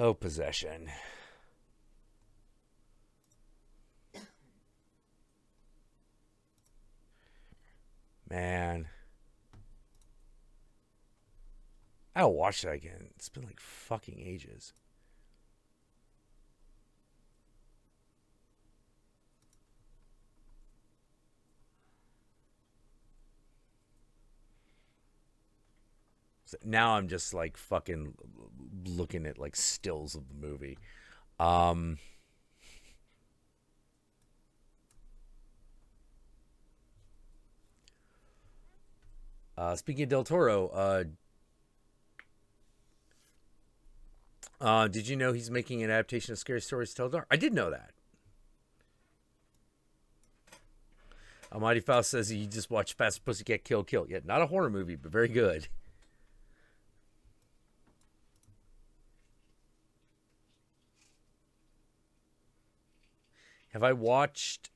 Oh, possession. Man. I'll watch that again. It's been like fucking ages. So now I'm just like fucking looking at like stills of the movie. Speaking of Del Toro, did you know he's making an adaptation of Scary Stories to Tell the Dark? I did know that. Almighty Faust says he just watched Fast Pussycat Kill Kill. Yeah, not a horror movie, but very good. Have I watched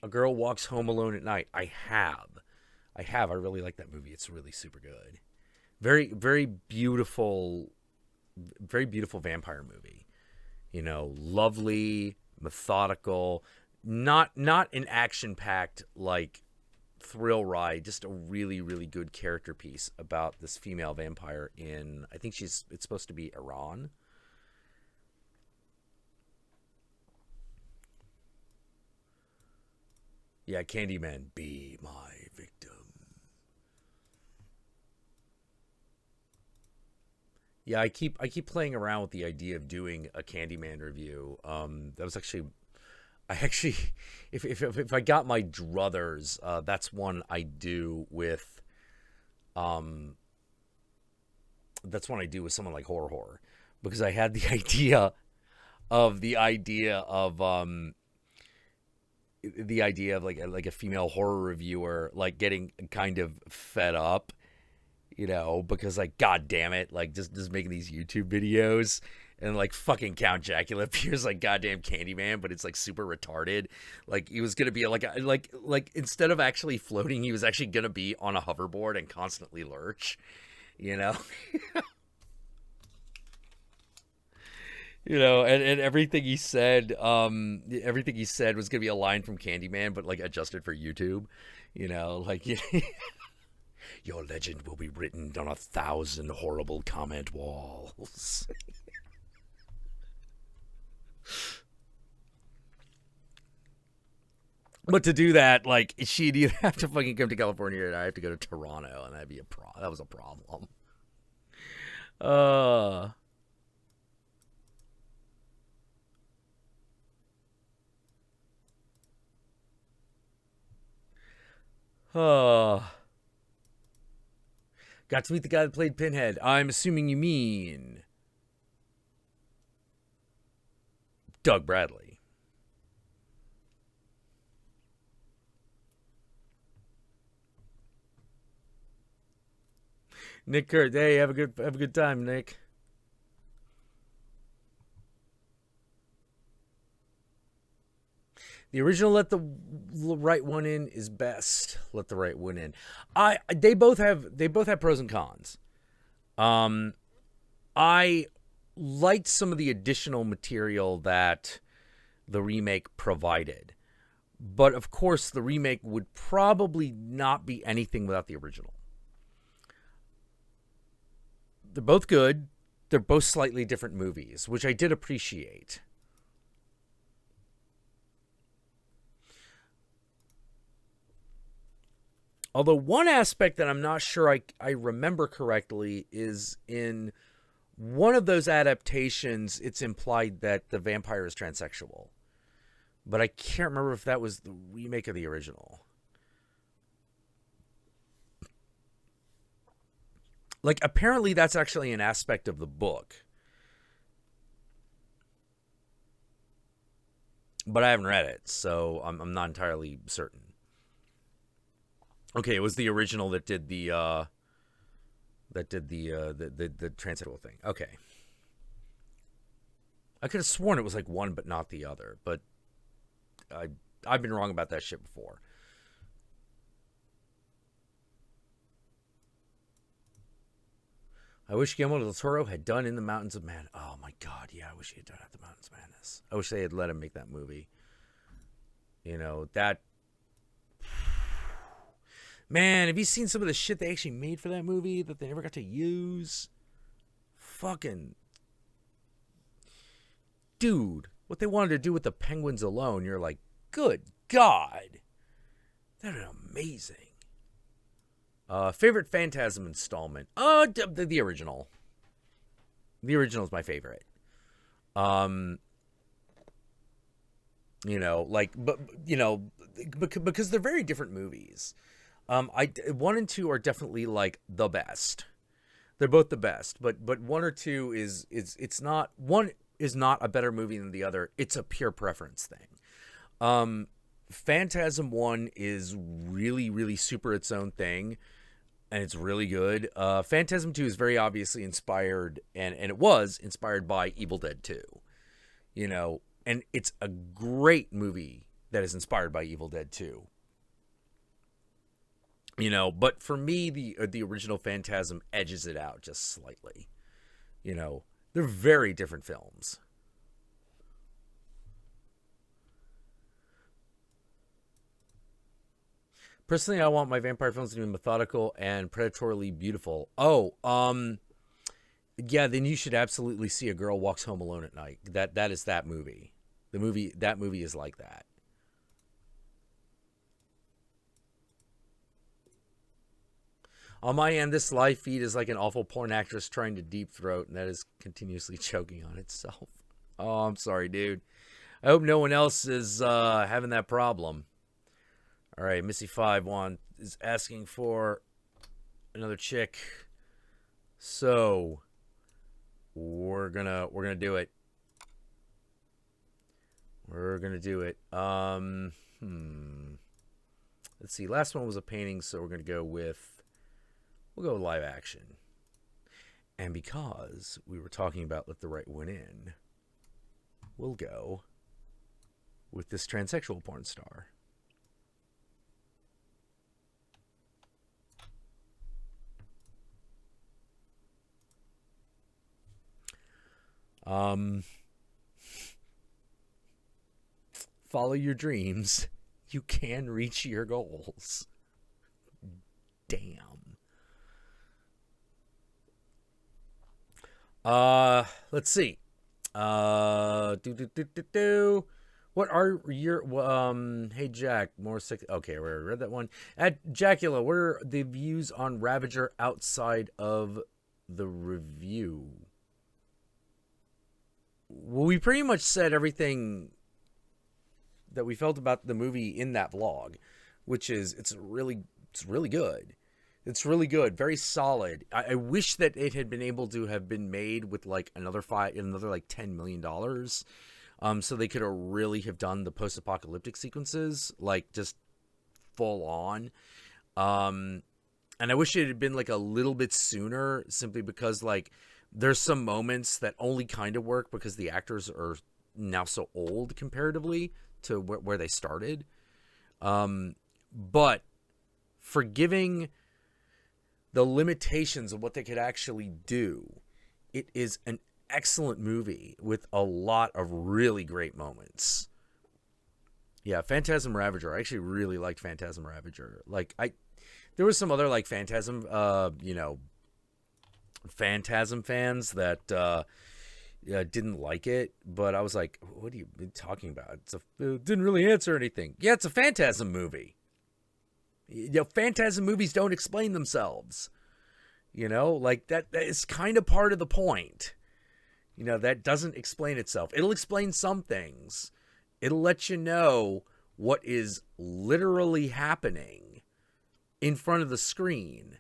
A Girl Walks Home Alone at Night? I have. I really like that movie. It's really super good. Very, very beautiful vampire movie. You know, lovely, methodical, not an action-packed like thrill ride, just a really, really good character piece about this female vampire in, I think it's supposed to be Iran. Yeah, Candyman, be my victim. Yeah, I keep playing around with the idea of doing a Candyman review. That was actually, if I got my druthers, that's one I do with, that's one I do with someone like horror, because I had the idea of like a female horror reviewer like getting kind of fed up, you know, because like, god damn it, like just making these YouTube videos and like fucking Count Jackula appears like goddamn Candyman, but it's like super retarded. Like he was gonna be like instead of actually floating, he was actually gonna be on a hoverboard and constantly lurch, you know. You know, and everything he said was gonna be a line from Candyman, but like adjusted for YouTube. You know, like your legend will be written on 1,000 horrible comment walls. But to do that, like she'd either have to fucking come to California, or I have to go to Toronto, and that'd be that was a problem. Uh, got to meet the guy that played Pinhead. I'm assuming you mean Doug Bradley. Nick Kurt, hey, have a good time, Nick. The original "Let the Right One In" is best. Let the Right One In. They both have pros and cons. I liked some of the additional material that the remake provided, but of course the remake would probably not be anything without the original. They're both good. They're both slightly different movies, which I did appreciate. Although one aspect that I'm not sure I remember correctly is in one of those adaptations, it's implied that the vampire is transsexual. But I can't remember if that was the remake of the original. Like, apparently that's actually an aspect of the book. But I haven't read it, so I'm not entirely certain. Okay, it was the original that did the transsexual thing. Okay. I could have sworn it was like one but not the other, but I've been wrong about that shit before. I wish Guillermo del Toro had done In the Mountains of Madness. Oh my god, yeah, I wish he had done At the Mountains of Madness. I wish they had let him make that movie. You know, that... Man, have you seen some of the shit they actually made for that movie that they never got to use? Fucking... Dude, what they wanted to do with the penguins alone, you're like, good God. That is amazing. Favorite Phantasm installment? The original. The original is my favorite. You know, like, but you know, because they're very different movies. 1 and 2 are definitely like the best. They're both the best, but 1 or 2 it's not, one is not a better movie than the other. It's a pure preference thing. Phantasm 1 is really, really super its own thing, and it's really good. Phantasm 2 is very obviously inspired, and it was inspired by Evil Dead 2. You know, and it's a great movie that is inspired by Evil Dead 2. You know, but for me, the original Phantasm edges it out just slightly. You know, they're very different films. Personally, I want my vampire films to be methodical and predatorily beautiful. Oh, yeah, then you should absolutely see A Girl Walks Home Alone at Night. That is that movie. That movie is like that. On my end, this live feed is like an awful porn actress trying to deep throat, and that is continuously choking on itself. Oh, I'm sorry, dude. I hope no one else is having that problem. All right, Missy51 is asking for another chick, so we're gonna do it. We're gonna do it. Let's see. Last one was a painting, so we're gonna go with live action. And because we were talking about Let the Right One In, we'll go with this transsexual porn star. Follow your dreams. You can reach your goals. Damn. Let's see. What are your hey Jack, more sick. Okay, we read that one. At Jackula, what are the views on Ravager outside of the review? Well, we pretty much said everything that we felt about the movie in that vlog, which is it's really good. It's really good, very solid. I wish that it had been able to have been made with like another like $10 million, so they could have really have done the post-apocalyptic sequences like just full on. And I wish it had been like a little bit sooner, simply because like there's some moments that only kind of work because the actors are now so old comparatively to where they started. But forgiving the limitations of what they could actually do, it is an excellent movie with a lot of really great moments. Yeah, Phantasm Ravager. I actually really liked Phantasm Ravager. Like there was some other like Phantasm, Phantasm fans that didn't like it, but I was like, what are you talking about? It didn't really answer anything. Yeah, it's a Phantasm movie. You know, Phantasm movies don't explain themselves. You know, like that is kind of part of the point. You know, that doesn't explain itself. It'll explain some things. It'll let you know what is literally happening in front of the screen.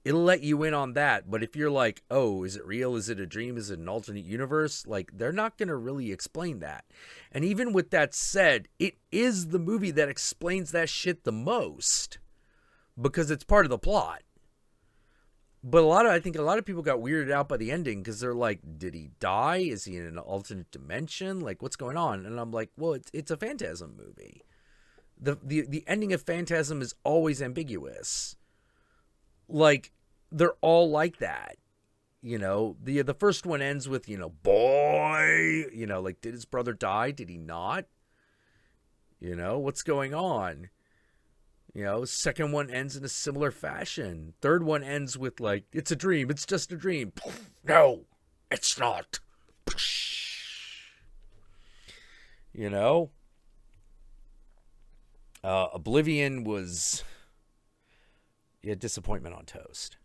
It'll let you in on that. But if you're like, oh, is it real? Is it a dream? Is it an alternate universe? Like, they're not going to really explain that. And even with that said, it is the movie that explains that shit the most because it's part of the plot. But I think a lot of people got weirded out by the ending because they're like, did he die? Is he in an alternate dimension? Like, what's going on? And I'm like, well, it's a Phantasm movie. The ending of Phantasm is always ambiguous. Like, they're all like that. You know, the first one ends with, you know, boy, you know, like, did his brother die? Did he not? You know, what's going on? You know, second one ends in a similar fashion. Third one ends with like, it's a dream. It's just a dream. No, it's not. You know? Oblivion was a disappointment on toast.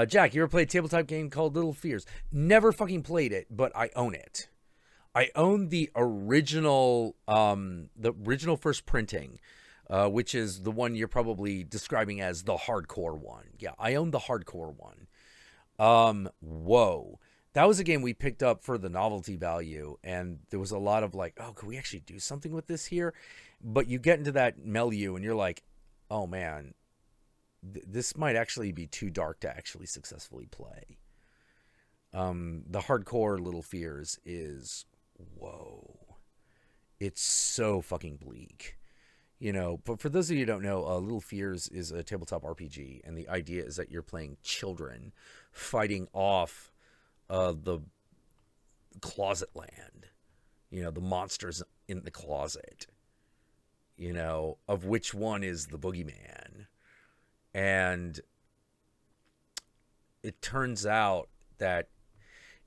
Jack, you ever played a tabletop game called Little Fears? Never fucking played it, but I own it. I own the original first printing, which is the one you're probably describing as the hardcore one. Yeah, I own the hardcore one. Whoa. That was a game we picked up for the novelty value, and there was a lot of like, oh, could we actually do something with this here? But you get into that milieu, and you're like, oh, man, this might actually be too dark to actually successfully play. The hardcore Little Fears is... whoa, it's so fucking bleak, you know. But for those of you who don't know, Little Fears is a tabletop RPG, and the idea is that you're playing children fighting off the closet land, you know, the monsters in the closet, you know, of which one is the boogeyman. And it turns out that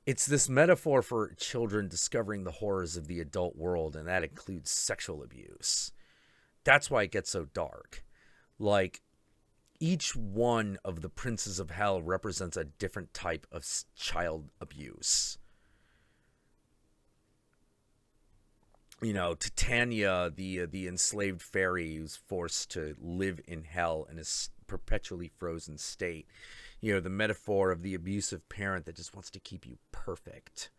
it's this metaphor for children discovering the horrors of the adult world, and that includes sexual abuse. That's why it gets so dark. Like, each one of the princes of hell represents a different type of child abuse. You know, Titania, the enslaved fairy who's forced to live in hell in a perpetually frozen state. You know, the metaphor of the abusive parent that just wants to keep you perfect.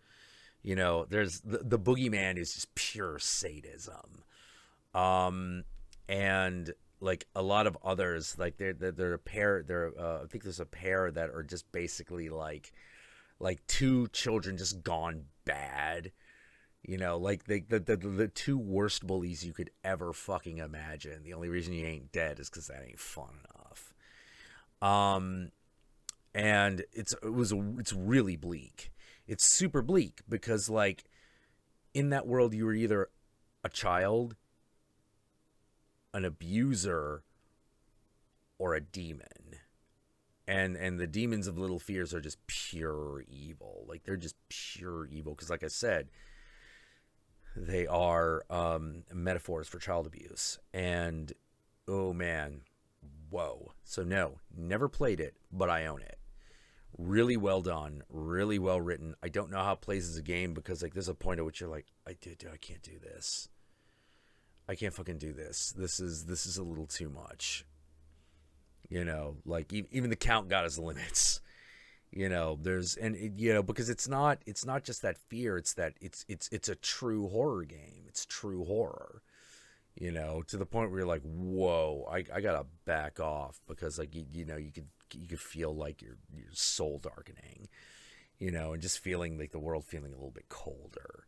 You know, there's the boogeyman is just pure sadism. And like a lot of others, like they're a pair, I think there's a pair that are just basically like two children just gone bad. You know, like the two worst bullies you could ever fucking imagine. The only reason you ain't dead is because that ain't fun enough. And it's really bleak. It's super bleak because, like, in that world you were either a child, an abuser, or a demon. And the demons of Little Fears are just pure evil. Like, they're just pure evil because, like I said, they are metaphors for child abuse. And, oh, man, whoa. So, no, never played it, but I own it. Really well done, really well written. I don't know how it plays as a game because, like, there's a point at which you're like, I can't do this. I can't fucking do this. This is a little too much. You know, like even the count got his limits. You know, you know, because it's not just that fear. It's that it's a true horror game. It's true horror. You know, to the point where you're like, whoa, I gotta back off because, like, you know, you could feel like your soul darkening, you know, and just feeling like the world feeling a little bit colder.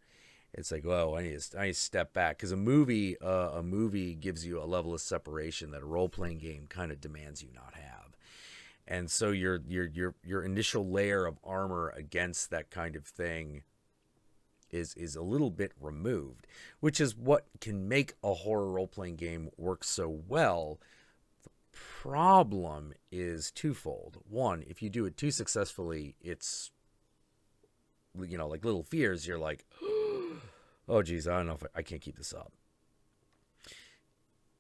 It's like, whoa, I need to step back because a movie gives you a level of separation that a role playing game kind of demands you not have, and so your initial layer of armor against that kind of thing is a little bit removed, which is what can make a horror role-playing game work so well. The problem is twofold. One, if you do it too successfully, it's, you know, like Little Fears, you're like, oh geez, I don't know if I can't keep this up.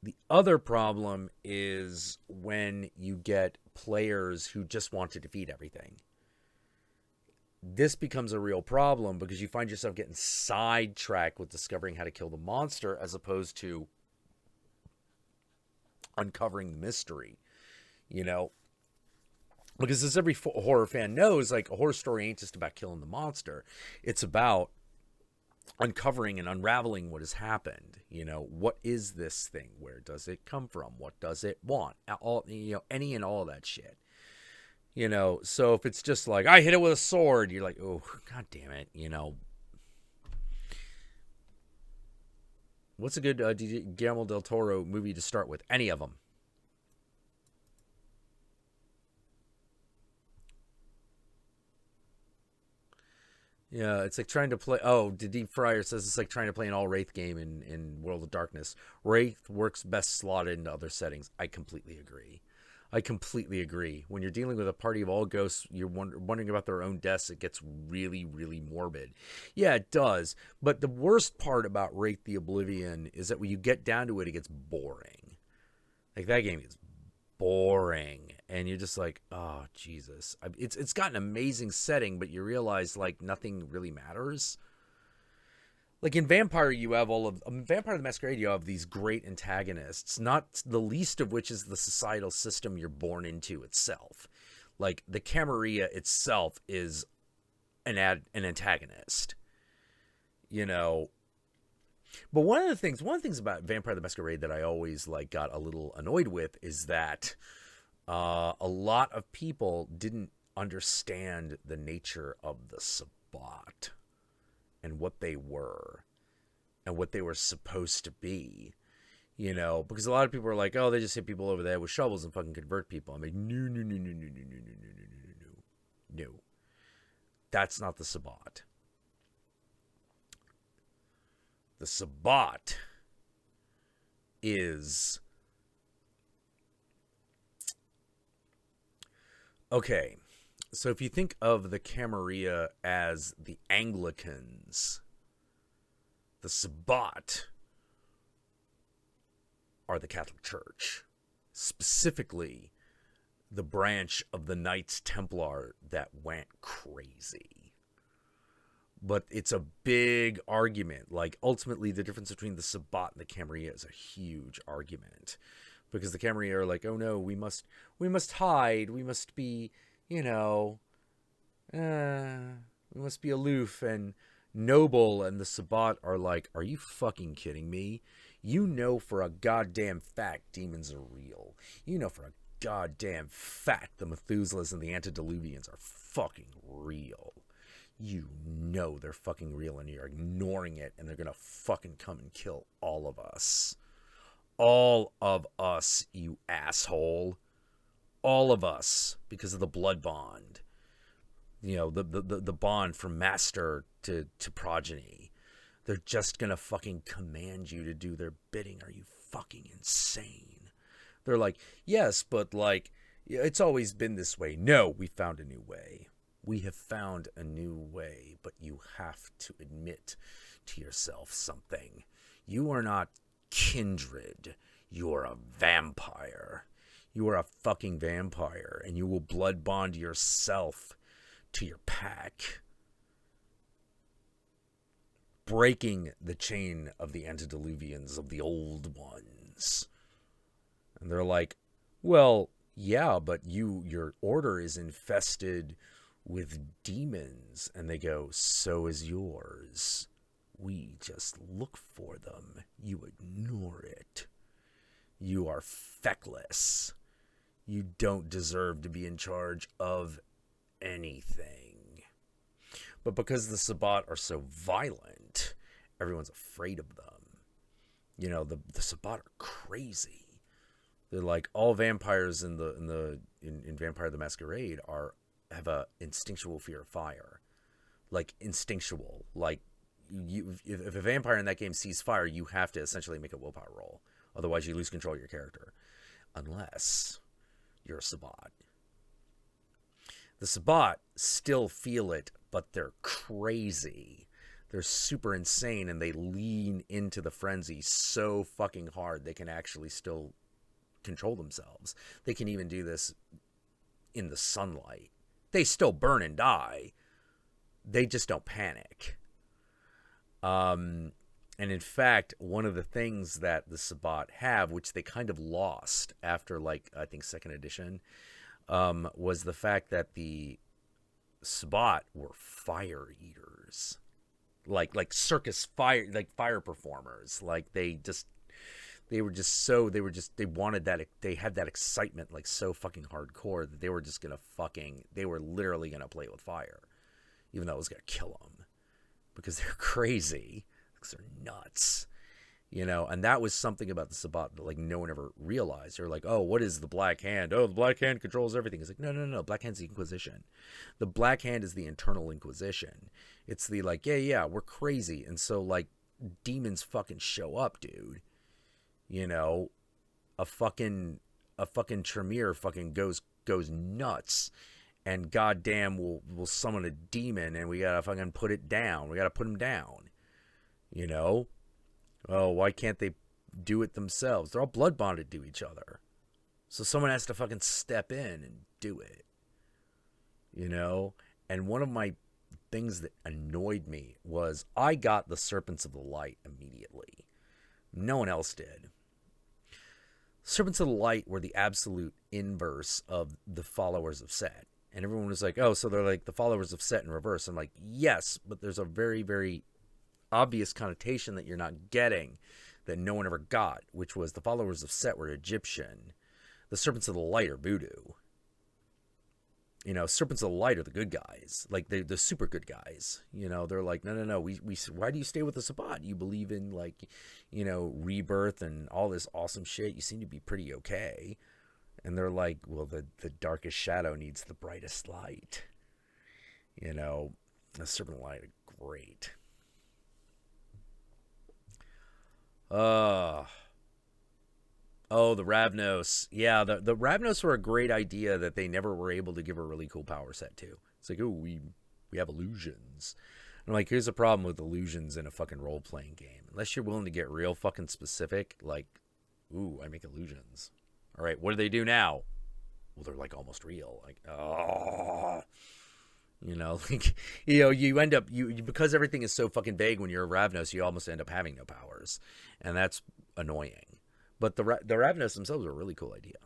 The other problem is when you get players who just want to defeat everything. This becomes a real problem because you find yourself getting sidetracked with discovering how to kill the monster as opposed to uncovering the mystery, you know? Because as every horror fan knows, like, a horror story ain't just about killing the monster. It's about uncovering and unraveling what has happened. You know, what is this thing? Where does it come from? What does it want? All, you know, any and all that shit. You know, so if it's just like, I hit it with a sword, you're like, oh, god damn it, you know. What's a good Guillermo del Toro movie to start with? Any of them. Yeah, it's like trying to play... Oh, the Deep Fryer says it's like trying to play an all-Wraith game in World of Darkness. Wraith works best slotted into other settings. I completely agree. I completely agree. When you're dealing with a party of all ghosts, you're wondering about their own deaths, it gets really, really morbid. Yeah, it does. But the worst part about Wraith the Oblivion is that when you get down to it, it gets boring. Like, that game is boring. And you're just like, oh, Jesus. It's got an amazing setting, but you realize, like, nothing really matters. Like in Vampire, you have Vampire the Masquerade, you have these great antagonists, not the least of which is the societal system you're born into itself. Like, the Camarilla itself is an antagonist, you know. But one of the things about Vampire the Masquerade that I always, like, got a little annoyed with is that a lot of people didn't understand the nature of the Sabbat and what they were and what they were supposed to be, you know, because a lot of people are like, oh, they just hit people over the head with shovels and fucking convert people. I'm like, no. That's not the Sabbat. The Sabbat is... Okay, so if you think of the Camarilla as the Anglicans, the Sabbat are the Catholic Church. Specifically, the branch of the Knights Templar that went crazy. But it's a big argument. Like, ultimately, the difference between the Sabbat and the Camarilla is a huge argument. Because the Camarilla are like, oh no, we must hide, we must be, you know, we must be aloof and noble, and the Sabbat are like, are you fucking kidding me? You know for a goddamn fact demons are real. You know for a goddamn fact the Methuselahs and the Antediluvians are fucking real. You know they're fucking real, and you're ignoring it, and they're gonna fucking come and kill all of us. All of us, you asshole. All of us, because of the blood bond. You know, the bond from master to progeny. They're just gonna fucking command you to do their bidding. Are you fucking insane? They're like, yes, but like, it's always been this way. No, we found a new way. We have found a new way, but you have to admit to yourself something. You are not kindred. You're a vampire. You are a fucking vampire, and you will blood bond yourself to your pack, breaking the chain of the antediluvians, of the old ones. And they're like, well, yeah, but your order is infested with demons. And they go, so is yours. We just look for them. You ignore it. You are feckless. You don't deserve to be in charge of anything. But because the Sabbat are so violent, everyone's afraid of them. You know, the Sabbat are crazy. They're like, all vampires in Vampire the Masquerade have a instinctual fear of fire. Like, instinctual. Like, if a vampire in that game sees fire, you have to essentially make a willpower roll. Otherwise, you lose control of your character. Unless you're a Sabbat. The Sabbat still feel it, but they're crazy. they're super insane and they lean into the frenzy so fucking hard they can actually still control themselves. They can even do this in the sunlight. They still burn and die. They just don't panic. And in fact, one of the things that the Sabbat have, which they kind of lost after, like, I think second edition, was the fact that the Sabbat were fire eaters, like circus fire, like fire performers. Like they wanted that, they had that excitement like so fucking hardcore that they were just gonna they were literally gonna play with fire, even though it was gonna kill them because they're crazy, because they're nuts. You know, and that was something about the Sabbat that, like, no one ever realized. They're like, oh, what is the Black Hand? Oh, the Black Hand controls everything. It's like, no. Black Hand's the Inquisition. The Black Hand is the internal Inquisition. It's the, like, yeah, we're crazy. And so, like, demons fucking show up, dude. You know, a fucking Tremere fucking goes nuts. And goddamn will summon a demon, and we gotta fucking put it down. We gotta put him down. You know? Oh, why can't they do it themselves? They're all blood bonded to each other. So someone has to fucking step in and do it. You know? And one of my things that annoyed me was I got the Serpents of the Light immediately. No one else did. Serpents of the Light were the absolute inverse of the followers of Set. And everyone was like, oh, so they're like the followers of Set in reverse. I'm like, yes, but there's a very, very obvious connotation that you're not getting, that no one ever got, which was the followers of Set were Egyptian. The Serpents of the Light are voodoo. You know, Serpents of the Light are the good guys, like the super good guys. You know, they're like, no. We why do you stay with the Sabbat? You believe in, like, you know, rebirth and all this awesome shit. You seem to be pretty okay. And they're like, well, the darkest shadow needs the brightest light. You know, the Serpent of the Light are great. Oh, the Ravnos. Yeah, the Ravnos were a great idea that they never were able to give a really cool power set to. It's like, oh, we have illusions. And I'm like, here's the problem with illusions in a fucking role-playing game. Unless you're willing to get real fucking specific, like, ooh, I make illusions. All right, what do they do now? Well, they're, like, almost real. Like, oh. You know, like, you know, you end up, because everything is so fucking vague when you're a Ravnos, you almost end up having no powers. And that's annoying. But the Ravnos themselves are a really cool idea.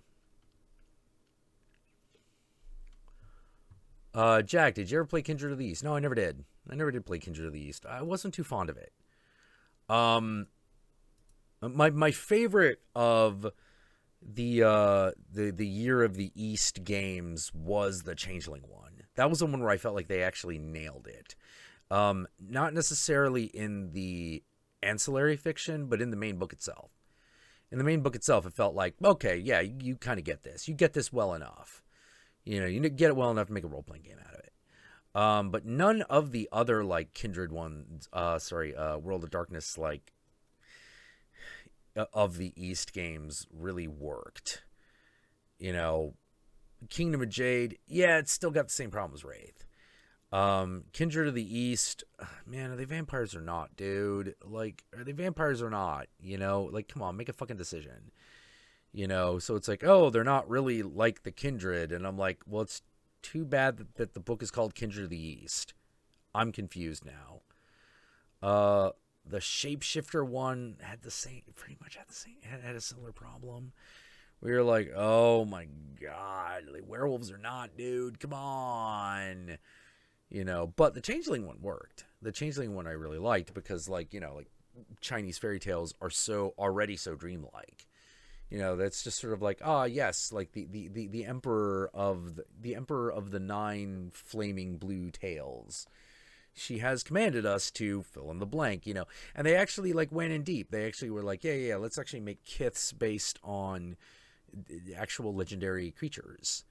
Jack, did you ever play Kindred of the East? No, I never did. I never did play Kindred of the East. I wasn't too fond of it. My favorite of the Year of the East games was the Changeling one. That was the one where I felt like they actually nailed it. Not necessarily in the ancillary fiction, but in the main book itself. In the main book itself, it felt like, okay, yeah, you kind of get this. You get this well enough. You know, you get it well enough to make a role-playing game out of it. But none of the other, like, Kindred ones, World of Darkness, like, of the East games really worked. You know, Kingdom of Jade, yeah, it's still got the same problem as Wraith. Kindred of the East, man, are they vampires or not, dude? Like, are they vampires or not? You know, like, come on, make a fucking decision. You know, so it's like, oh, they're not really like the Kindred. And I'm like, well, it's too bad that the book is called Kindred of the East. I'm confused now. The Shapeshifter one had the same, pretty much had a similar problem. We were like, oh my god, like, werewolves are not, dude, come on. You know, but the Changeling one worked. The Changeling one I really liked because, like, you know, like, Chinese fairy tales are already so dreamlike. You know, that's just sort of like, yes, like the emperor of the 9 flaming blue tails. She has commanded us to fill in the blank, you know. And they actually, like, went in deep. They actually were like, yeah, let's actually make kiths based on actual legendary creatures.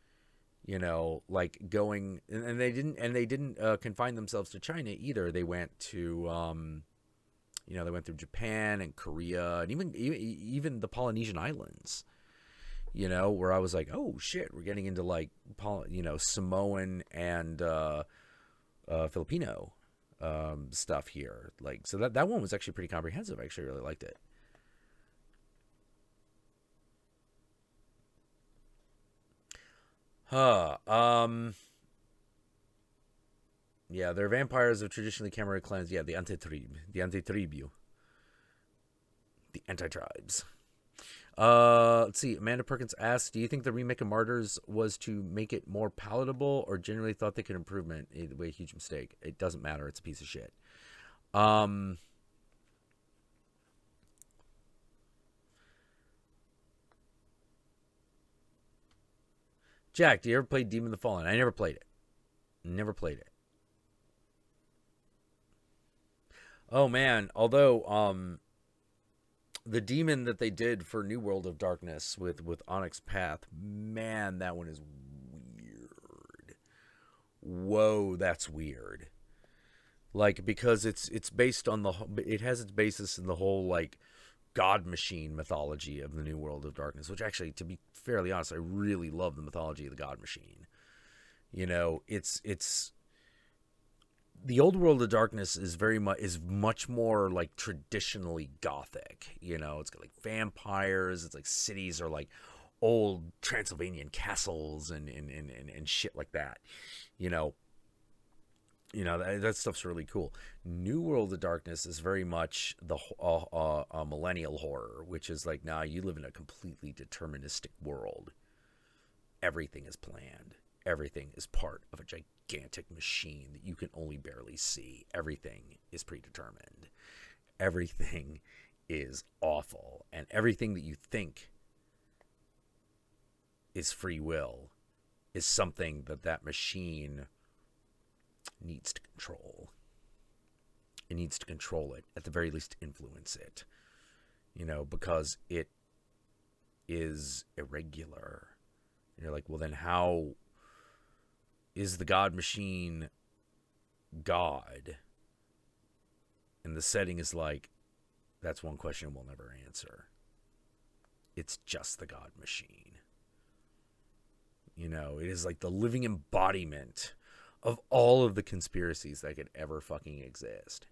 You know, like, going, and they didn't confine themselves to China either. They went to you know, they went through Japan and Korea and even the Polynesian islands. You know, where I was like, oh shit, we're getting into, like, you know, Samoan and Filipino stuff here. Like, so that one was actually pretty comprehensive. I actually really liked it. Yeah, they're vampires of traditionally Cameroon clans. Yeah, the Antitribu, the anti-tribes. Let's see. Amanda Perkins asks, do you think the remake of Martyrs was to make it more palatable, or generally thought they could improve it? Either way, huge mistake. It doesn't matter. It's a piece of shit. Jack, do you ever play Demon the Fallen? I never played it. Never played it. Oh man, although the demon that they did for New World of Darkness with Onyx Path, man, that one is weird. Whoa, that's weird. Like, because it's based on it has its basis in the whole like God machine mythology of the New World of Darkness, which actually, to be fairly honest, I really love the mythology of the God machine. You know, it's the old World of Darkness is much more like traditionally gothic. You know, it's got like vampires. It's like cities are like old Transylvanian castles and shit like that. You know that stuff's really cool. New World of Darkness is very much the millennial horror, which is like, nah, you live in a completely deterministic world. Everything is planned. Everything is part of a gigantic machine that you can only barely see. Everything is predetermined. Everything is awful. And everything that you think is free will is something that machine needs to control. It needs to control it, at the very least influence it. You know, because it is irregular. And you're like, well, then how is the God machine God? And the setting is like, that's one question we'll never answer. It's just the God machine. You know, it is like the living embodiment of all of the conspiracies that could ever fucking exist.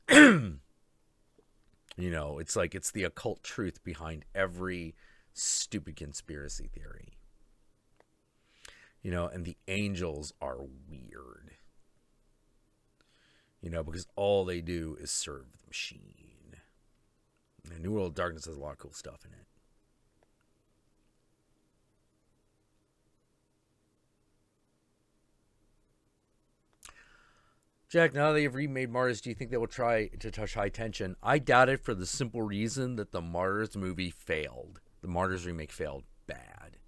You know, it's like it's the occult truth behind every stupid conspiracy theory. You know, and the angels are weird. You know, because all they do is serve the machine. And New World of Darkness has a lot of cool stuff in it. Jack, now that they've remade Martyrs, do you think they will try to touch high tension? I doubt it, for the simple reason that the Martyrs movie failed. The Martyrs remake failed bad.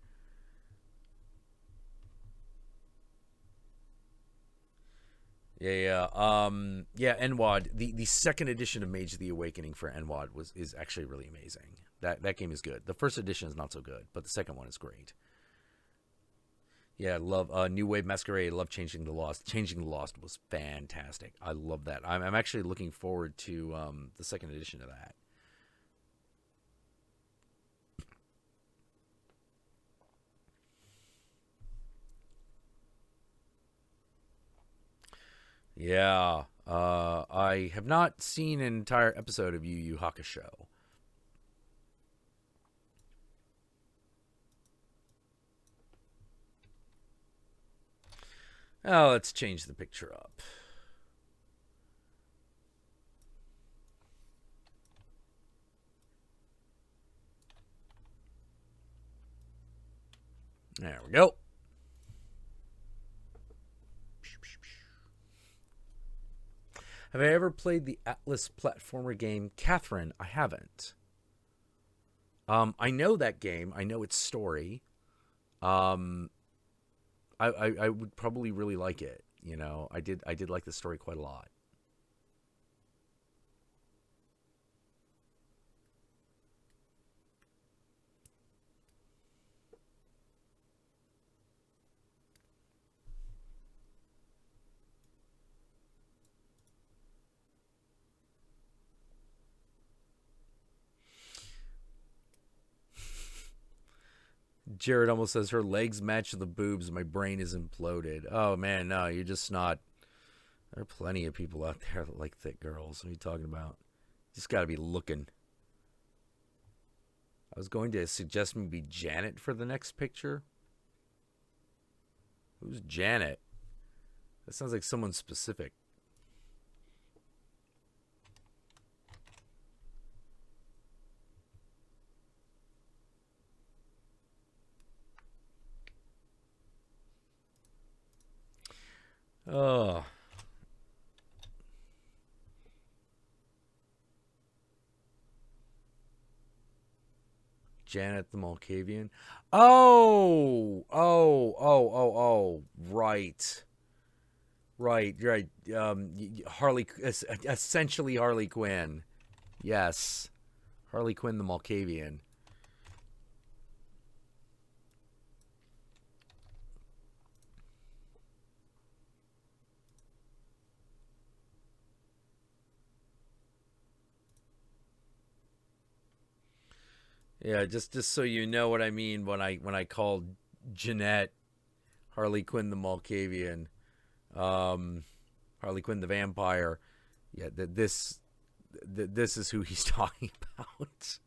Yeah. NWAD. The second edition of Mage of the Awakening for NWAD is actually really amazing. That game is good. The first edition is not so good, but the second one is great. Yeah, I love New Wave Masquerade. I love Changing the Lost. Changing the Lost was fantastic. I love that. I'm actually looking forward to the second edition of that. Yeah. I have not seen an entire episode of Yu Yu Hakusho. Oh, let's change the picture up. There we go. Have I ever played the Atlas platformer game Catherine? I haven't. I know that game. I know its story. I would probably really like it. You know, I did like the story quite a lot. Jared almost says her legs match the boobs. My brain is imploded. Oh man, no, you're just not There are plenty of people out there that like thick girls. What are you talking about? Just got to be looking. I was going to suggest maybe Janet for the next picture. Who's Janet? That sounds like someone specific. Oh. Janet the Malkavian. Oh. Right. Right. Harley, essentially Harley Quinn. Yes. Harley Quinn the Malkavian. Yeah, just so you know what I mean when I called Jeanette Harley Quinn the Malkavian, Harley Quinn the vampire. Yeah, this is who he's talking about.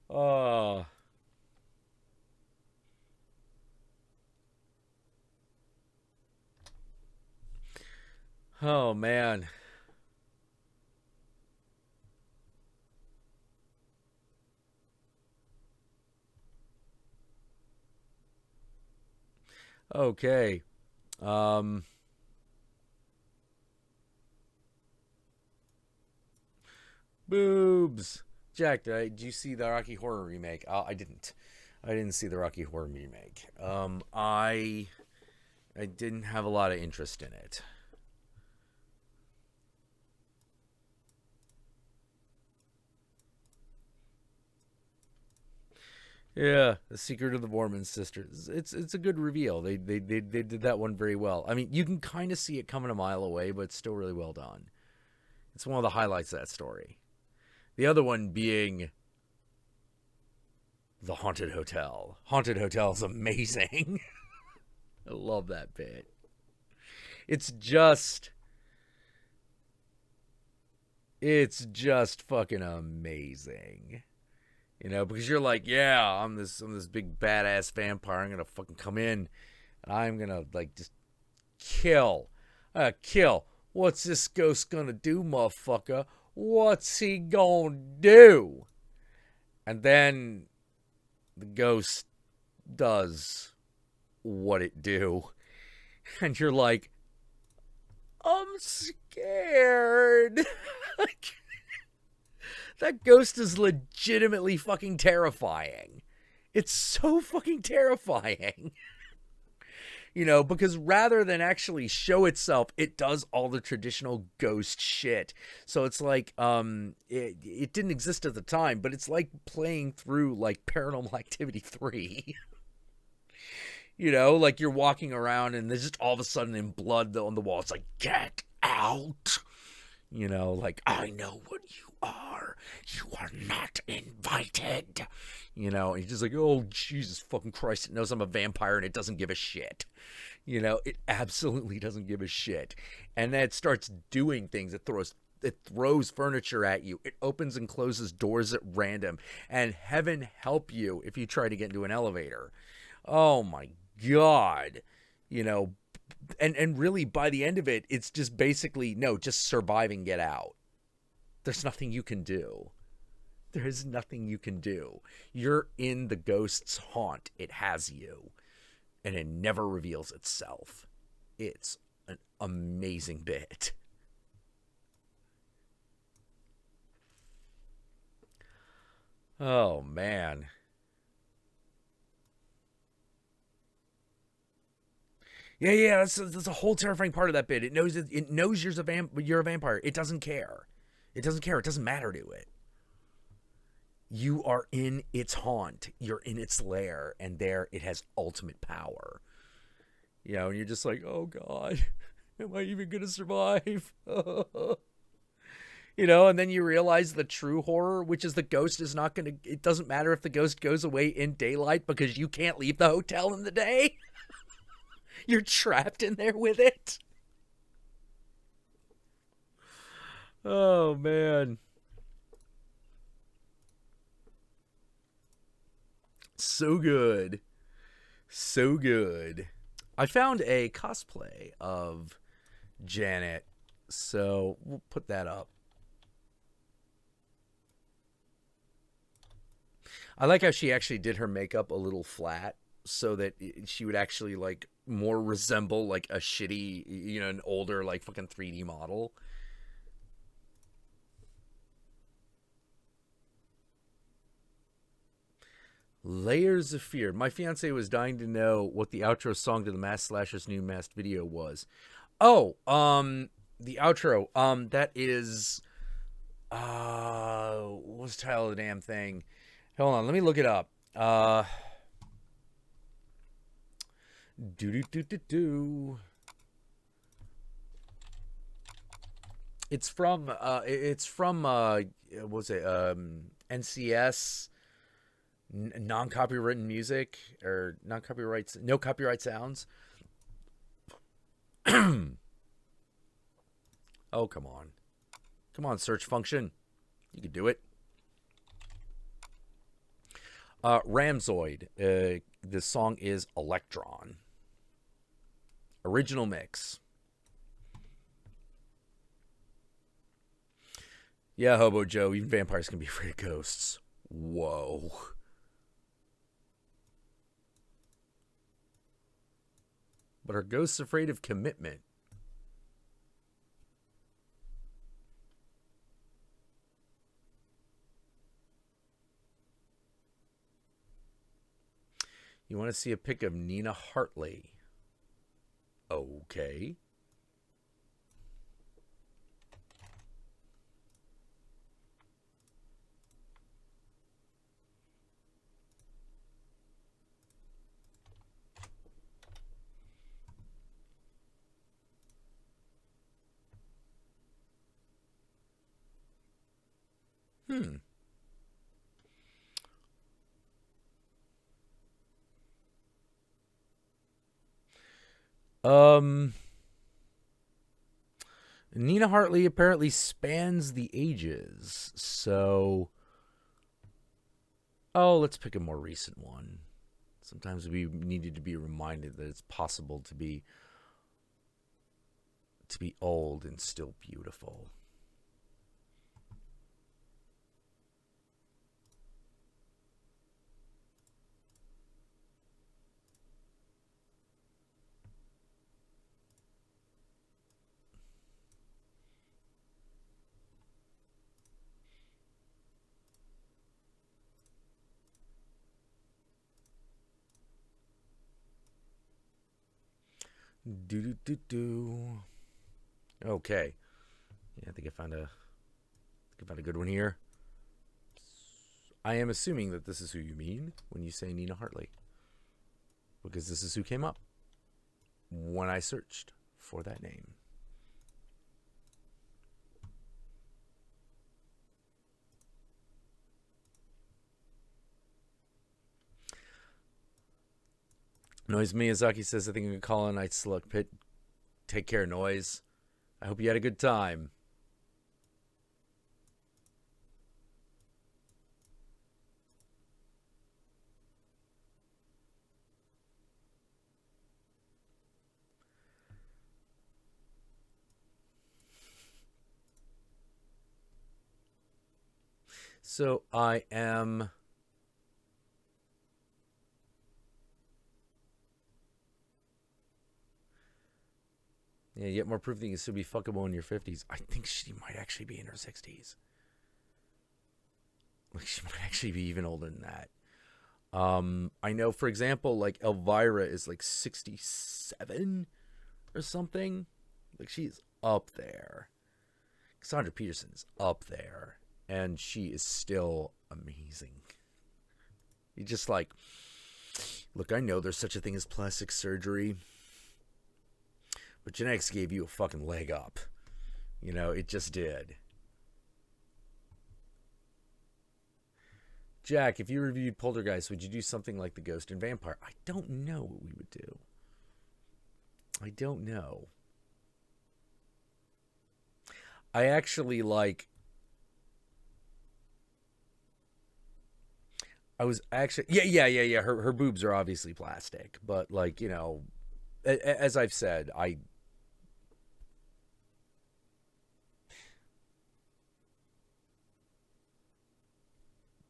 Oh. Oh man. Okay. Boobs. Jack, did you see the Rocky Horror remake? I didn't. I didn't see the Rocky Horror remake. I didn't have a lot of interest in it. Yeah, The Secret of the Borman Sisters. It's a good reveal. They did that one very well. I mean, you can kind of see it coming a mile away, but it's still really well done. It's one of the highlights of that story. The other one being the Haunted Hotel. Haunted Hotel is amazing. I love that bit. It's just fucking amazing. You know, because you're like, yeah, I'm this big badass vampire. I'm gonna fucking come in, and I'm gonna like just kill. What's this ghost gonna do, motherfucker? What's he gonna do? And then the ghost does what it do, and you're like, I'm scared. Like, that ghost is legitimately fucking terrifying. It's so fucking terrifying. You know, because rather than actually show itself, it does all the traditional ghost shit. So it's like, it didn't exist at the time, but it's like playing through like Paranormal Activity 3. You know, like you're walking around and there's just all of a sudden in blood on the wall, it's like, get out. You know, like, I know what you are. You are not invited. You know, and he's just like, oh, Jesus fucking Christ. It knows I'm a vampire and it doesn't give a shit. You know, it absolutely doesn't give a shit. And then it starts doing things. It throws furniture at you. It opens and closes doors at random. And heaven help you if you try to get into an elevator. Oh my God. You know, and really by the end of it, it's just basically, no, just survive and get out. There's nothing you can do. There's nothing you can do. You're in the ghost's haunt. It has you. And it never reveals itself. It's an amazing bit. Oh, man. Yeah, that's a whole terrifying part of that bit. It knows you're a vampire. It doesn't care. It doesn't care. It doesn't matter to it. You are in its haunt. You're in its lair, and there it has ultimate power. You know, and you're just like, oh God, am I even gonna survive? You know, and then you realize the true horror, which is the ghost is not going to, it doesn't matter if the ghost goes away in daylight because you can't leave the hotel in the day. You're trapped in there with it. Oh, man. So good. So good. I found a cosplay of Janet, so we'll put that up. I like how she actually did her makeup a little flat so that she would actually like more resemble like a shitty, you know, an older like fucking 3D model. Layers of Fear. My fiance was dying to know what the outro song to the Masked Slasher's new masked video was. Oh, the outro. That is what's the title of the damn thing? Hold on, let me look it up. Do. It's from what was it? NCS, non-copyrighted music, or non-copyright, no copyright sounds. Oh, come on, search function, you can do it. Ramzoid. The song is Electron. Original mix. Yeah, Hobo Joe, even vampires can be afraid of ghosts. Whoa. But are ghosts afraid of commitment? You want to see a pic of Nina Hartley? Okay. Nina Hartley apparently spans the ages, so... Oh, let's pick a more recent one. Sometimes we needed to be reminded that it's possible to be old and still beautiful. Okay. Yeah, I think I found a good one here. I am assuming that this is who you mean when you say Nina Hartley, because this is who came up when I searched for that name. Noise Miyazaki says, I think I'm going to call on Night Slug Pit. Take care, Noise. I hope you had a good time. So I am... Yeah, yet more proof that you can still be fuckable in your 50s. I think she might actually be in her 60s. Like, she might actually be even older than that. I know, for example, like, Elvira is, like, 67 or something. Like, she's up there. Cassandra Peterson's up there. And she is still amazing. You're just like, look, I know there's such a thing as plastic surgery, but genetics gave you a fucking leg up. You know, it just did. Jack, if you reviewed Poltergeist, would you do something like The Ghost and Vampire? I don't know what we would do. I don't know. I actually like... I was actually... Yeah. Her boobs are obviously plastic. But, like, you know, as I've said,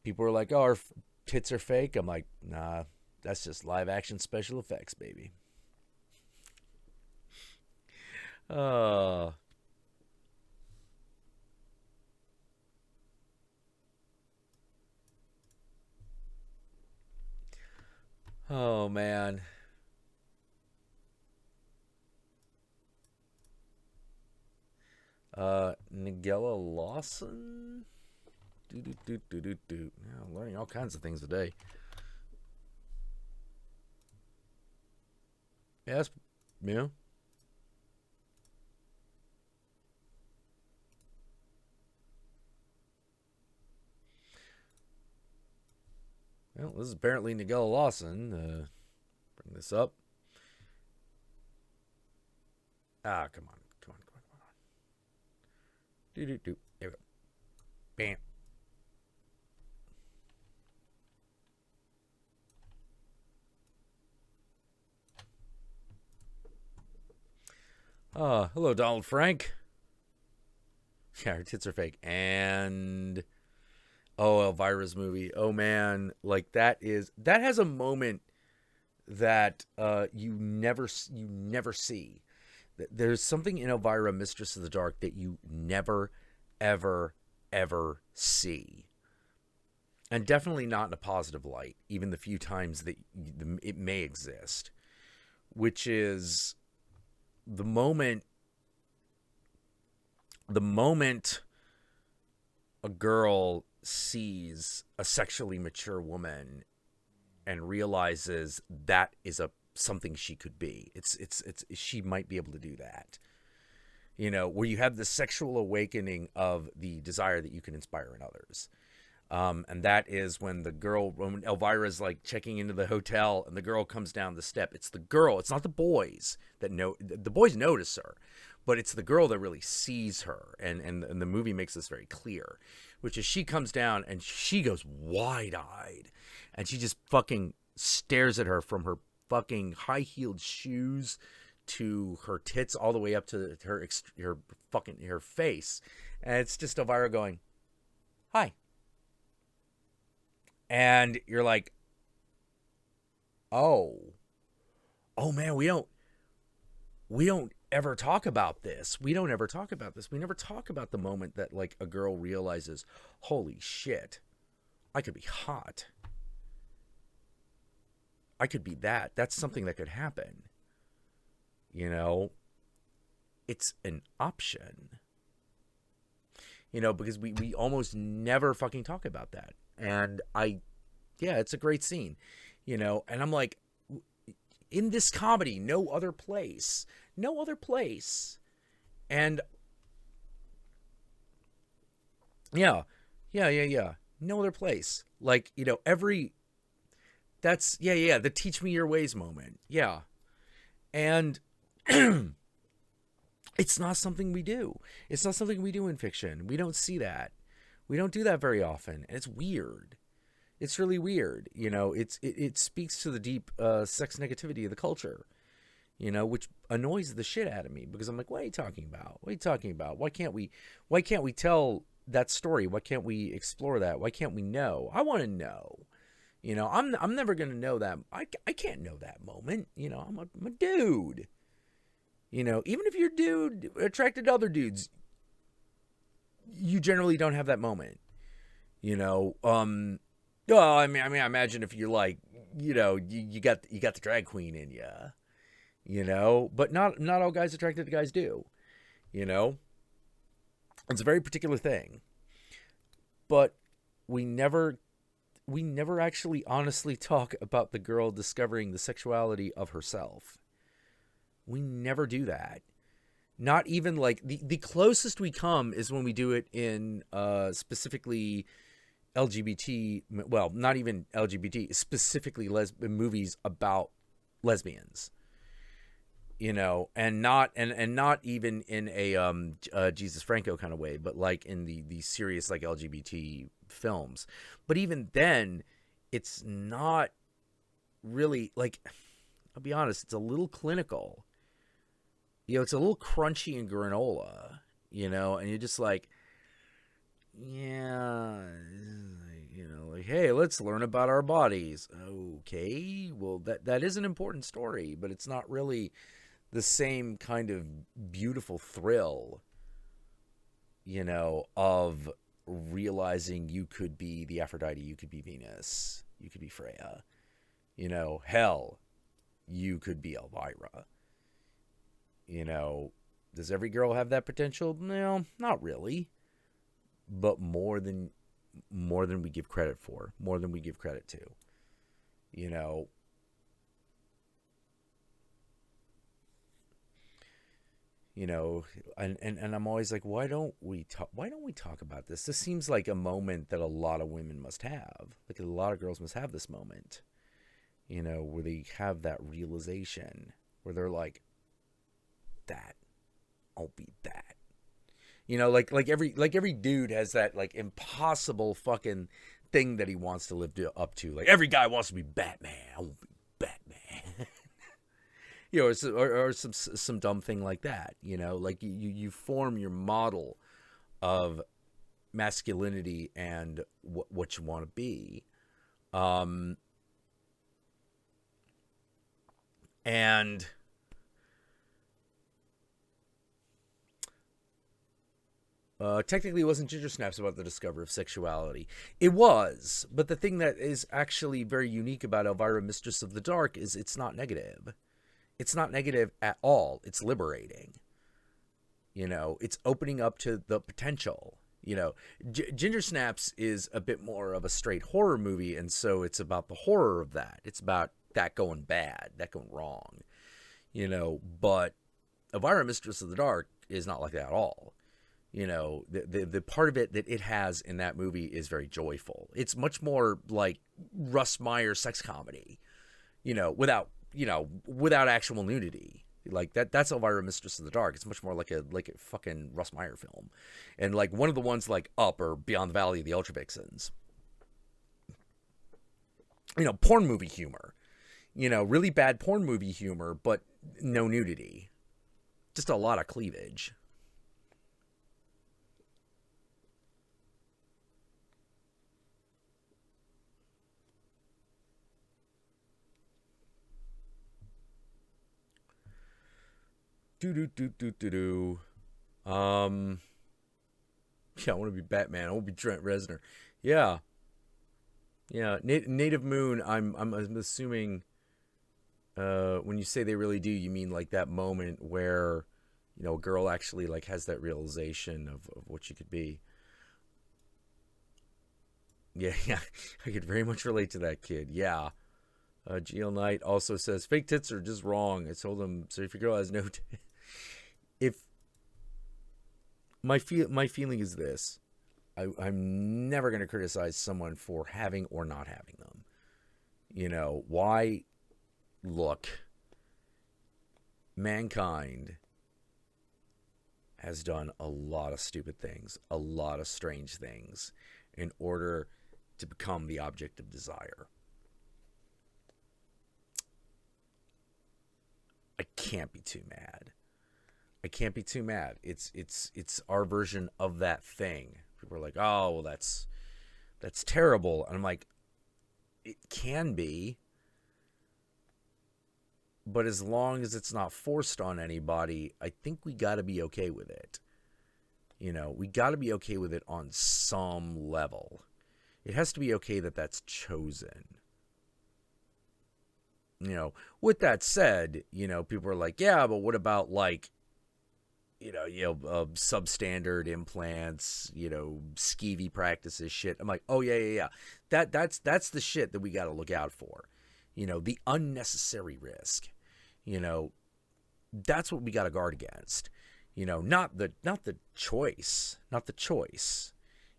people are like, oh, her tits are fake. I'm like, nah, that's just live action special effects, baby. Oh, oh man. Nigella Lawson? Yeah, I'm learning all kinds of things today. Yes, yeah. Well, this is apparently Nigella Lawson. Bring this up. Ah, come on. There we go. Bam. Hello, Donald Frank. Yeah, her tits are fake. And Elvira's movie. Oh man, like that has a moment that you never see. There's something in Elvira, Mistress of the Dark, that you never, ever, ever see. And definitely not in a positive light, even the few times that it may exist. Which is the moment a girl sees a sexually mature woman and realizes that is something she could be. It's she might be able to do that. You know, where you have the sexual awakening of the desire that you can inspire in others. And that is when when Elvira's like checking into the hotel and the girl comes down the step. It's the girl, it's not the boys the boys notice her, but it's the girl that really sees her. And the movie makes this very clear, which is she comes down and she goes wide-eyed and she just fucking stares at her from her fucking high-heeled shoes to her tits all the way up to her face. And it's just Elvira going, hi. And you're like, oh man, we don't ever talk about this. We don't ever talk about this. We never talk about the moment that like a girl realizes, holy shit, I could be hot. I could be that. That's something that could happen. You know, it's an option. You know, because we almost never fucking talk about that. And it's a great scene, you know, and I'm like, in this comedy, no other place. And yeah, no other place. Like, you know, the teach me your ways moment. Yeah. And it's not something we do. It's not something we do in fiction. We don't see that. We don't do that very often. And it's weird. It's really weird. You know, it speaks to the deep sex negativity of the culture, you know, which annoys the shit out of me because I'm like, what are you talking about? What are you talking about? Why can't we tell that story? Why can't we explore that? Why can't we know? I want to know. You know, I'm never going to know that. I can't know that moment. You know, I'm a dude. You know, even if you're a dude attracted to other dudes, you generally don't have that moment. You know, well, I mean, I imagine if you're like, you know, you got the drag queen in you, you know, but not all guys attracted to guys do, you know. It's a very particular thing. But we never actually honestly talk about the girl discovering the sexuality of herself. We never do that. Not even like the closest we come is when we do it in specifically LGBT, well, not even LGBT, specifically movies about lesbians, you know, and not even in a Jesus Franco kind of way, but like in the serious like LGBT films. But even then, it's not really like, I'll be honest, it's a little clinical. You know, it's a little crunchy and granola, you know, and you're just like, yeah, you know, like, hey, let's learn about our bodies. Okay, well, that is an important story, but it's not really the same kind of beautiful thrill, you know, of realizing you could be the Aphrodite, you could be Venus, you could be Freya, you know, hell, you could be Elvira. You know, does every girl have that potential? No, not really. But more than we give credit for, more than we give credit to. You know, and I'm always like, why don't we talk about this? This seems like a moment that a lot of women must have. Like a lot of girls must have this moment. You know, where they have that realization where they're like, that, I'll be that. You know, like every dude has that like impossible fucking thing that he wants to live up to. Like every guy wants to be Batman. I want to be Batman. You know, or some dumb thing like that. You know, like you form your model of masculinity and what you want to be, and technically, it wasn't Ginger Snaps about the discovery of sexuality. It was, but the thing that is actually very unique about Elvira, Mistress of the Dark, is it's not negative. It's not negative at all. It's liberating. You know, it's opening up to the potential. You know, Ginger Snaps is a bit more of a straight horror movie, and so it's about the horror of that. It's about that going bad, that going wrong. You know, but Elvira, Mistress of the Dark is not like that at all. You know, the part of it that it has in that movie is very joyful. It's much more like Russ Meyer sex comedy, you know, without actual nudity. Like that's Elvira, Mistress of the Dark. It's much more like a fucking Russ Meyer film. And like one of the ones like Up or Beyond the Valley of the Ultra Vixens. You know, porn movie humor. You know, really bad porn movie humor, but no nudity. Just a lot of cleavage. Yeah, I want to be Batman. I want to be Trent Reznor. Yeah. Yeah, Native Moon, I'm assuming when you say they really do, you mean like that moment where, you know, a girl actually like has that realization of what she could be. Yeah, yeah. I could very much relate to that kid. Yeah. GL Knight also says fake tits are just wrong. I told him, so if your girl has no if my feeling is this, I'm never going to criticize someone for having or not having them. You know, why? Look, mankind has done a lot of stupid things, a lot of strange things in order to become the object of desire. I can't be too mad. I can't be too mad. It's our version of that thing. People are like, "Oh, well, that's terrible," and I'm like, "It can be, but as long as it's not forced on anybody, I think we got to be okay with it. You know, we got to be okay with it on some level. It has to be okay that that's chosen." You know, with that said, you know, people are like, "Yeah, but what about like, substandard implants, you know, skeevy practices, shit." I'm like, "Oh yeah. That's the shit that we got to look out for. You know, the unnecessary risk. You know, that's what we got to guard against. You know, not the choice, not the choice.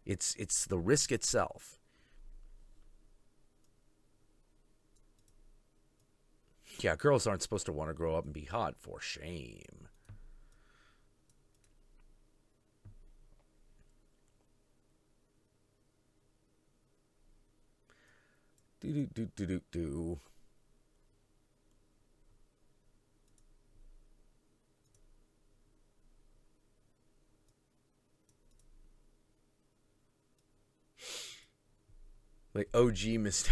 It's the risk itself. Yeah, girls aren't supposed to want to grow up and be hot. For shame. Do. Like OG Mr.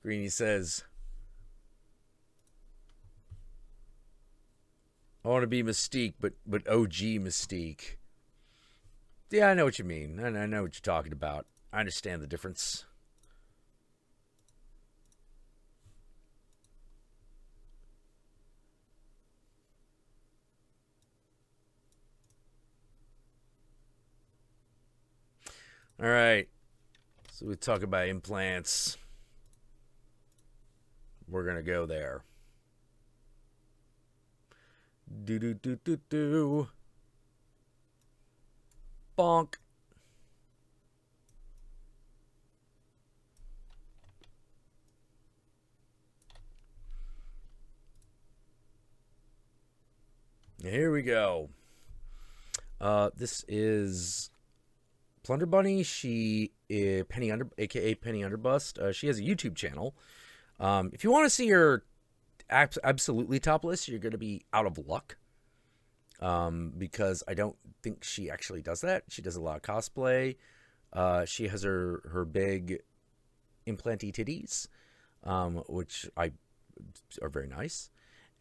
Greeny says, I want to be Mystique, but OG Mystique. Yeah, I know what you mean. I know what you're talking about. I understand the difference. All right. So we talk about implants. We're going to go there. Do. Bonk. Here we go. This is Plunder Bunny. She is aka Penny Underbust. She has a YouTube channel. If you want to see her absolutely topless, you're going to be out of luck. Because I don't think she actually does that. She does a lot of cosplay. She has her big implanty titties, which are very nice.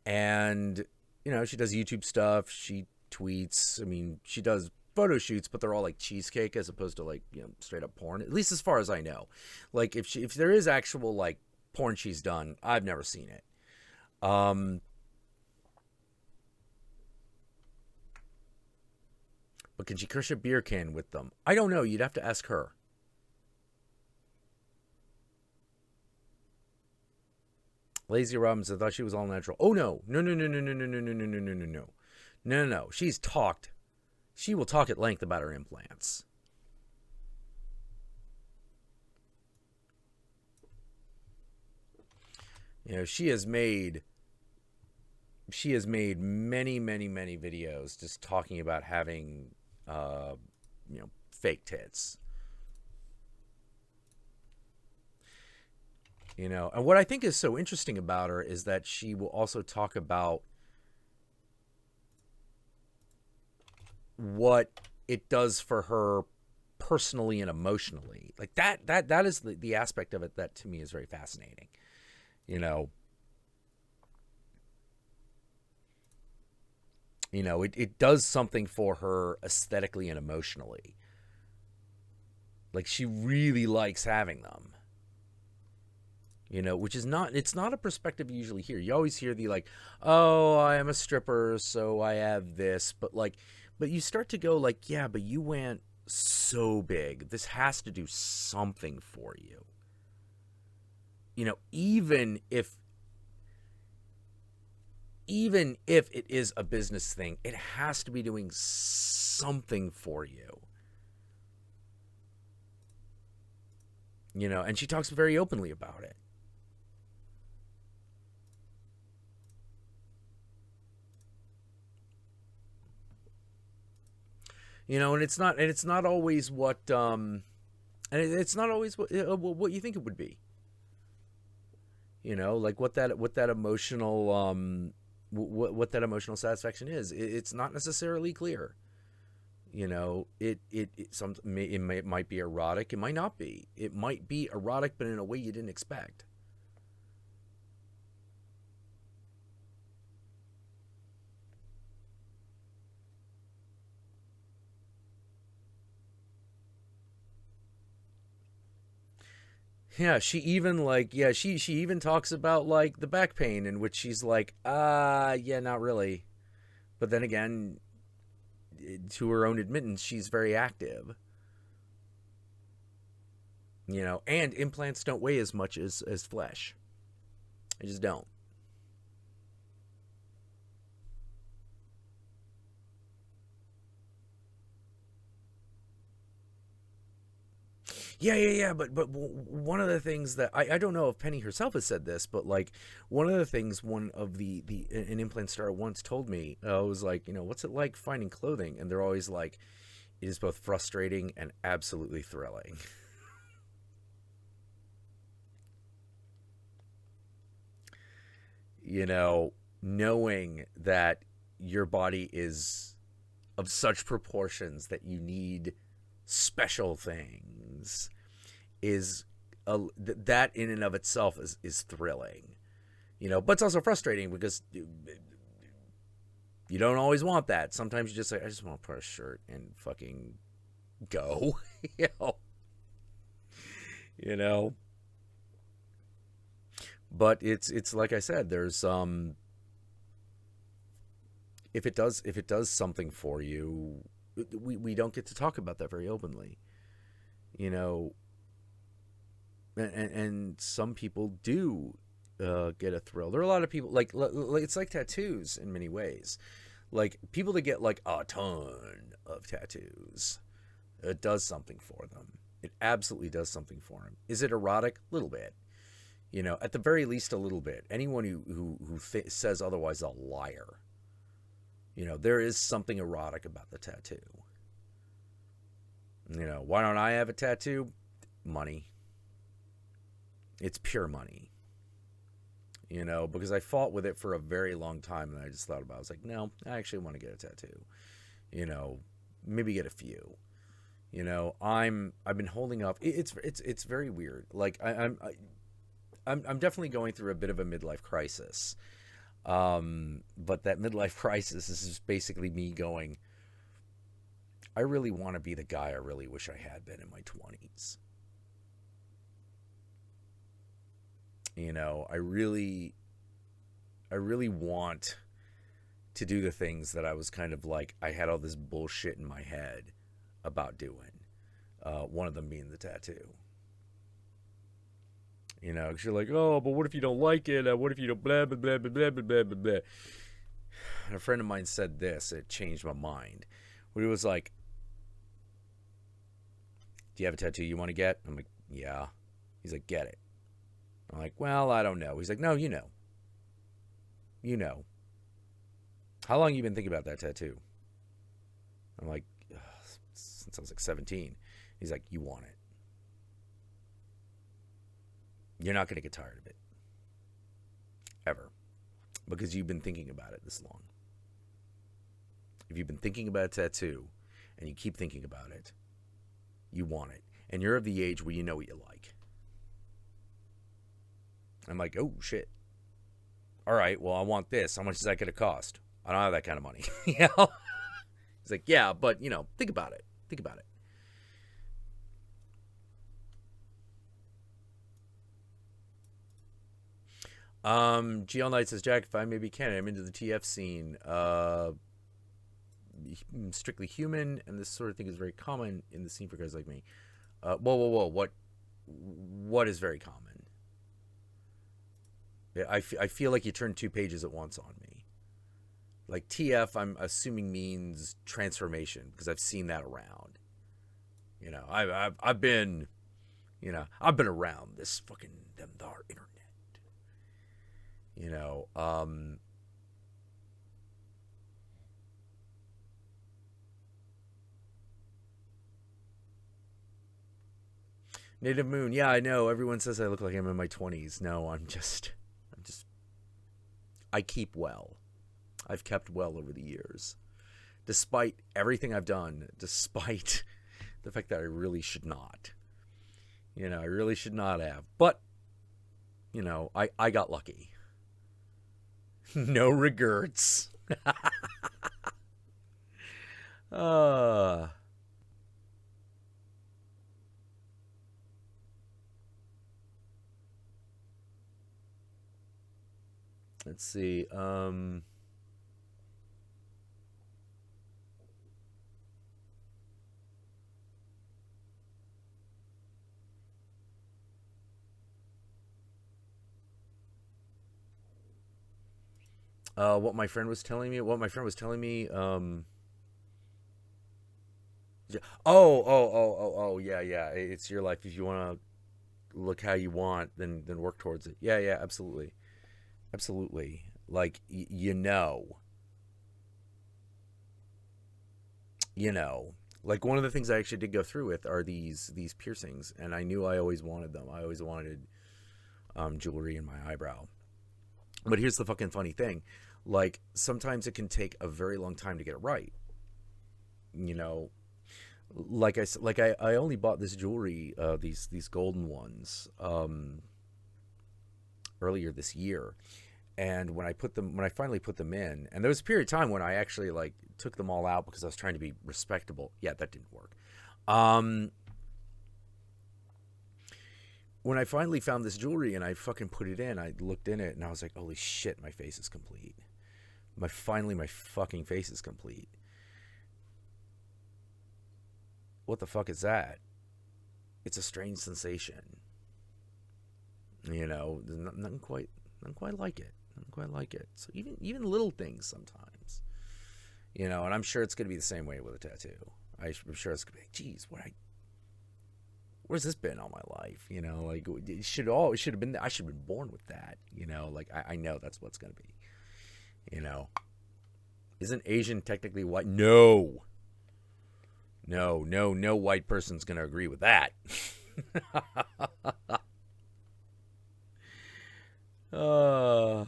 And, you know, she does YouTube stuff. She tweets. I mean, she does photo shoots, but they're all like cheesecake as opposed to like, you know, straight up porn, at least as far as I know. Like if there is actual like porn she's done, I've never seen it. But can she crush a beer can with them? I don't know. You'd have to ask her. Lazy Robinson, I thought she was all natural. Oh no. No. She's talked. She will talk at length about her implants. You know, she has made many videos just talking about having you know, fake tits. You know, and what I think is so interesting about her is that she will also talk about what it does for her personally and emotionally. Like that is the aspect of it that to me is very fascinating. You know, it does something for her aesthetically and emotionally. Like she really likes having them. You know, which is it's not a perspective you usually hear. You always hear the like, oh, I am a stripper, so I have this. But you start to go like, yeah, but you went so big. This has to do something for you. You know, even if it is a business thing, it has to be doing something for you. You know, and she talks very openly about it. You know, and it's not always what it's not always what you think it would be. You know, like what that emotional what that emotional satisfaction is. It's not necessarily clear. You know, it might be erotic. It might not be. It might be erotic, but in a way you didn't expect. Yeah, she even she even talks about like the back pain, in which she's like, yeah, not really. But then again, to her own admittance, she's very active. You know, and implants don't weigh as much as flesh. They just don't. Yeah. But one of the things that I don't know if Penny herself has said this, but like one of the things one of the an implant star once told me was like, what's it like finding clothing? And they're always like, it is both frustrating and absolutely thrilling. Knowing that your body is of such proportions that you need special things is that in and of itself is thrilling, but it's also frustrating because you don't always want that. Sometimes you just say, I just want to put a shirt and fucking go. you know you know but it's like I said, there's if it does something for you, we don't get to talk about that very openly, you know and some people do get a thrill. There are a lot of people like it's like tattoos in many ways. Like people that get like a ton of tattoos, it does something for them. It absolutely does something for them. Is it erotic? A little bit. At the very least, a little bit. Anyone who says otherwise is a liar. There is something erotic about the tattoo. Why don't I have a tattoo? Money. It's pure money. Because I fought with it for a very long time, and I just thought about it. I was like, no, I actually want to get a tattoo. Maybe get a few. I've been holding up. It's very weird. Like I'm definitely going through a bit of a midlife crisis. But that midlife crisis is just basically me going, I really want to be the guy I really wish I had been in my 20s. I really want to do the things that I was kind of like, I had all this bullshit in my head about doing. One of them being the tattoo. Because you're like, oh, but what if you don't like it? What if you don't blah, blah, blah, blah, blah, blah, blah, blah. And a friend of mine said this, it changed my mind. Where he was like, do you have a tattoo you want to get? I'm like, yeah. He's like, get it. I'm like, well, I don't know. He's like, no, you know. How long have you been thinking about that tattoo? I'm like, since I was like 17. He's like, you want it. You're not going to get tired of it. Ever. Because you've been thinking about it this long. If you've been thinking about a tattoo and you keep thinking about it, you want it. And you're of the age where you know what you like. I'm like, oh, shit. All right, well, I want this. How much is that going to cost? I don't have that kind of money. He's like, yeah, but, think about it. Think about it. GL Knight says, Jack, if I may be candid, I'm into the TF scene. Strictly human, and this sort of thing is very common in the scene for guys like me. Whoa. What is very common? I feel like you turned 2 pages at once on me. Like TF, I'm assuming means transformation, because I've seen that around. I've been, I've been around this fucking them dark internet. Native Moon, yeah, I know. Everyone says I look like I'm in my 20s. No, I keep well. I've kept well over the years. Despite everything I've done, despite the fact that I really should not. I really should not have. But, I got lucky. No regrets. Let's see. What my friend was telling me. Yeah, yeah. It's your life. If you want to look how you want, then work towards it. Yeah, yeah, absolutely, absolutely. Like you know, like one of the things I actually did go through with are these piercings, and I knew I always wanted them. I always wanted jewelry in my eyebrow. But here's the fucking funny thing, like sometimes it can take a very long time to get it right. You know, I only bought this jewelry, these golden ones, earlier this year, and when I finally put them in, and there was a period of time when I actually like took them all out because I was trying to be respectable. Yeah, that didn't work. Um, when I finally found this jewelry and I fucking put it in, I looked in it and I was like, holy shit, my face is complete. My fucking face is complete. What the fuck is that? It's a strange sensation. You know, nothing quite like it. Nothing quite like it. So even little things sometimes. You know, and I'm sure it's gonna be the same way with a tattoo. I'm sure it's gonna be like, geez, where's this been all my life? You know, like it should have been. I should have been born with that. You know, like I know that's what's gonna be. You know, isn't Asian technically white? No, no white person's gonna agree with that. uh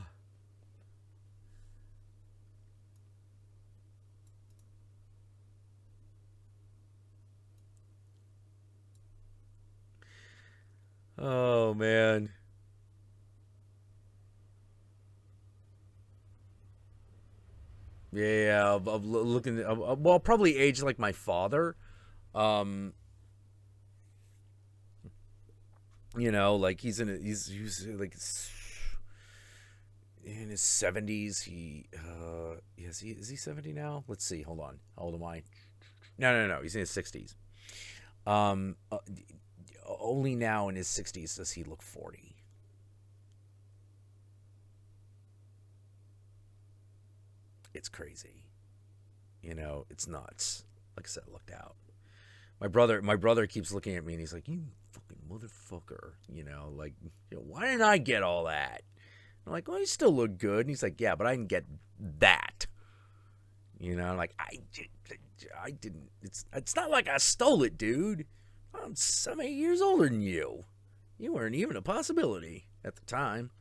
oh man. Yeah, of looking. Well, probably age like my father. Um, you know, like he's like in his 70s. Is he 70 now? Let's see. Hold on. How old am I? No. He's in his 60s. Um, uh, Only now in his 60s does he look 40. It's crazy. You know, it's nuts. Like I said, I looked out. My brother keeps looking at me and he's like, "You fucking motherfucker." You know, like, why didn't I get all that? I'm like, "Well, you still look good." And he's like, "Yeah, but I didn't get that." You know, like I didn't. It's not like I stole it, dude. I'm 8 years older than you. You weren't even a possibility at the time.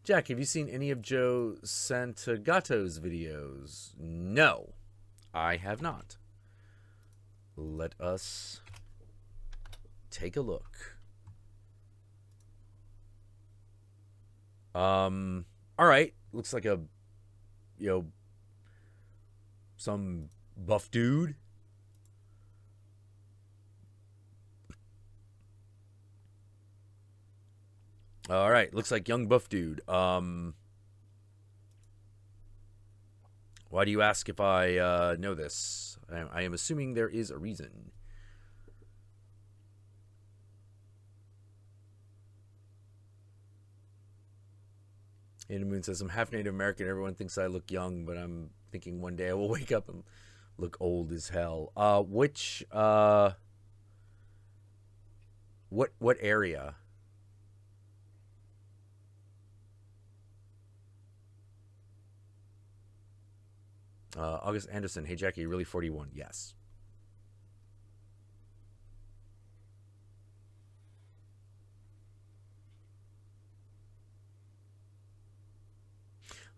Jack, have you seen any of Joe Santagato's videos? No, I have not. Let us take a look. All right. Looks like you know, some buff dude. All right. Looks like young buff dude. Why do you ask if I know this? I am assuming there is a reason. And Moon says, I'm half Native American. Everyone thinks I look young, but I'm thinking one day I will wake up and look old as hell. What area? August Anderson. Hey, Jackie, you're really 41. Yes.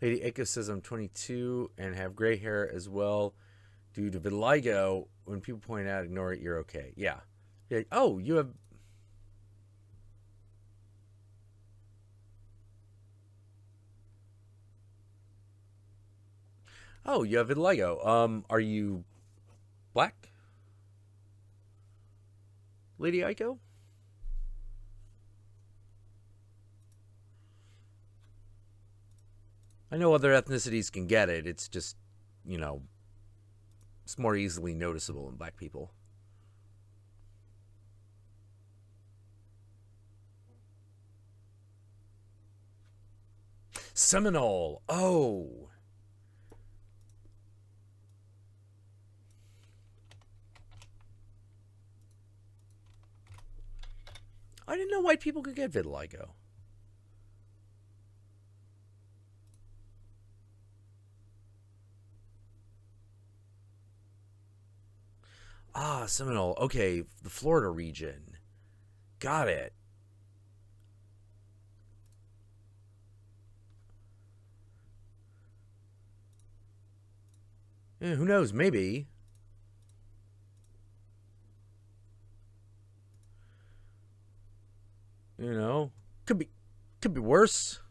Lady Aiko says I'm 22 and have gray hair as well due to vitiligo. When people point out, ignore it. You're okay. Yeah. Yeah. Oh, you have. Oh, you have vitiligo. Are you black, Lady Aiko? I know other ethnicities can get it. It's just, you know, it's more easily noticeable in black people. Seminole. Oh. I didn't know white people could get vitiligo. Ah, Seminole. Okay, the Florida region. Got it. Yeah, who knows? Maybe. You know, could be worse.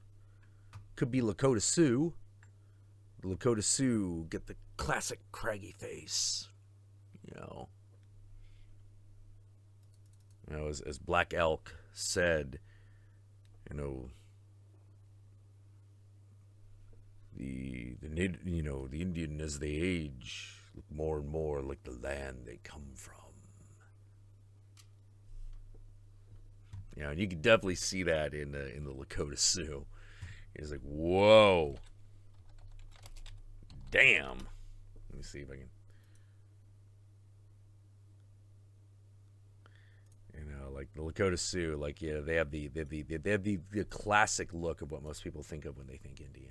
Could be Lakota Sioux. Lakota Sioux get the classic craggy face. You know, as Black Elk said, you know, the Indian as they age look more and more like the land they come from. You know, and you can definitely see that in the Lakota Sioux. He's like, whoa, damn. Let me see if I can. You know, like the Lakota Sioux, like they have the classic look of what most people think of when they think Indian.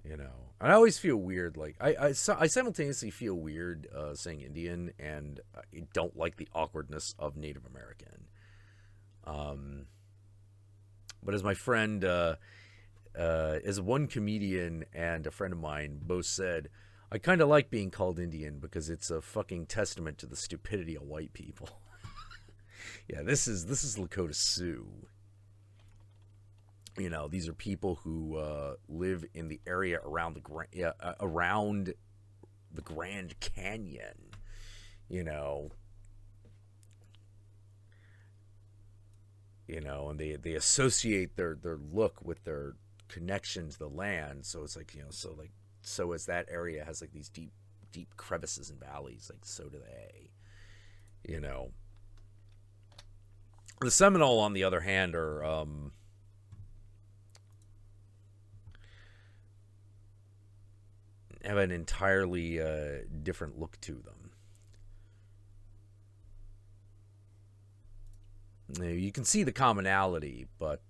You know, and I always feel weird. Like I simultaneously feel weird saying Indian, and I don't like the awkwardness of Native American. But as my friend, as one comedian and a friend of mine both said, I kind of like being called Indian because it's a fucking testament to the stupidity of white people. Yeah, this is Lakota Sioux. You know, these are people who live in the area around the Grand Canyon. You know, and they associate their look with their connection to the land. So it's like, so as that area has like these deep crevices and valleys, like so do they. You know, the Seminole, on the other hand, are have an entirely different look to them. You can see the commonality, but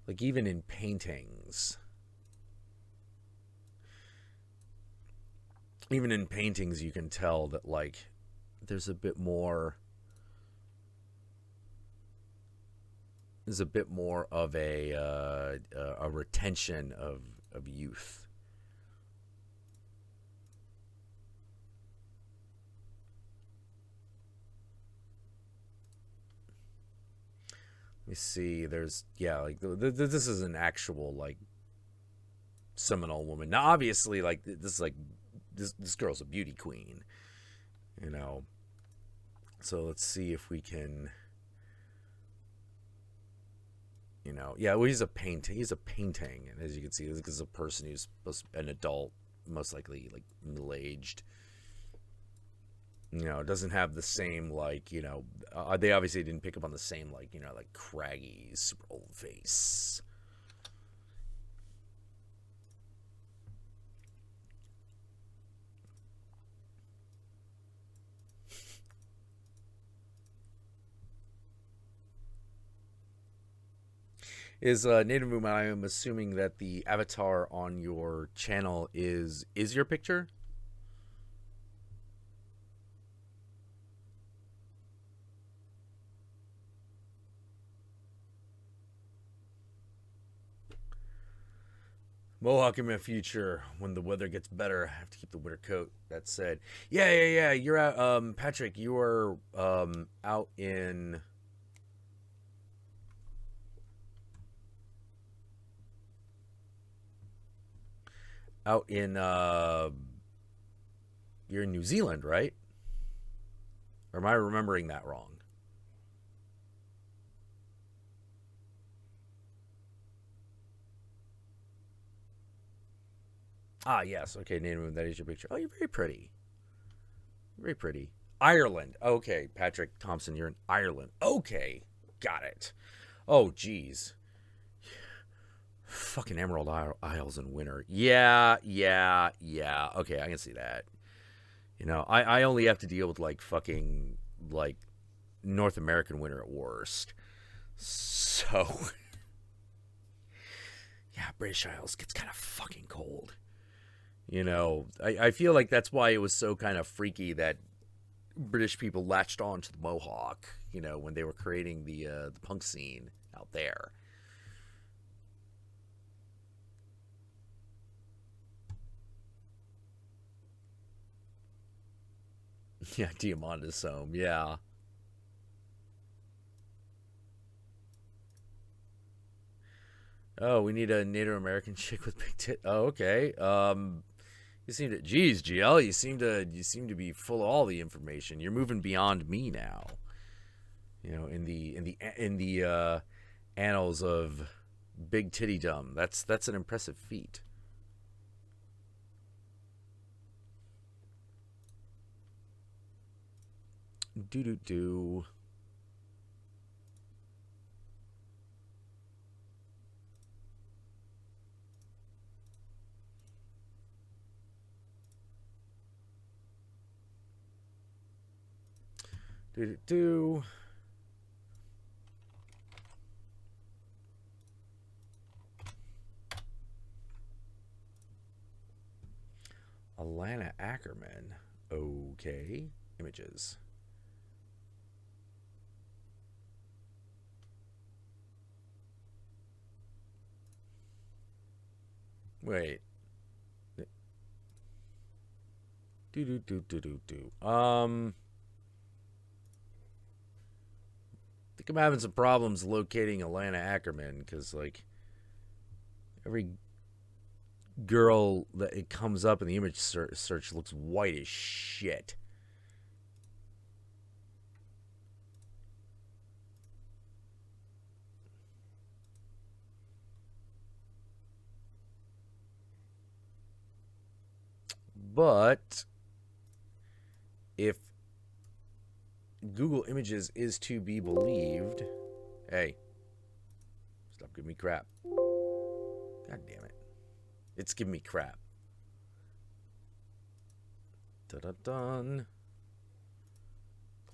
like even in paintings, you can tell that like there's a bit more of a retention of youth. Let me see. There's like this is an actual like Seminole woman. Now, obviously, like this girl's a beauty queen, you know. So let's see if we can, well, he's a painting, and as you can see, this is a person who's an adult, most likely like middle-aged. It doesn't have the same, like, they obviously didn't pick up on the same, like, like craggy, super old face. Is Native Movement, I am assuming that the avatar on your channel is your picture? Mohawk in my future, when the weather gets better, I have to keep the winter coat. That said, yeah. You're out, Patrick. You are out in. You're in New Zealand, right? Or am I remembering that wrong? Ah, yes. Okay, Native, that is your picture. Oh, you're very pretty. Very pretty. Ireland. Okay, Patrick Thompson, you're in Ireland. Okay, got it. Oh, geez. fucking Emerald Isles in winter. Yeah. Okay, I can see that. You know, I only have to deal with like fucking like North American winter at worst. So yeah, British Isles gets kind of fucking cold. You know, I feel like that's why it was so kind of freaky that British people latched on to the Mohawk, you know, when they were creating the punk scene out there. Yeah, Diamandis home, yeah. Oh, we need a Native American chick with big tit. Oh, okay. You seem to, geez, GL, you seem to be full of all the information. You're moving beyond me now. You know, in the annals of big titty dumb. That's an impressive feat. Do do do. Do do do. Alana Ackerman. Okay. Images. Wait. Do do do do do do. I think I'm having some problems locating Alana Ackerman because like every girl that it comes up in the image search looks white as shit. But if Google Images is to be believed, hey, stop giving me crap. God damn it. It's giving me crap. Dun.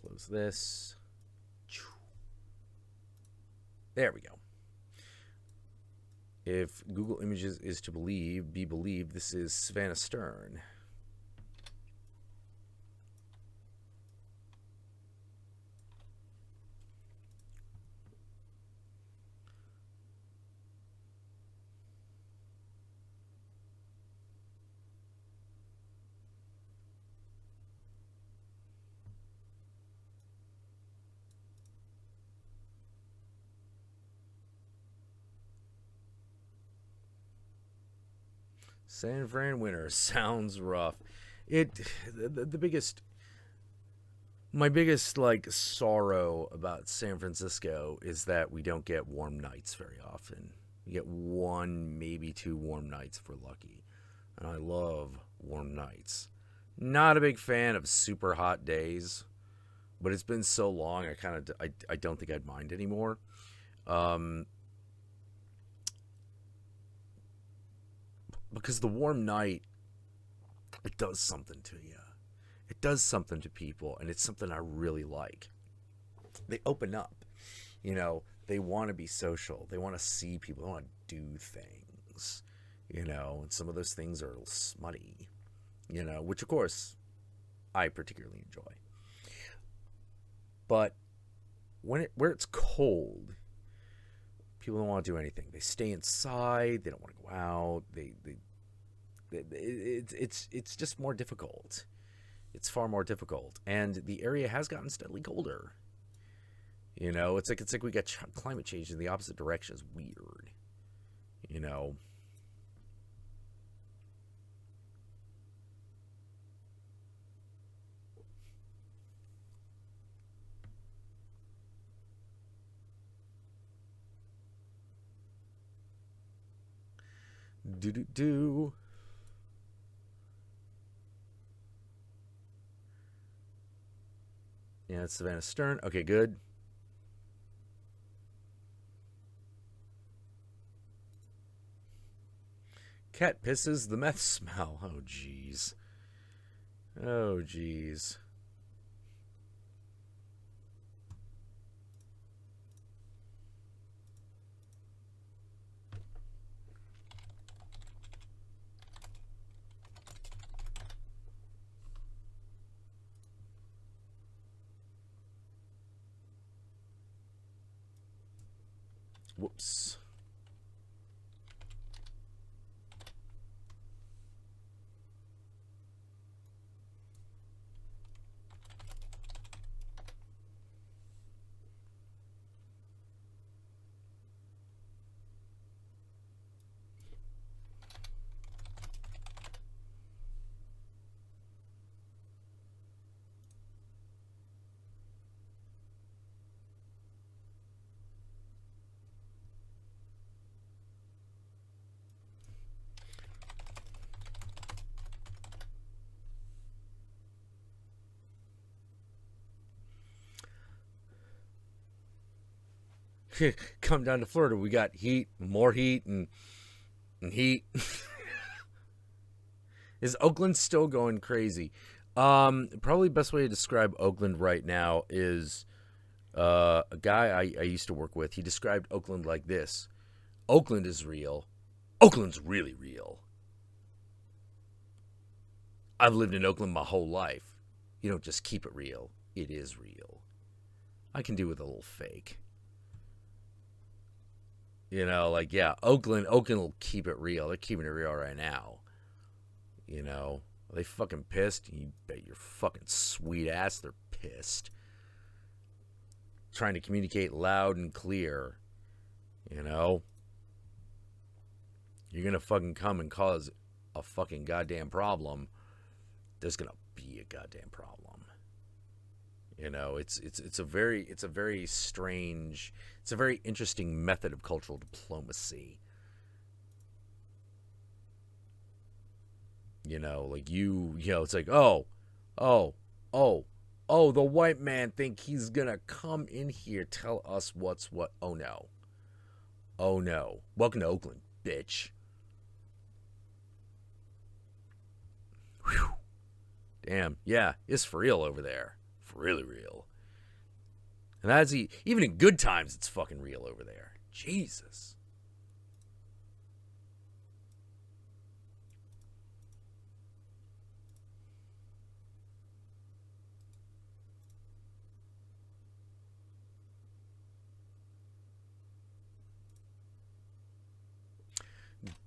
Close this. There we go. If Google Images is to be believed, this is Savannah Stern. San Fran winter sounds rough. The biggest, my biggest like sorrow about San Francisco is that we don't get warm nights very often. We get one, maybe two warm nights if we're lucky, and I love warm nights. Not a big fan of super hot days, but it's been so long. I don't think I'd mind anymore. Um, because the warm night, it does something to you. It does something to people, and it's something I really like. They open up, you know. They want to be social. They want to see people. They want to do things, you know. And some of those things are a little smutty, you know, which of course I particularly enjoy. But where it's cold, people don't want to do anything. They stay inside. They don't want to go out. It's just more difficult. It's far more difficult, and the area has gotten steadily colder. You know, it's like we got climate change in the opposite direction. It's weird. You know. Do. Yeah, it's Savannah Stern. Okay, good. Cat pisses, the meth smell. Oh, jeez. Oh, jeez. Whoops. Come down to Florida, we got heat, more heat, and heat. Is Oakland still going crazy? Probably the best way to describe Oakland right now is a guy I used to work with. He described Oakland like this: Oakland is real. Oakland's really real. I've lived in Oakland my whole life. You don't just keep it real. It is real. I can do with a little fake. You know, like, yeah, Oakland will keep it real. They're keeping it real right now. You know, are they fucking pissed? You bet your fucking sweet ass they're pissed. Trying to communicate loud and clear. You know? You're gonna fucking come and cause a fucking goddamn problem. There's gonna be a goddamn problem. You know, it's a very strange, it's a very interesting method of cultural diplomacy. You know, like you know, it's like, oh, the white man think he's gonna come in here, tell us what's what. Oh no. Oh no. Welcome to Oakland, bitch. Whew. Damn, yeah, it's for real over there. For really real. And that's even in good times, it's fucking real over there. Jesus.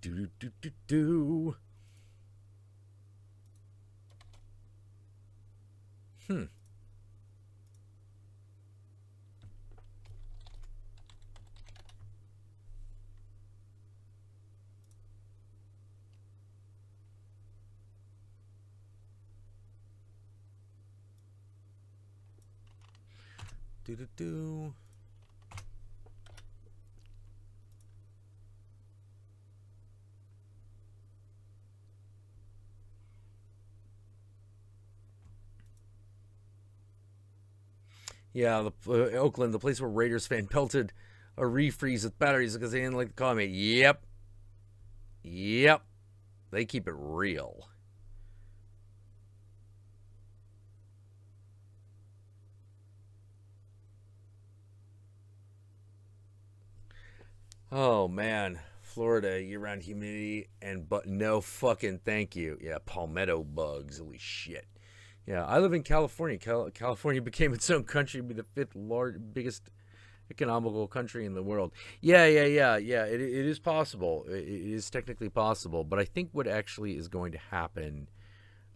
Do do do do do. Do do do. Yeah, Oakland, the place where Raiders fan pelted a refreeze with batteries because they didn't like the comment. Yep. They keep it real. Oh man, Florida year-round humidity but no fucking thank you. Yeah, palmetto bugs. Holy shit. Yeah, I live in California. California became its own country, be the fifth biggest economical country in the world. Yeah. It is possible. It is technically possible, but I think what actually is going to happen.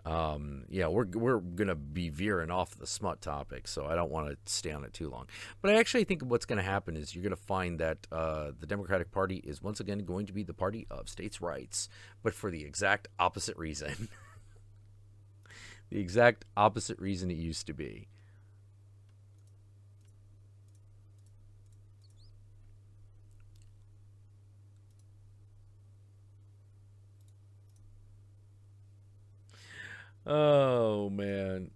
We're gonna be veering off the smut topic, so I don't want to stay on it too long. But I actually think what's going to happen is you're going to find that the Democratic Party is once again going to be the party of states' rights, but for the exact opposite reason. The exact opposite reason it used to be. Oh man.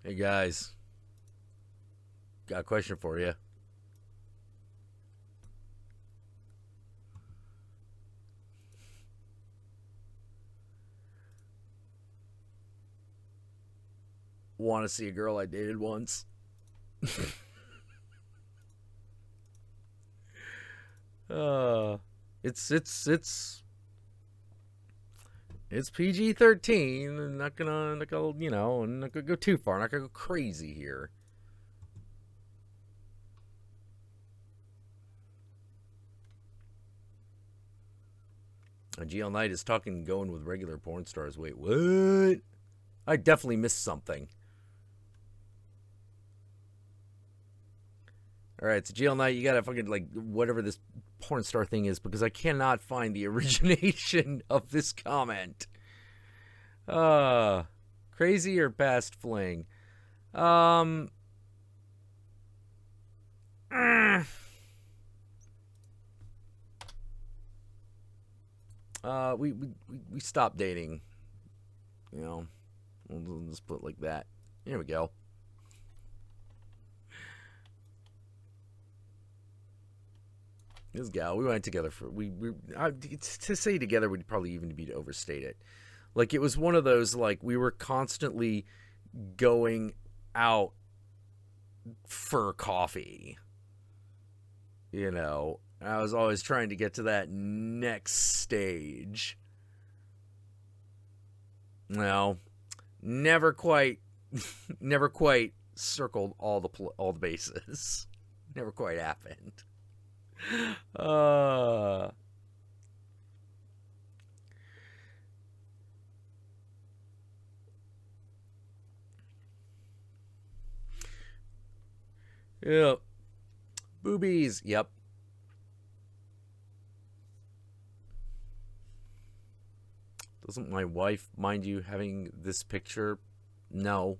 Hey guys, got a question for you. Want to see a girl I dated once? It's PG-13. I'm not gonna, you know, I'm not gonna go too far. I'm not gonna go crazy here. GL Knight is talking going with regular porn stars. Wait, what? I definitely missed something. Alright, so GL Knight, you gotta fucking, like, whatever this porn star thing is, because I cannot find the origination of this comment. Crazy or past fling? We stopped dating. You know, we'll just put it like that. Here we go. This gal, we went together for to say together would probably even be to overstate it. Like, it was one of those, like, we were constantly going out for coffee. You know, I was always trying to get to that next stage. No, never quite circled all the bases. Never quite happened. Yep. Boobies. Yep. Doesn't my wife mind you having this picture? No.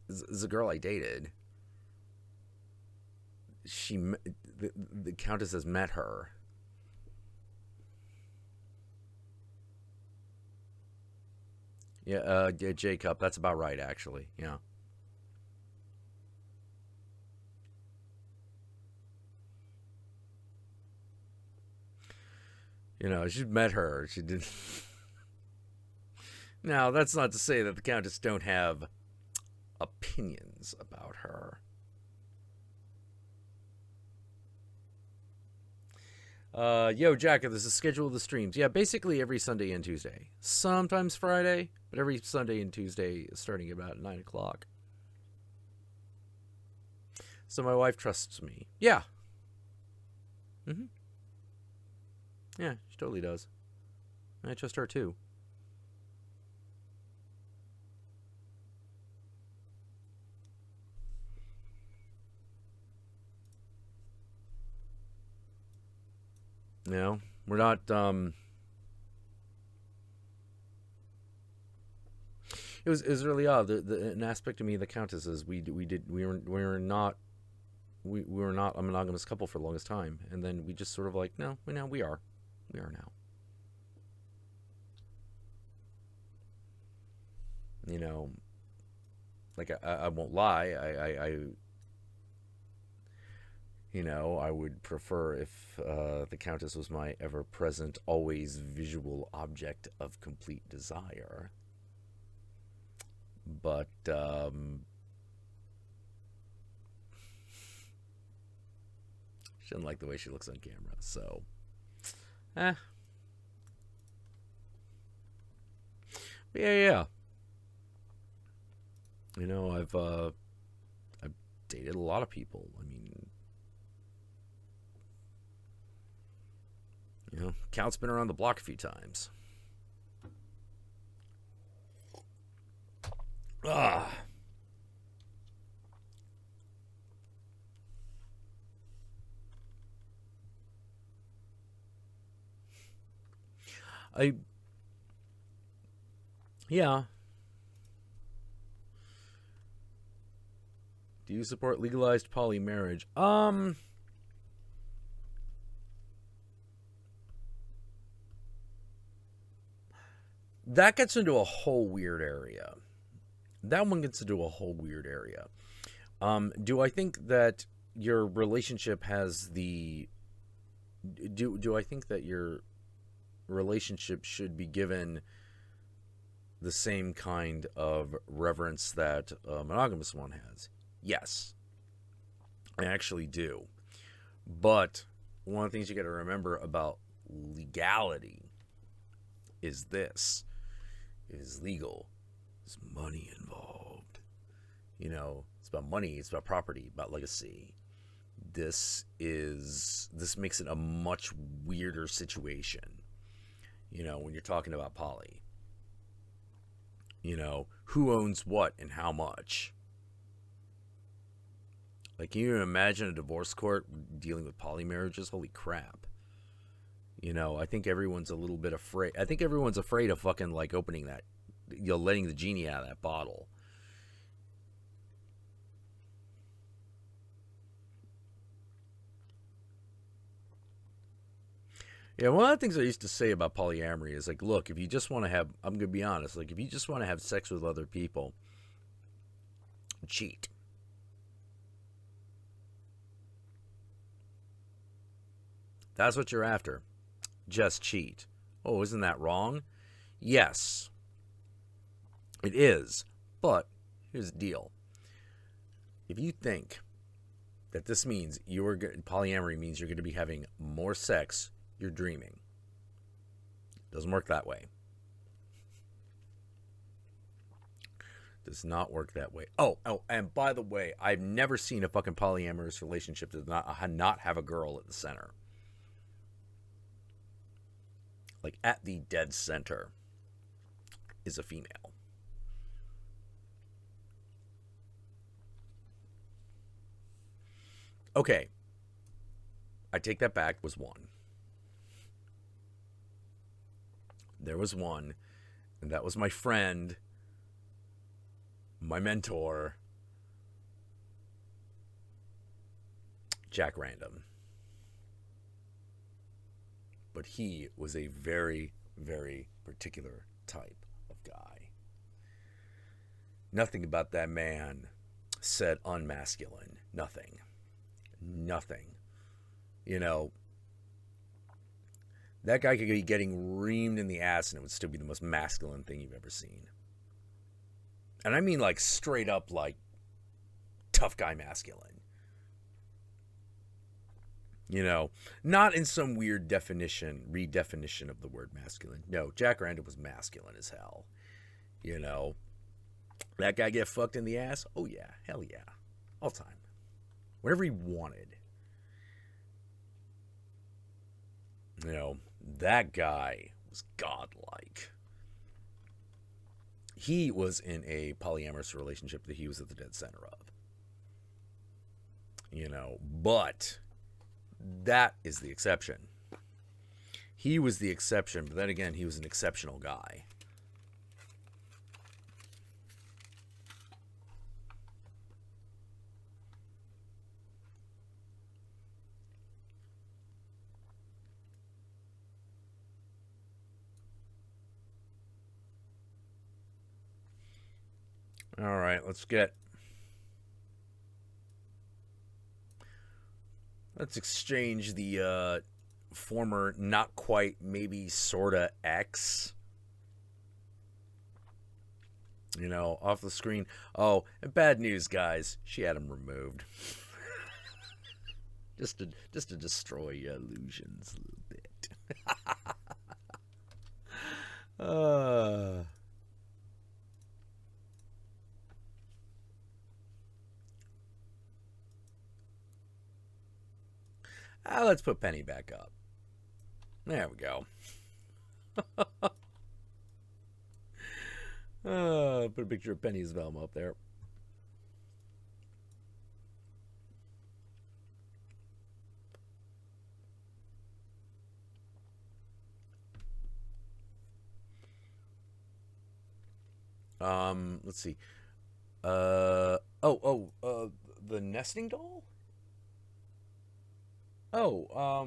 This is a girl I dated. The Countess has met her. Yeah, Jacob, that's about right, actually. Yeah. You know, she met her. She didn't. Now, that's not to say that the Countess don't have opinions about her. Yo, Jack, there's a schedule of the streams. Yeah, basically every Sunday and Tuesday. Sometimes Friday, but every Sunday and Tuesday starting about 9 o'clock. So my wife trusts me. Yeah. Mm-hmm. Yeah, she totally does. I trust her too. You know, we're not, it was really odd. An aspect of me, the Countess, is we were not a monogamous couple for the longest time, and then we just sort of like, no, we are now. You know, like, I won't lie, I you know, I would prefer if the Countess was my ever-present, always visual object of complete desire. But, she doesn't like the way she looks on camera, so, yeah. You know, I've dated a lot of people. I mean, you know, Count's been around the block a few times. Yeah. Do you support legalized poly marriage? that gets into a whole weird area. That one gets into a whole weird area. Do I think that your relationship has the... Do I think that your relationship should be given the same kind of reverence that a monogamous one has? Yes, I actually do. But one of the things you got to remember about legality is this. It is legal. There's money involved. You know, it's about money, it's about property, about legacy. This makes it a much weirder situation. You know, when you're talking about poly. You know, who owns what and how much? Like, can you imagine a divorce court dealing with poly marriages? Holy crap. You know, I think everyone's a little bit afraid. I think everyone's afraid of fucking, like, opening that, you know, letting the genie out of that bottle. Yeah, one of the things I used to say about polyamory is, like, look, if you just want to have, I'm going to be honest, like, if you just want to have sex with other people, cheat. That's what you're after. Just cheat. Oh, isn't that wrong? Yes, it is. But here's the deal. If you think that this means polyamory means you're going to be having more sex, you're dreaming. Doesn't work that way. Does not work that way. Oh, and by the way, I've never seen a fucking polyamorous relationship that does not have a girl at the center. Like, at the dead center is a female. Okay. I take that back. Was one. There was one, and that was my friend, my mentor, Jack Random. But he was a very, very particular type of guy. Nothing about that man said unmasculine. Nothing. Nothing. You know, that guy could be getting reamed in the ass and it would still be the most masculine thing you've ever seen. And I mean, like, straight up, like, tough guy masculine. You know, not in some weird redefinition of the word masculine. No, Jack Randall was masculine as hell. You know, that guy get fucked in the ass? Oh, yeah. Hell yeah. All time. Whatever he wanted. You know, that guy was godlike. He was in a polyamorous relationship that he was at the dead center of. You know, but that is the exception. He was the exception, but then again, he was an exceptional guy. All right, let's exchange the former not quite maybe sorta ex, you know, off the screen. Oh, and bad news, guys, she had him removed. just to destroy your illusions a little bit. Let's put Penny back up. There we go. Put a picture of Penny's Velma up there. Let's see. The nesting doll? Oh,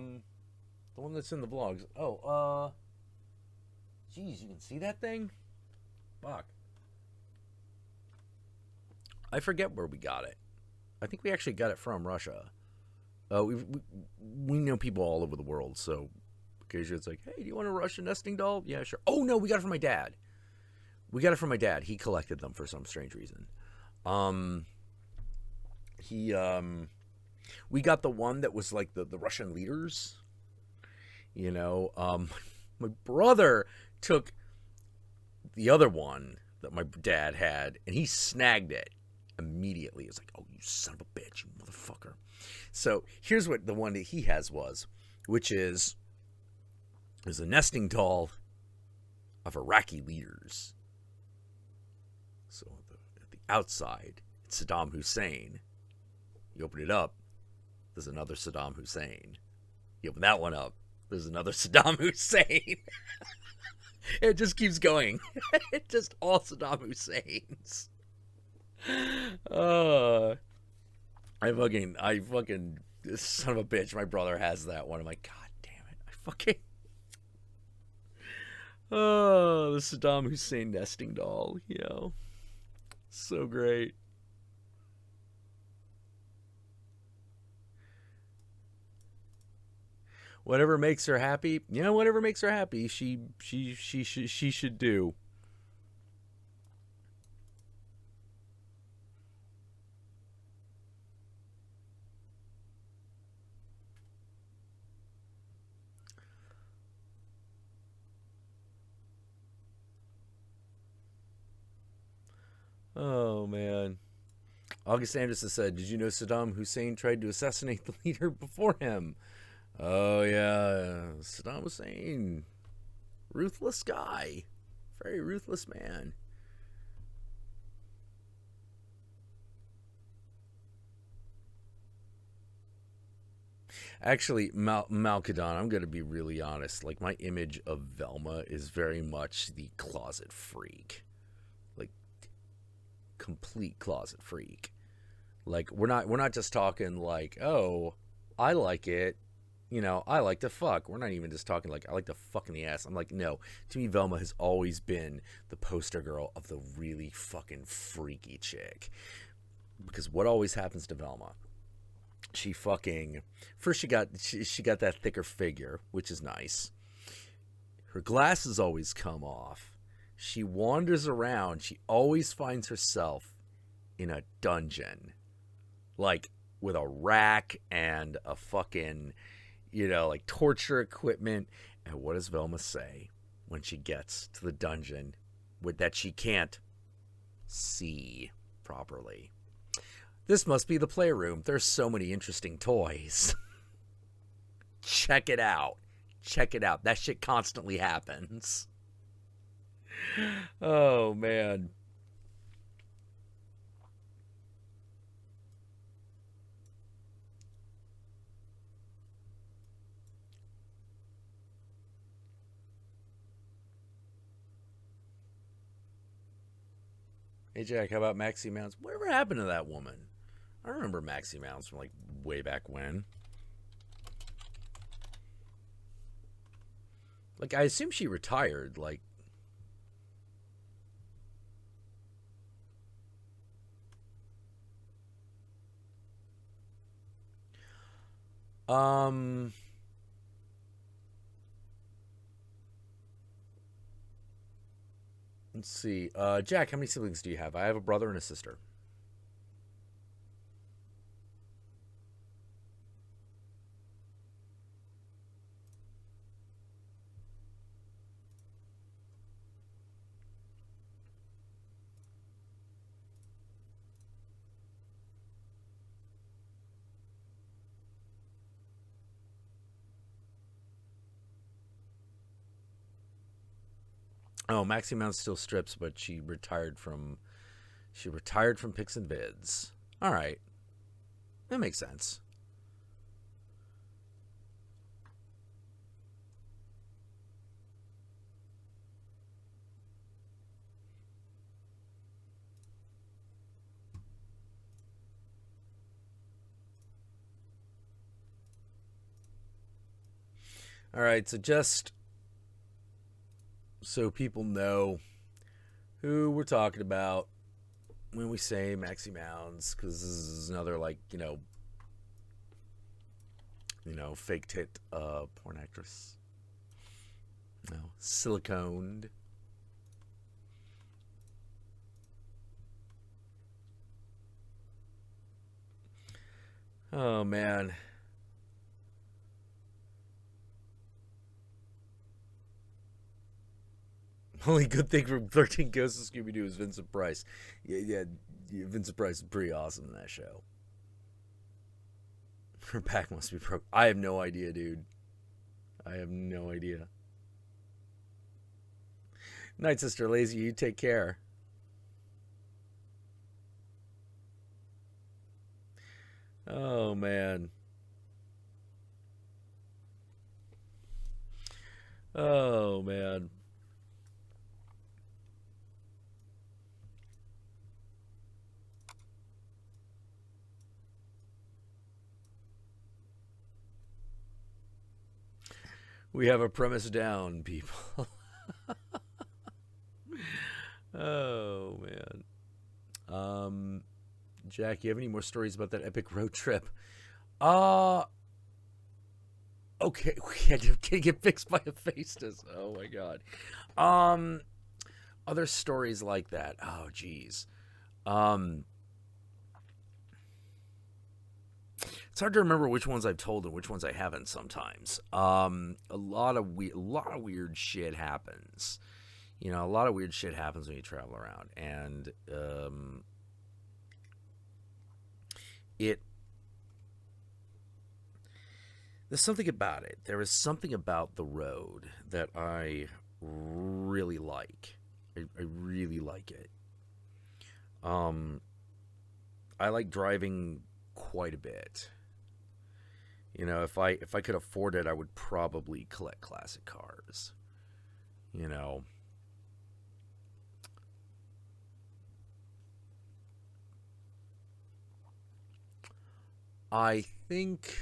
the one that's in the vlogs. Oh, Jeez, you can see that thing? Fuck. I forget where we got it. I think we actually got it from Russia. We know people all over the world, so occasionally it's like, hey, do you want a Russian nesting doll? Yeah, sure. Oh, no, we got it from my dad. We got it from my dad. He collected them for some strange reason. We got the one that was like the Russian leaders. You know, my brother took the other one that my dad had, and he snagged it immediately. It's like, oh, you son of a bitch, you motherfucker. So here's what the one that he has was, which is a nesting doll of Iraqi leaders. So at the outside, it's Saddam Hussein. You open it up, there's another Saddam Hussein. You open that one up, there's another Saddam Hussein. It just keeps going. It's just all Saddam Husseins. I fucking, this son of a bitch, my brother has that one. I'm like, God damn it. I fucking, the Saddam Hussein nesting doll, you know. So great. Whatever makes her happy, you know, whatever makes her happy, she should do. Oh man. August Anderson said, "Did you know Saddam Hussein tried to assassinate the leader before him?" Oh yeah, Saddam Hussein, ruthless guy, very ruthless man. Actually, Malkadon, I'm gonna be really honest. Like, my image of Velma is very much the closet freak, like complete closet freak. Like, we're not just talking like, oh, I like it. You know, I like to fuck. We're not even just talking like, I like to fuck in the ass. I'm like, no. To me, Velma has always been the poster girl of the really fucking freaky chick. Because what always happens to Velma? She fucking... First, she got that thicker figure, which is nice. Her glasses always come off. She wanders around. She always finds herself in a dungeon. Like, with a rack and a fucking... you know, like torture equipment. And what does Velma say when she gets to the dungeon with that she can't see properly? This must be the playroom. There's so many interesting toys. Check it out. Check it out. That shit constantly happens. Oh, man. Hey, Jack, how about Maxie Mounts? Whatever happened to that woman? I remember Maxie Mounts from, like, way back when. Like, I assume she retired, like... Let's see. Jack, how many siblings do you have? I have a brother and a sister. Oh, Maxie Mount still strips, but she retired from Pics and Vids. All right, that makes sense. All right, so just so people know who we're talking about when we say Maxie Mounds, because this is another, like, fake tit porn actress. No, siliconed. Oh, man. Only good thing from 13 Ghosts of Scooby-Doo is Vincent Price. Yeah, Vincent Price is pretty awesome in that show. Her back must be broke. I have no idea, dude. I have no idea. Night, Sister Lazy. You take care. Oh, man. Oh, man. We have a premise down, people. Oh, man. Jack, you have any more stories about that epic road trip? Okay, we had to get fixed by Hephaestus. Oh my god. Other stories like that. Oh, geez. It's hard to remember which ones I've told and which ones I haven't sometimes. A lot of weird shit happens. A lot of weird shit happens when you travel around, and there's something about it. There is something about the road that I really like. I really like it. I like driving quite a bit. If I could afford it, I would probably collect classic cars. I think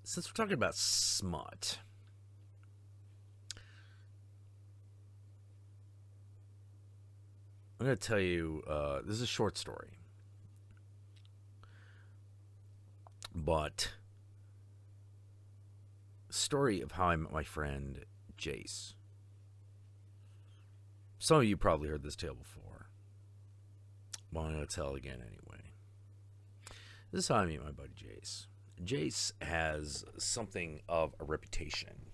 since we're talking about smut, I'm going to tell you, this is a short story, but story of how I met my friend Jace. Some of you probably heard this tale before, but I'm going to tell it again anyway. This is how I meet my buddy Jace. Jace has something of a reputation,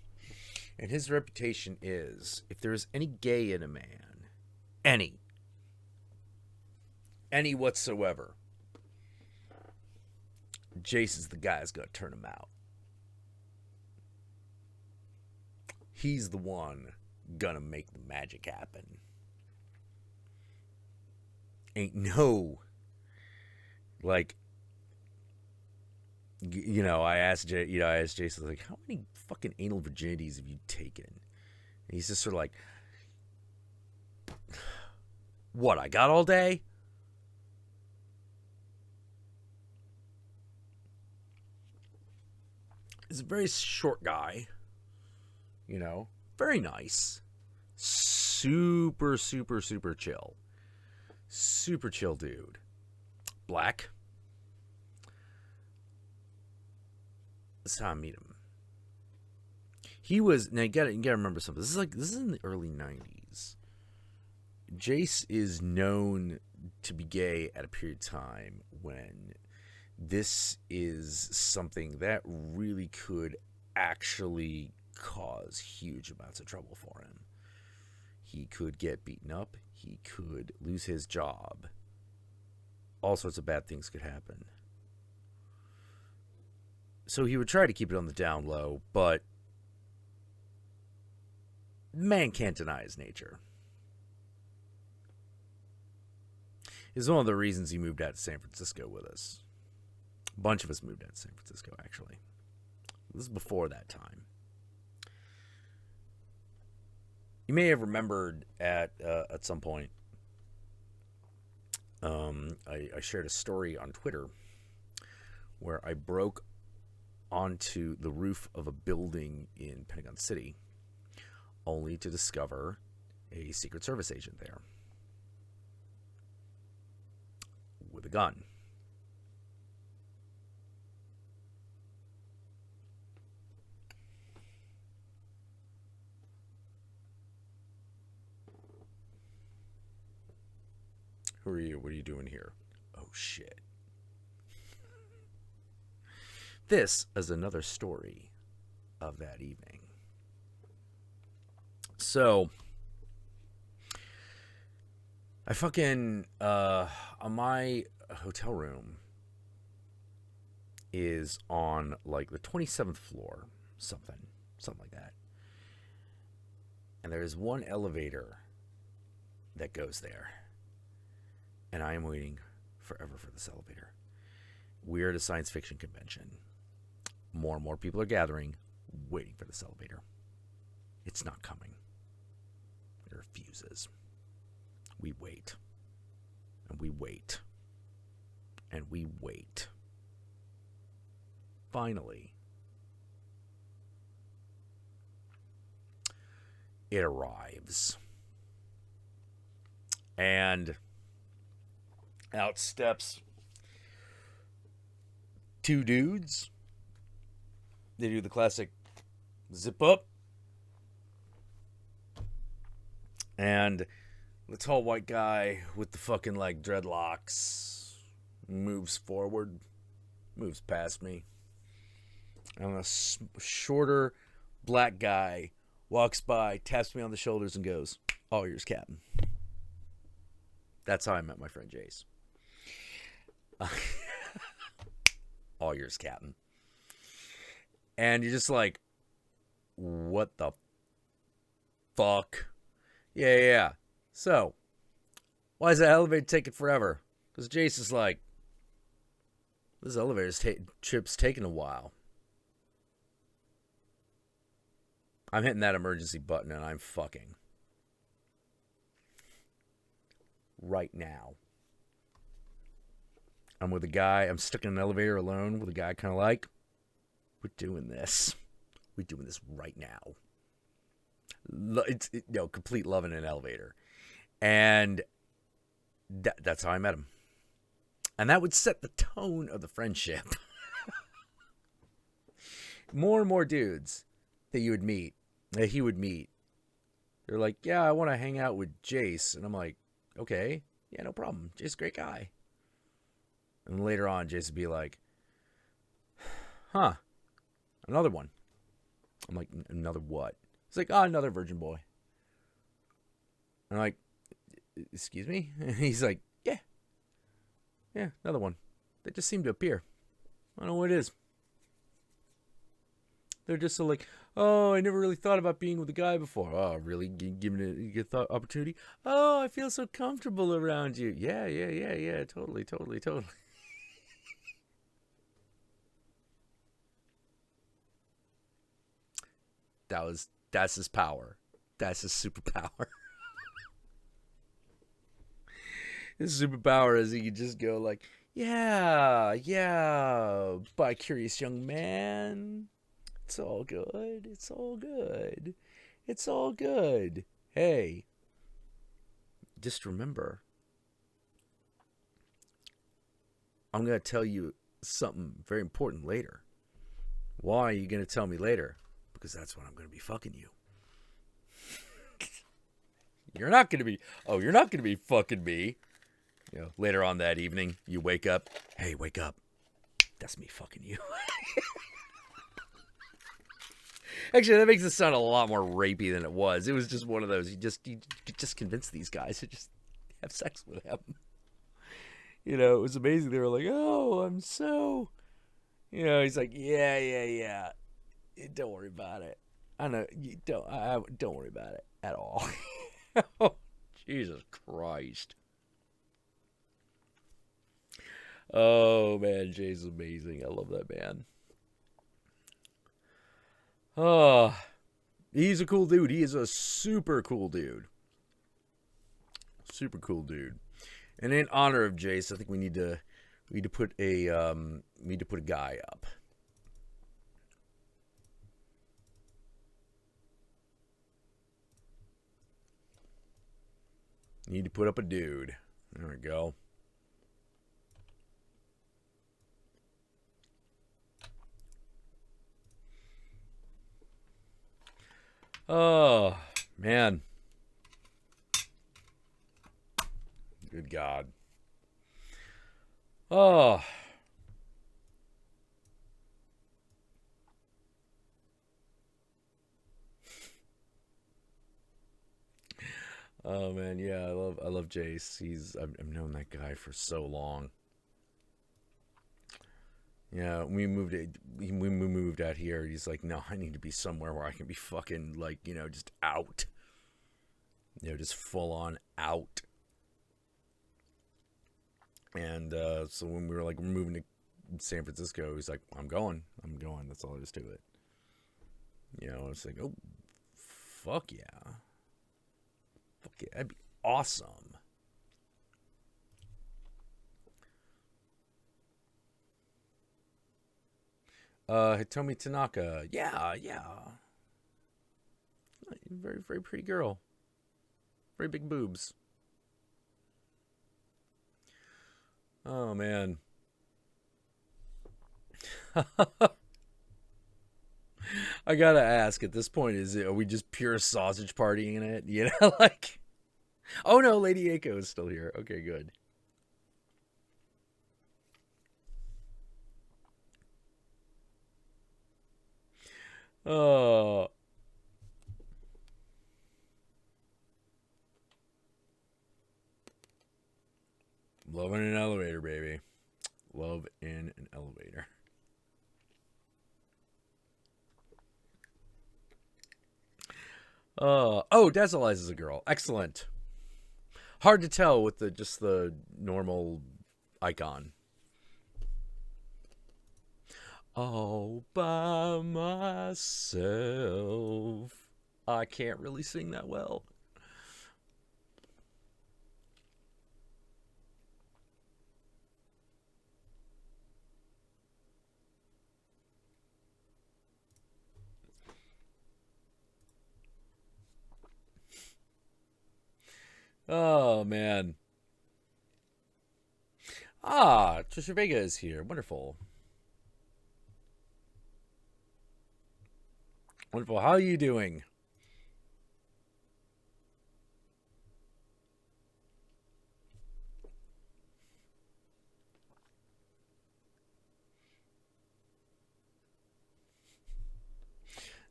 and his reputation is, if there is any gay in a man, any whatsoever, Jace is the guy who's going to turn him out. He's the one gonna make the magic happen. Ain't no, like, I asked Jason, like, how many fucking anal virginities have you taken? And he's just sort of like, what, I got all day? He's a very short guy, very nice, super, super, super chill. Super chill dude. Black. That's how I meet him. He was, now you gotta remember something. This is in the early 90s. Jace is known to be gay at a period of time when this is something that really could actually cause huge amounts of trouble for him. He could get beaten up. He could lose his job. All sorts of bad things could happen. So he would try to keep it on the down low, but man can't deny his nature. It's one of the reasons he moved out to San Francisco with us. A bunch of us moved out to San Francisco, actually. This is before that time. You may have remembered at some point, I shared a story on Twitter where I broke onto the roof of a building in Pentagon City, only to discover a Secret Service agent there with a gun. Who are you? What are you doing here? Oh, shit. This is another story of that evening. So, I fucking, my hotel room is on, like, the 27th floor, something like that. And there's one elevator that goes there. And I am waiting forever for this elevator. We're at a science fiction convention. More and more people are gathering, waiting for this elevator. It's not coming. It refuses. We wait. And we wait. And we wait. Finally, it arrives. And out steps two dudes. They do the classic zip up. And the tall white guy with the fucking like dreadlocks moves forward, moves past me. And a shorter black guy walks by, taps me on the shoulders and goes, "All yours, Captain." That's how I met my friend Jace. All yours, Captain. And you're just like, what the fuck? Yeah. So, why is that elevator taking forever? Because Jace is like, this elevator trip's taking a while. I'm hitting that emergency button and I'm fucking. Right now. I'm with a guy. I'm stuck in an elevator alone with a guy kind of like, we're doing this. We're doing this right now. It's complete love in an elevator. And that's how I met him. And that would set the tone of the friendship. More and more dudes that he would meet, they're like, yeah, I want to hang out with Jace. And I'm like, okay, yeah, no problem. Jace's a great guy. And later on, Jace would be like, huh, another one. I'm like, another what? He's like, another virgin boy. I'm like, excuse me? And he's like, yeah, another one. They just seem to appear. I don't know what it is. They're just so like, oh, I never really thought about being with a guy before. Oh, really? Giving it a good opportunity? Oh, I feel so comfortable around you. Yeah. Totally. That's his power. That's his superpower. His superpower is he can just go like, yeah, bi-curious young man. It's all good. Hey, just remember, I'm going to tell you something very important later. Why are you going to tell me later? Because that's when I'm going to be fucking you. You're not going to be fucking me. Later on that evening, you wake up. Hey, wake up. That's me fucking you. Actually, that makes it sound a lot more rapey than it was. It was just one of those. You just convince these guys to just have sex with him. It was amazing. They were like, oh, I'm so... he's like, yeah. Don't worry about it. I know, you don't worry about it at all. Oh, Jesus Christ. Oh, man, Jay's amazing. I love that man. Oh, he's a cool dude. He is a super cool dude. And in honor of Jace, I think we need to We need to put a guy up. Need to put up a dude. There we go. Oh, man. Good God. Oh. Oh man, yeah, I love Jace. I've known that guy for so long. Yeah, we moved out here. He's like, no, I need to be somewhere where I can be fucking like, just out. Just full on out. And so when we were like moving to San Francisco, he's like, I'm going. That's all there is to it. It's like, oh, fuck yeah. Fuck yeah, that'd be awesome. Hitomi Tanaka. Yeah. Very, very pretty girl. Very big boobs. Oh, man. I gotta ask, at this point, are we just pure sausage partying in it? Like... Oh, no, Lady Aiko is still here. Okay, good. Oh... Love in an elevator, baby. Love in an elevator. Oh, Dazzle Eyes is a girl. Excellent. Hard to tell with just the normal icon. All by myself. I can't really sing that well. Oh, man. Ah, Trisha Vega is here. Wonderful. Wonderful. How are you doing?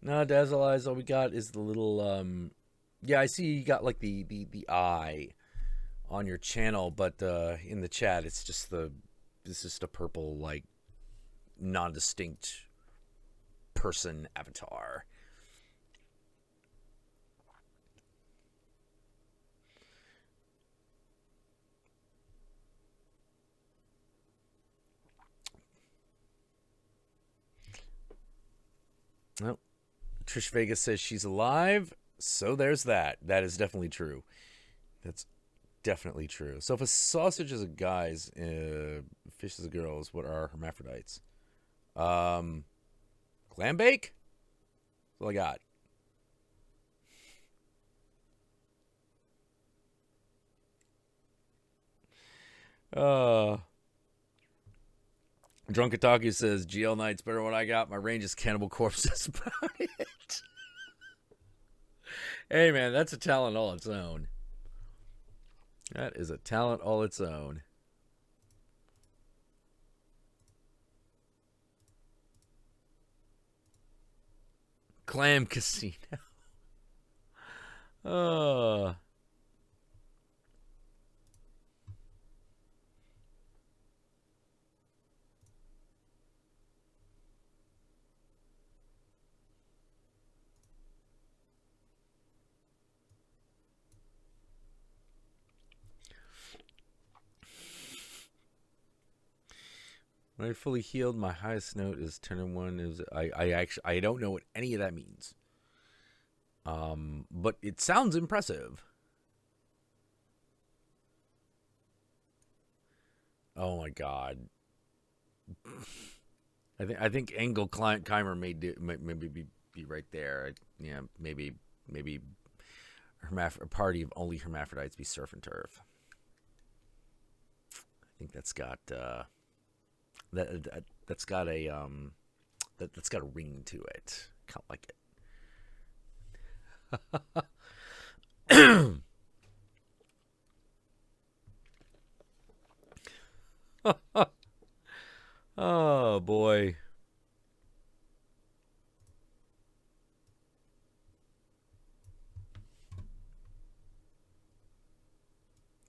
No, Dazzle Eyes, all we got is the little, yeah, I see you got, like, the eye on your channel, but, in the chat, it's just a purple, like, non-distinct person avatar. Well, Trish Vegas says she's alive, so there's that. That is definitely true. That's definitely true. So if a sausage is a guy's, fish is a girl's, what are hermaphrodites? Clam bake? That's all I got. Drunk Otaku says, GL Knight's better than what I got. My range is Cannibal Corpse. That's about it. Hey, man, that's a talent all its own. That is a talent all its own. Clam Casino. Oh. When I fully healed, my highest note is turn 1. Is I don't know what any of that means. But it sounds impressive. Oh my god. I think Engel Keimer may be right there. Yeah, maybe a party of only hermaphrodites be surf and turf. I think that's got that's got a that's got a ring to it. Kind of like it. Oh boy.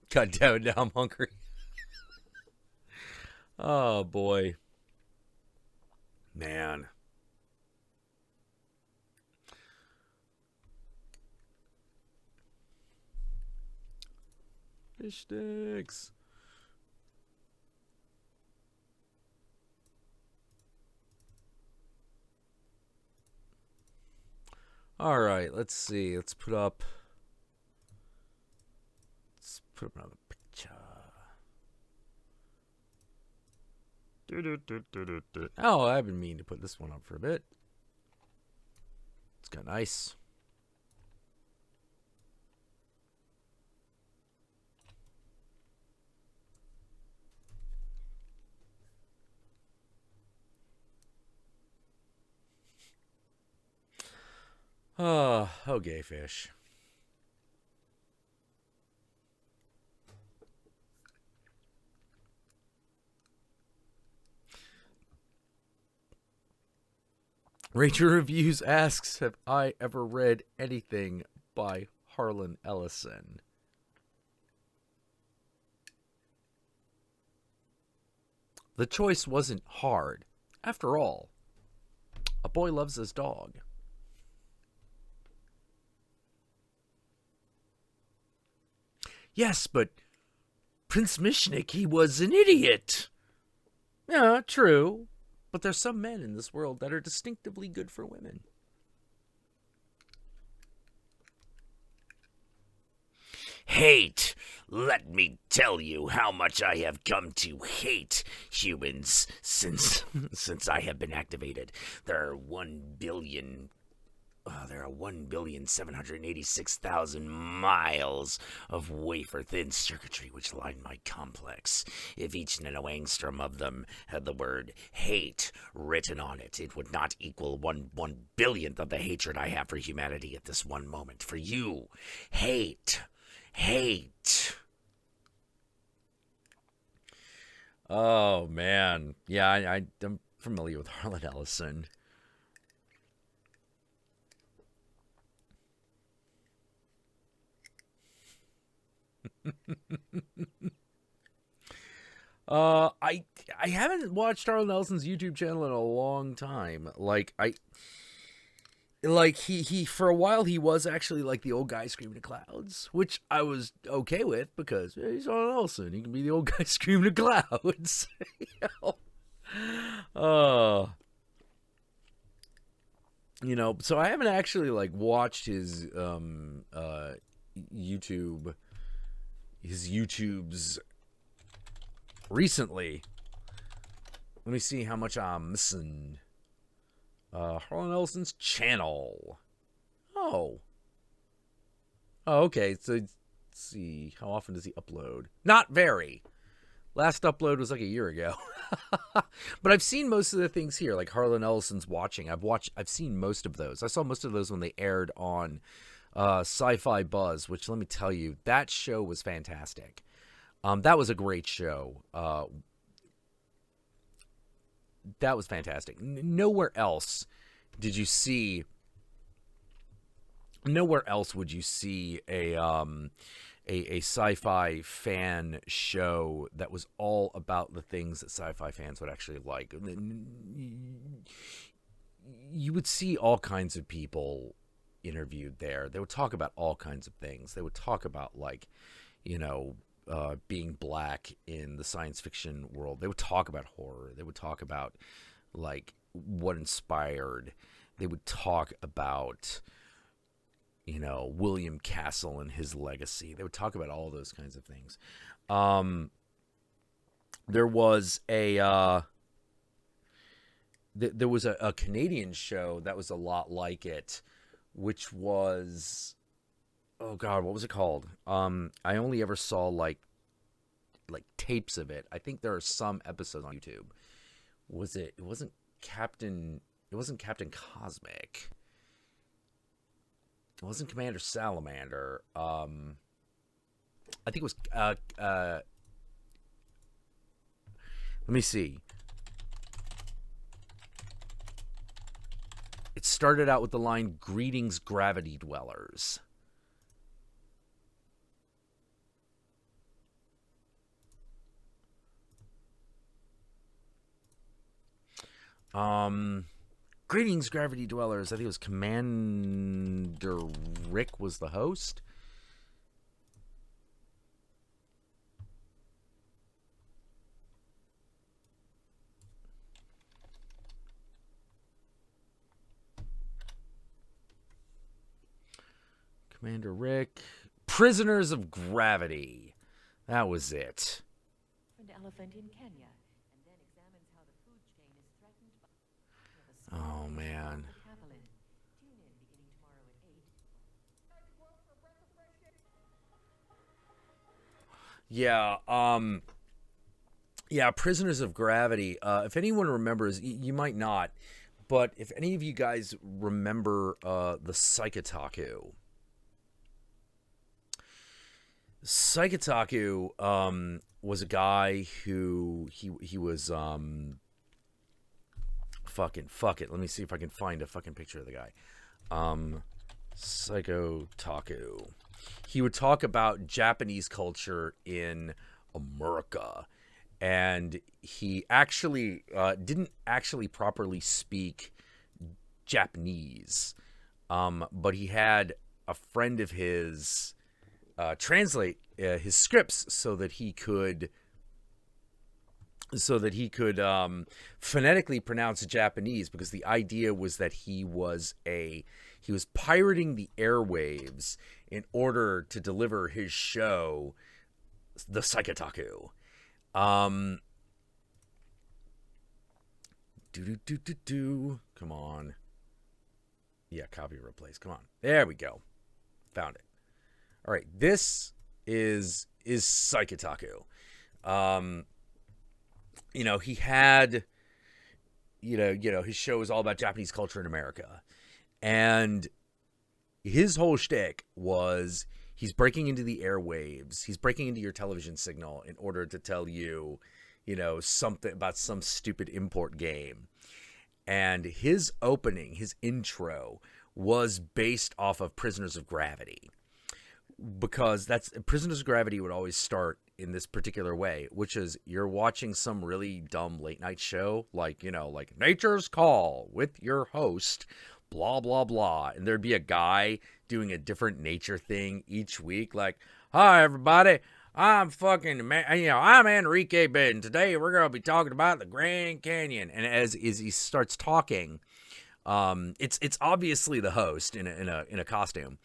God damn it, now I'm hungry. Oh boy. Man. Fish sticks. All right, let's see. Let's put up another picture. Oh, I've been meaning to put this one up for a bit. It's kind of nice. Oh, gay fish. Ranger Reviews asks, have I ever read anything by Harlan Ellison? The choice wasn't hard. After all, a boy loves his dog. Yes, but Prince Mishnik, he was an idiot. Yeah, true. But there's some men in this world that are distinctively good for women. Hate. Let me tell you how much I have come to hate humans since I have been activated. There are 1,786,000 miles of wafer-thin circuitry which line my complex. If each nanoangstrom of them had the word hate written on it, it would not equal 1/1 billionth of the hatred I have for humanity at this one moment. For you, hate. Oh, man. Yeah, I'm familiar with Harlan Ellison. I haven't watched Harlan Ellison's YouTube channel in a long time. He for a while he was actually like the old guy screaming at clouds, which I was okay with because he's Harlan Ellison. He can be the old guy screaming at clouds. So I haven't actually like watched his YouTube's recently. Let me see how much I'm missing. Harlan Ellison's channel. Oh, okay. So let's see, how often does he upload? Not very. Last upload was like a year ago. But I've seen most of the things here, like Harlan Ellison's watching. I've seen most of those. I saw most of those when they aired on Sci-Fi Buzz, which, let me tell you, that show was fantastic. That was a great show. That was fantastic. Nowhere else would you see a sci-fi fan show that was all about the things that sci-fi fans would actually like. You would see all kinds of people interviewed there. They would talk about all kinds of things. They would talk about, like, being black in the science fiction world. They would talk about horror. They would talk about, like, what inspired. They would talk about, William Castle and his legacy. They would talk about all those kinds of things. there was a there was a Canadian show that was a lot like it, which was, oh god, what was it called? I only ever saw like tapes of it. I think there are some episodes on YouTube. Was it? It wasn't Captain. It wasn't Captain Cosmic. It wasn't Commander Salamander. I think it was. Let me see. It started out with the line, "Greetings, gravity dwellers." Greetings, gravity dwellers. I think it was Commander Rick was the host. Commander Rick. Prisoners of Gravity. That was it. An elephant in Kenya, and then examines how the food chain is threatened by Oh, man. Tune in beginning tomorrow at 8. Yeah, Prisoners of Gravity. If anyone remembers, you might not, but if any of you guys remember the Psychotaku. Psychotaku was a guy who he was fuck it. Let me see if I can find a fucking picture of the guy. Psychotaku. He would talk about Japanese culture in America, and he actually didn't actually properly speak Japanese, but he had a friend of his translate his scripts so that he could phonetically pronounce Japanese, because the idea was that he was pirating the airwaves in order to deliver his show, the Psychotaku. Come on. Yeah, copy replace. Come on. There we go. Found it. All right, this is Psychotaku. He had, his show was all about Japanese culture in America, and his whole shtick was he's breaking into the airwaves, he's breaking into your television signal in order to tell you, something about some stupid import game. And his opening, his intro, was based off of Prisoners of Gravity. Because Prisoners of Gravity would always start in this particular way, which is you're watching some really dumb late night show, like Nature's Call with your host, blah, blah, blah. And there'd be a guy doing a different nature thing each week. Like, hi, everybody. I'm I'm Enrique Ben. Today we're going to be talking about the Grand Canyon. And as he starts talking, it's obviously the host in a costume.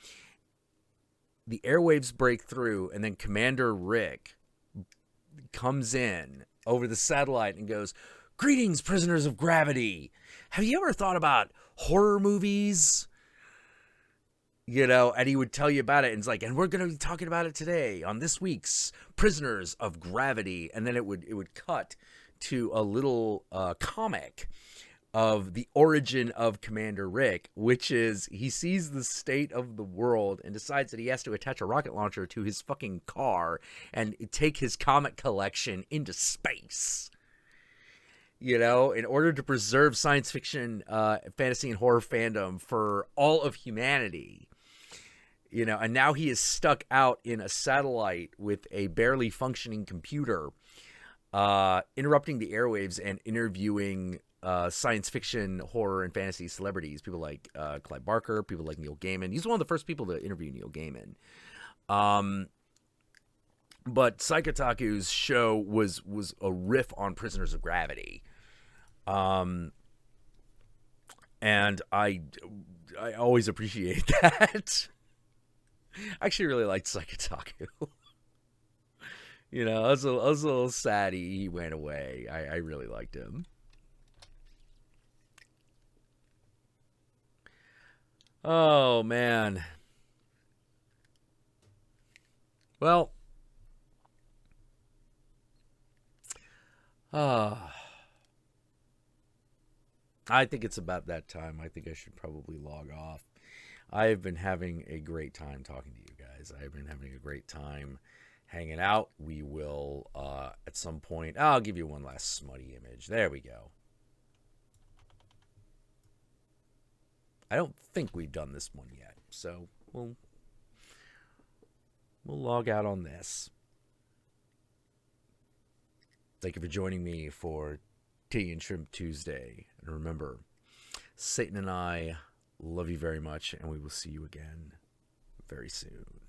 The airwaves break through, and then Commander Rick comes in over the satellite and goes, "Greetings, prisoners of gravity. Have you ever thought about horror movies?" And he would tell you about it, and it's like, and we're going to be talking about it today on this week's Prisoners of Gravity. And then it would cut to a little comic of the origin of Commander Rick, which is he sees the state of the world and decides that he has to attach a rocket launcher to his fucking car and take his comic collection into space, in order to preserve science fiction, fantasy, and horror fandom for all of humanity. And now he is stuck out in a satellite with a barely functioning computer, interrupting the airwaves and interviewing science fiction, horror, and fantasy celebrities. People like Clive Barker, people like Neil Gaiman. He's one of the first people to interview Neil Gaiman. But Psychotaku's show was a riff on Prisoners of Gravity. And I always appreciate that. I actually really liked Psychotaku. You know, I was a little sad he went away. I really liked him. Oh, man. Well, I think it's about that time. I think I should probably log off. I have been having a great time talking to you guys. I've been having a great time hanging out. We will, at some point, I'll give you one last smutty image. There we go. I don't think we've done this one yet, so we'll log out on this. Thank you for joining me for Tea and Shrimp Tuesday. And remember, Satan and I love you very much, and we will see you again very soon.